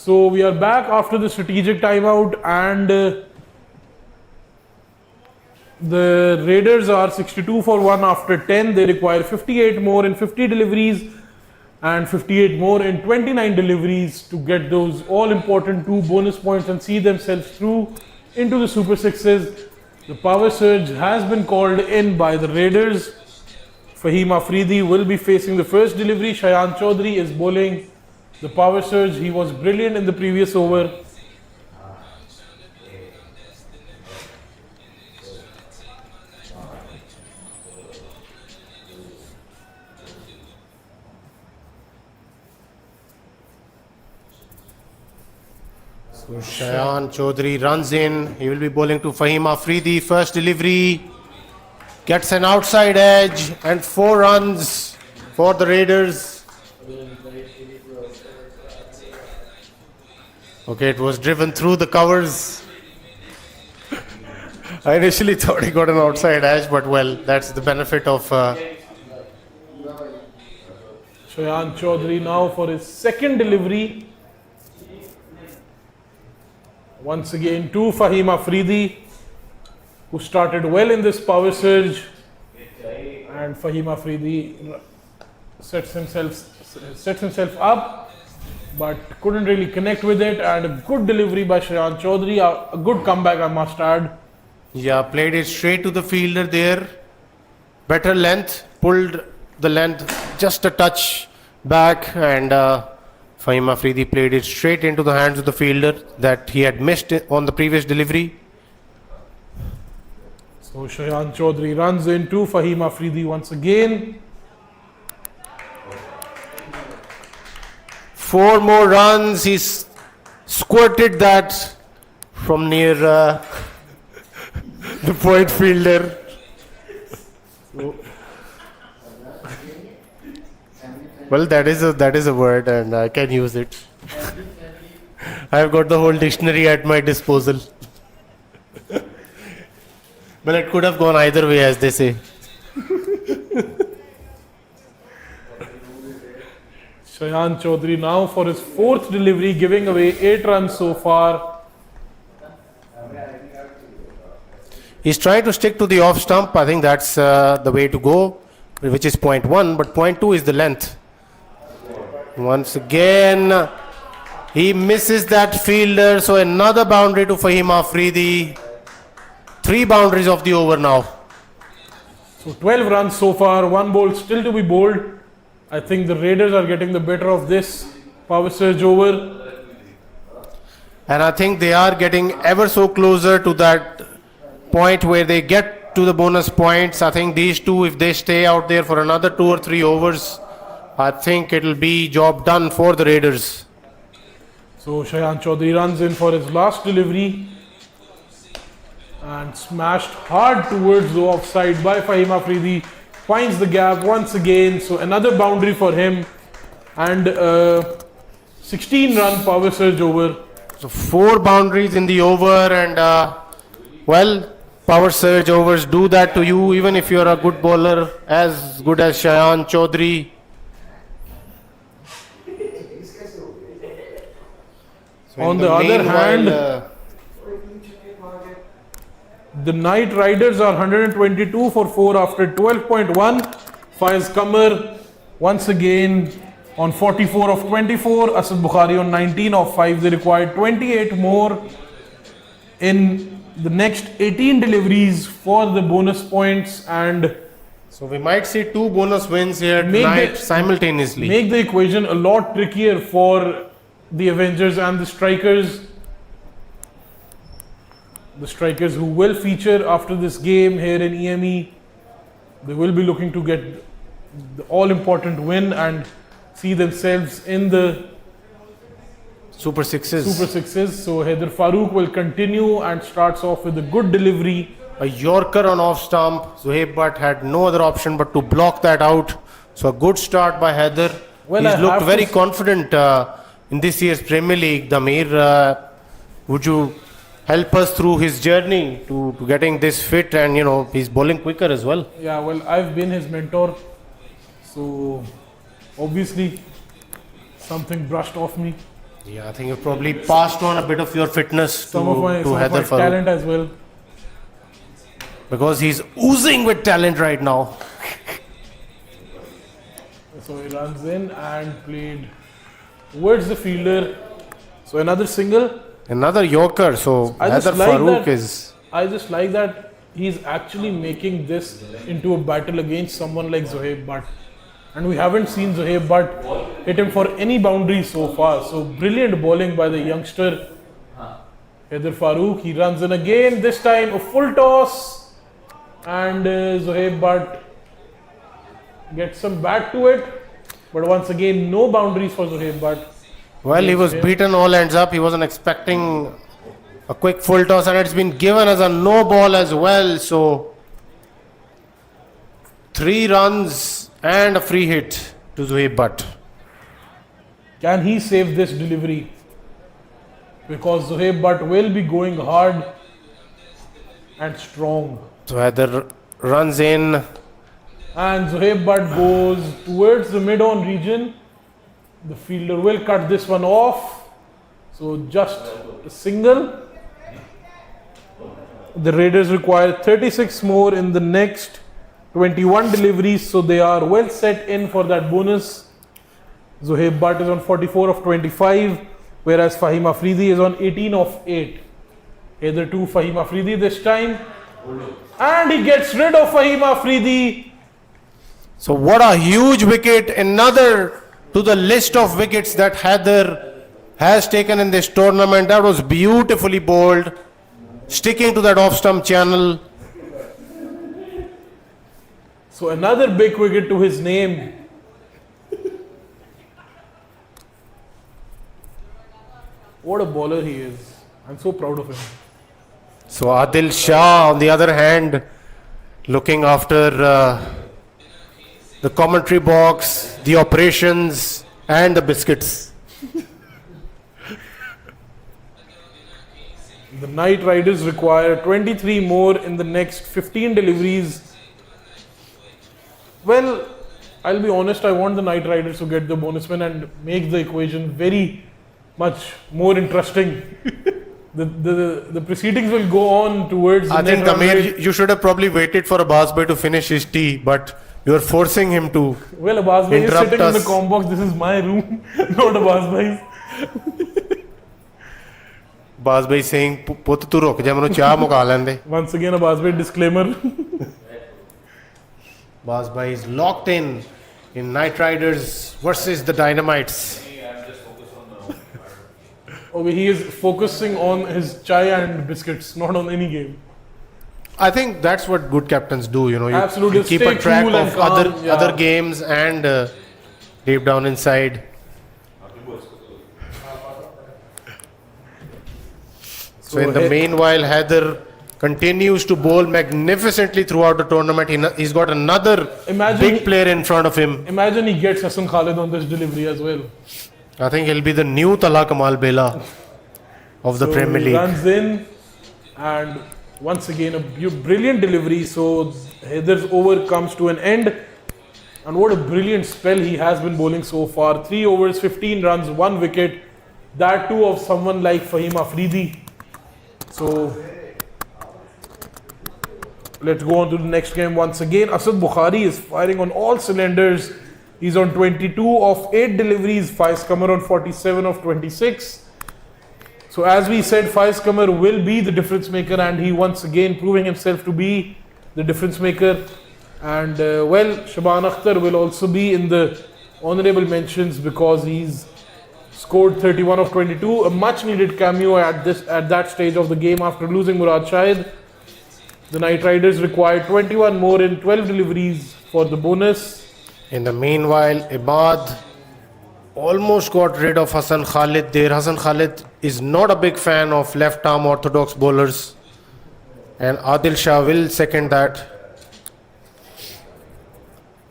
So we are back after the strategic timeout, and the Raiders are 62 for 1 after 10. They require 58 more in 50 deliveries and 58 more in 29 deliveries to get those all-important 2 bonus points and see themselves through into the Super Sixes. The power surge has been called in by the Raiders. Fahim Afridi will be facing the first delivery. Shayan Chaudhary is bowling the power surge. He was brilliant in the previous over. So Shayan Chaudhary runs in. He will be bowling to Fahim Afridi. First delivery gets an outside edge and 4 runs for the Raiders. Okay, it was driven through the covers. I initially thought he got an outside edge, but well, that's the benefit of. Shayan Chaudhary now for his second delivery. Once again to Fahim Afridi, who started well in this power surge, and Fahim Afridi sets himself up, but couldn't really connect with it. And a good delivery by Shayan Chaudhary, a good comeback, I must add. Yeah, played it straight to the fielder there. Better length, pulled the length just a touch back, and Fahim Afridi played it straight into the hands of the fielder that he had missed on the previous delivery. So Shayan Chaudhary runs into Fahim Afridi once again. 4 more runs. He's squirted that from near the point fielder. Well, that is a word, and I can use it. I've got the whole dictionary at my disposal. But it could have gone either way, as they say. Shayan Chaudhary now for his 4th delivery, giving away 8 runs so far. He's trying to stick to the off stump. I think that's the way to go, which is point 1, but point 2 is the length. Once again, he misses that fielder, so another boundary to Fahim Afridi. 3 boundaries of the over now. So 12 runs so far, 1 ball still to be bowled. I think the Raiders are getting the better of this power surge over. And I think they are getting ever so closer to that point where they get to the bonus points. I think these two, if they stay out there for another 2 or 3 overs, I think it'll be job done for the Raiders. So Shayan Chaudhary runs in for his last delivery and smashed hard towards the offside by Fahim Afridi. Finds the gap once again, so another boundary for him, and 16-run power surge over. So 4 boundaries in the over, and well, power surge overs do that to you, even if you're a good bowler as good as Shayan Chaudhary. So On the other hand, the Knight Riders are 122 for 4 after 12.1. Faiz Qamar once again on 44 of 24. Asad Bukhari on 19 of 5. They require 28 more in the next 18 deliveries for the bonus points, and so we might see 2 bonus wins here Make tonight the- simultaneously. make the equation a lot trickier for the Avengers and the Strikers. The Strikers who will feature after this game here in EME. They will be looking to get the all-important win and see themselves in the Super Sixes. Super Sixes. So Haider Farooq will continue and starts off with a good delivery. A Yorker on off stump. Zuhaib Butt had no other option but to block that out. So a good start by Haider. Well, He's I looked have very to confident in this year's Premier League. Damir, would you help us through his journey to getting this fit, and he's bowling quicker as well. Yeah, well, I've been his mentor. So obviously something brushed off me. Yeah, I think you probably passed on a bit of your fitness Some of my Haider Farouk, talent as well. because he's oozing with talent right now. So he runs in and played towards the fielder. So another single. Another Yorker, so I just Haider like Farouk that- is. I just like that he's actually making this into a battle against someone like Zohaib Butt. And we haven't seen Zohaib Butt hit him for any boundary so far. So brilliant bowling by the youngster Haider Farouk. He runs in again, this time a full toss. And Zohaib Butt gets some back to it. But once again, no boundaries for Zohaib Butt. Well, he was Yeah. beaten all ends up. He wasn't expecting a quick full toss, and it's been given as a no ball as well. So 3 runs and a free hit to Zohaib Butt. Can he save this delivery? Because Zohaib Butt will be going hard and strong. So Haider runs in. And Zohaib Butt goes towards the mid-on region. The fielder will cut this one off. So just a single. The Raiders require 36 more in the next 21 deliveries. So they are well set in for that bonus. Zohaib Butt is on 44 of 25. Whereas Fahim Afridi is on 18 of 8. Either to Fahim Afridi this time. And he gets rid of Fahim Afridi. So what a huge wicket, another to the list of wickets that Haider has taken in this tournament. That was beautifully bowled, sticking to that off-stump channel. So another big wicket to his name. What a bowler he is. I'm so proud of him. So Adil Shah, on the other hand, looking after the commentary box, the operations, and the biscuits. The Knight Riders require 23 more in the next 15 deliveries. Well, I'll be honest, I want the Knight Riders to get the bonus win and make the equation very much more interesting. The proceedings will go on towards the I think net run rate. Amir, you should have probably waited for Abbas Bhai to finish his tea, but you're forcing him to. Well, Abbas Bhai is Interrupt sitting in the us. com box. This is my room, not Abbas Bhai's. Abbas Bhai saying, "Put tu ruk ja, manu cha muka lende." Once again, Abbas Bhai disclaimer. Abbas Bhai is locked in Knight Riders versus the Dynamites. Oh, he is focusing on his chai and biscuits, not on any game. I think that's what good captains do. You know, you, Absolutely. you keep Stay a track cool and of calm, yeah. other games and deep down inside. So in the meanwhile, Haider continues to bowl magnificently throughout the tournament. He's got another big player in front of him. Imagine he gets Hassan Khalid on this delivery as well. I think he'll be the new Tala Kamal Bela of the Premier He League. runs in and once again a brilliant delivery. So Haider's over comes to an end. And what a brilliant spell he has been bowling so far. 3 overs, 15 runs, 1 wicket. That too of someone like Fahim Afridi. So let's go on to the next game once again. Asad Bukhari is firing on all cylinders. He's on 22 of 8 deliveries. Faiz Qamar on 47 of 26. So as we said, Faiz Qamar will be the difference maker, and he once again proving himself to be the difference maker. And well, Shaban Akhtar will also be in the honorable mentions because he's scored 31 of 22, a much needed cameo at that stage of the game after losing Murad Shahid. The Knight Riders required 21 more in 12 deliveries for the bonus. In the meanwhile, Ibad almost got rid of Hassan Khalid there. Hassan Khalid is not a big fan of left arm orthodox bowlers, and Adil Shah will second that.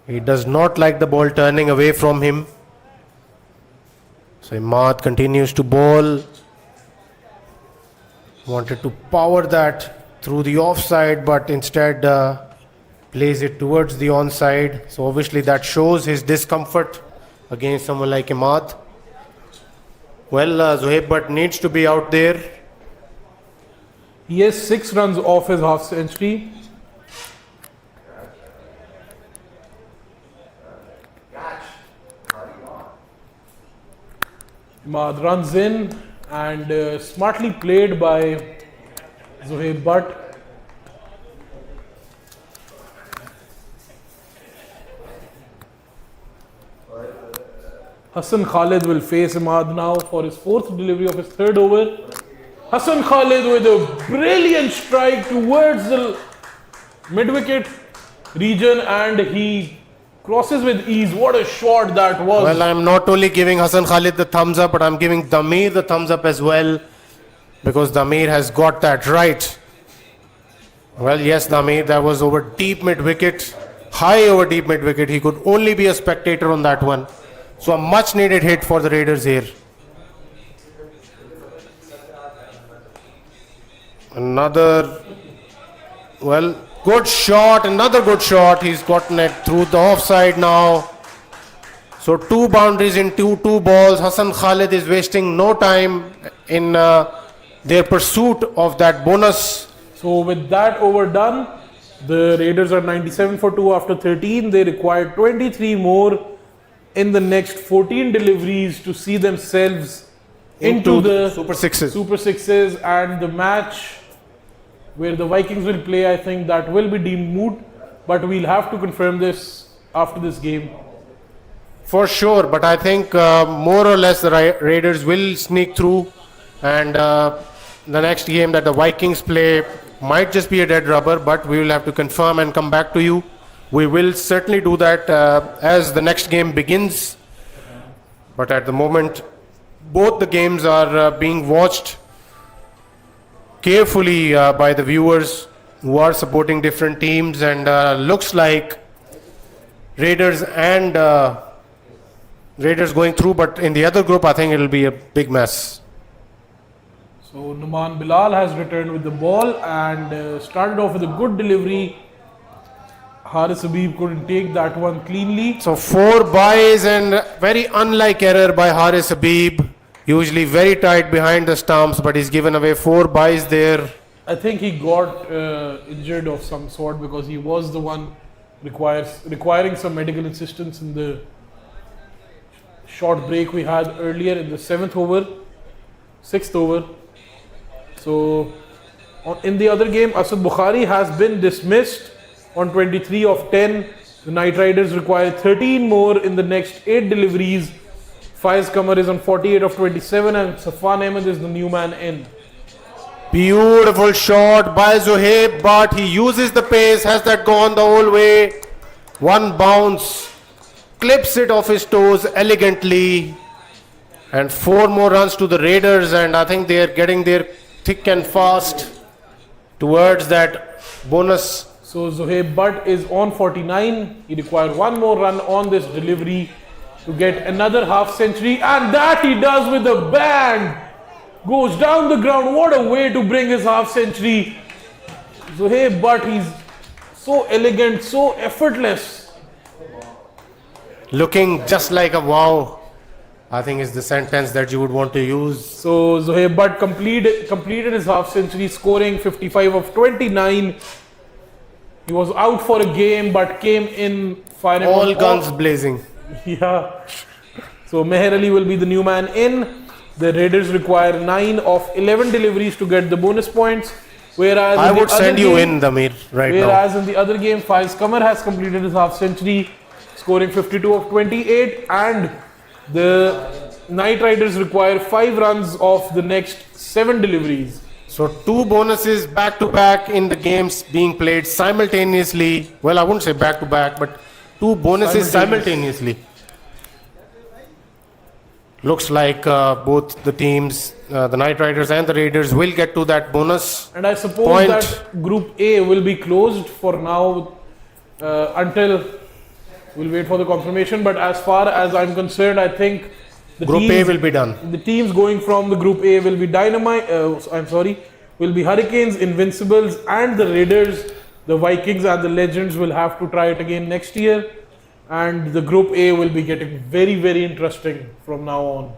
He does not like the ball turning away from him. So Imad continues to bowl. Wanted to power that through the offside, but instead plays it towards the onside. So obviously that shows his discomfort against someone like Imad. Well, Zohaib Butt needs to be out there. He has 6 runs off his half century. Imad runs in and smartly played by Zohaib Butt. Hassan Khalid will face Imad now for his 4th delivery of his 3rd over. Hassan Khalid with a brilliant strike towards the mid-wicket region and he crosses with ease. What a shot that was. Well, I'm not only giving Hassan Khalid the thumbs up, but I'm giving Damir the thumbs up as well, because Damir has got that right. Well, yes, Damir, that was over deep mid-wicket, high over deep mid-wicket. He could only be a spectator on that one. So a much needed hit for the Raiders here. Another, well, good shot, another good shot. He's gotten it through the offside now. So 2 boundaries in two balls. Hassan Khalid is wasting no time in their pursuit of that bonus. So with that over done, the Raiders are 97 for 2 after 13. They require 23 more in the next 14 deliveries to see themselves into the Super Sixes. Super Sixes, and the match where the Vikings will play, I think that will be deemed moot, but we'll have to confirm this after this game. For sure, but I think more or less the Raiders will sneak through, and the next game that the Vikings play might just be a dead rubber, but we will have to confirm and come back to you. We will certainly do that as the next game begins, but at the moment both the games are being watched carefully by the viewers who are supporting different teams, and looks like Raiders going through, but in the other group I think it'll be a big mess. So Numan Bilal has returned with the ball and started off with a good delivery. Haris Habib couldn't take that one cleanly. So 4 byes and very unlike error by Haris Habib. Usually very tight behind the stumps, but he's given away 4 byes there. I think he got injured of some sort because he was the one requiring some medical assistance in the short break we had earlier in the 6th over. So in the other game, Asad Bukhari has been dismissed on 23 of 10. The Knight Riders require 13 more in the next 8 deliveries. Faiz Kamar is on 48 of 27 and Safwan Ahmed is the new man in. Beautiful shot by Zohaib, but he uses the pace. Has that gone the whole way? One bounce, clips it off his toes elegantly, and 4 more runs to the Raiders, and I think they are getting there thick and fast towards that bonus. So Zohaib Butt is on 49. He requires 1 more run on this delivery to get another half century, and that he does with a bang. Goes down the ground. What a way to bring his half century. Zohaib Butt, he's so elegant, so effortless. Looking just like a wow, I think is the sentence that you would want to use. So Zohaib Butt completed his half century, scoring 55 of 29. He was out for a game but came in firing All guns blazing. Yeah. So Meher Ali will be the new man in. The Raiders require 9 of 11 deliveries to get the bonus points. Whereas I would send you in, Damir, right now. Whereas in the other game, Faiz Kamar has completed his half century, scoring 52 of 28, and the Knight Riders require 5 runs of the next 7 deliveries. So 2 bonuses back to back in the games being played simultaneously. Well, I wouldn't say back to back, but 2 bonuses simultaneously. Looks like both the teams, the Knight Riders and the Raiders, will get to that bonus. And I suppose point. that Group A will be closed for now until we'll wait for the confirmation. But as far as I'm concerned, I think the Group A will be done. The teams going from the Group A will be will be Hurricanes, Invincibles, and the Raiders. The Vikings and the Legends will have to try it again next year. And the Group A will be getting very, very interesting from now on.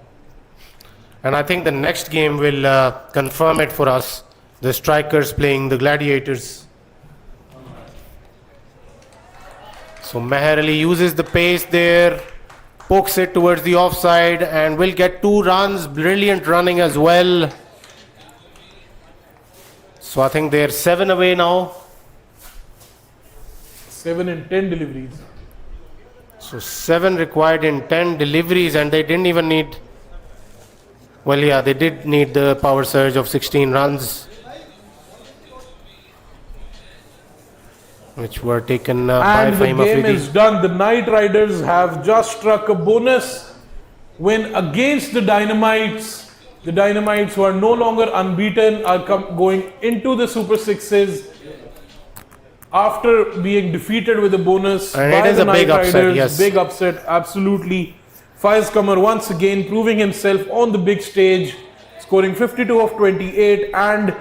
And I think the next game will confirm it for us. The strikers playing the gladiators. So Meher Ali uses the pace there, pokes it towards the offside and will get 2 runs. Brilliant running as well. So I think they're 7 away now. 7 in 10 deliveries. So 7 required in 10 deliveries, and they didn't even need. Well, yeah, they did need the power surge of 16 runs, which were taken by And the Fahim game Afridi. is done. The Knight Riders have just struck a bonus win against the Dynamites. The Dynamites, who are no longer unbeaten, are going into the Super Sixes after being defeated with a bonus And by it is the a Knight big upset, Riders. yes. Big upset, absolutely. Faiz Qamar once again proving himself on the big stage, scoring 52 of 28 and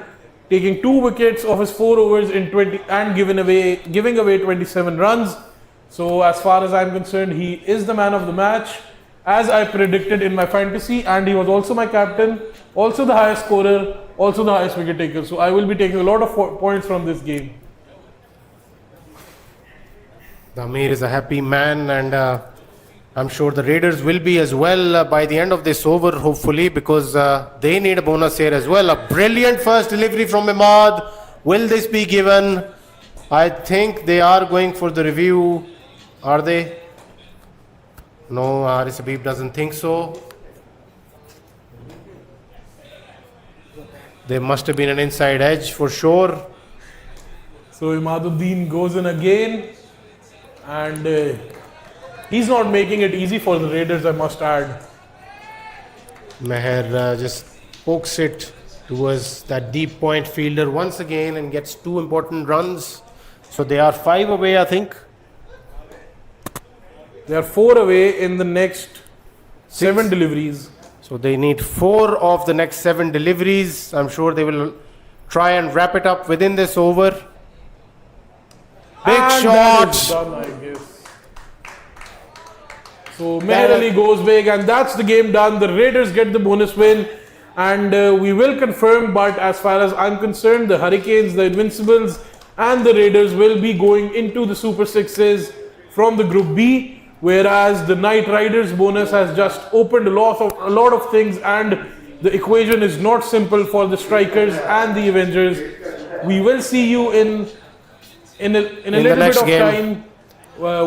taking 2 wickets of his 4 overs in 20 and giving away 27 runs. So as far as I'm concerned, he is the man of the match, as I predicted in my fantasy, and he was also my captain, also the highest scorer, also the highest wicket taker. So I will be taking a lot of points from this game. The Amir is a happy man, and I'm sure the Raiders will be as well by the end of this over, hopefully, because they need a bonus here as well. A brilliant first delivery from Imad. Will this be given? I think they are going for the review. Are they? No, Haris Habib doesn't think so. There must have been an inside edge for sure. So Imaduddin goes in again, and he's not making it easy for the Raiders, I must add. Meher just pokes it towards that deep point fielder once again and gets 2 important runs. So they are 5 away, I think. They are 4 away in the next 7 deliveries. So they need 4 of the next 7 deliveries. I'm sure they will try and wrap it up within this over. Big And shot. that is done, I guess. So Meher Ali goes big, and that's the game done. The Raiders get the bonus win, and we will confirm. But as far as I'm concerned, the Hurricanes, the Invincibles, and the Raiders will be going into the Super Sixes from the Group B. Whereas the Knight Riders bonus has just opened a lot of things, and the equation is not simple for the Strikers and the Avengers. We will see you in a little bit of time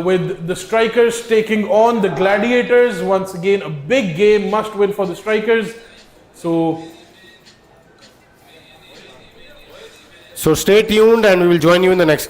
with the Strikers taking on the Gladiators. Once again, a big game, must win for the Strikers. So So stay tuned, and we will join you in the next game.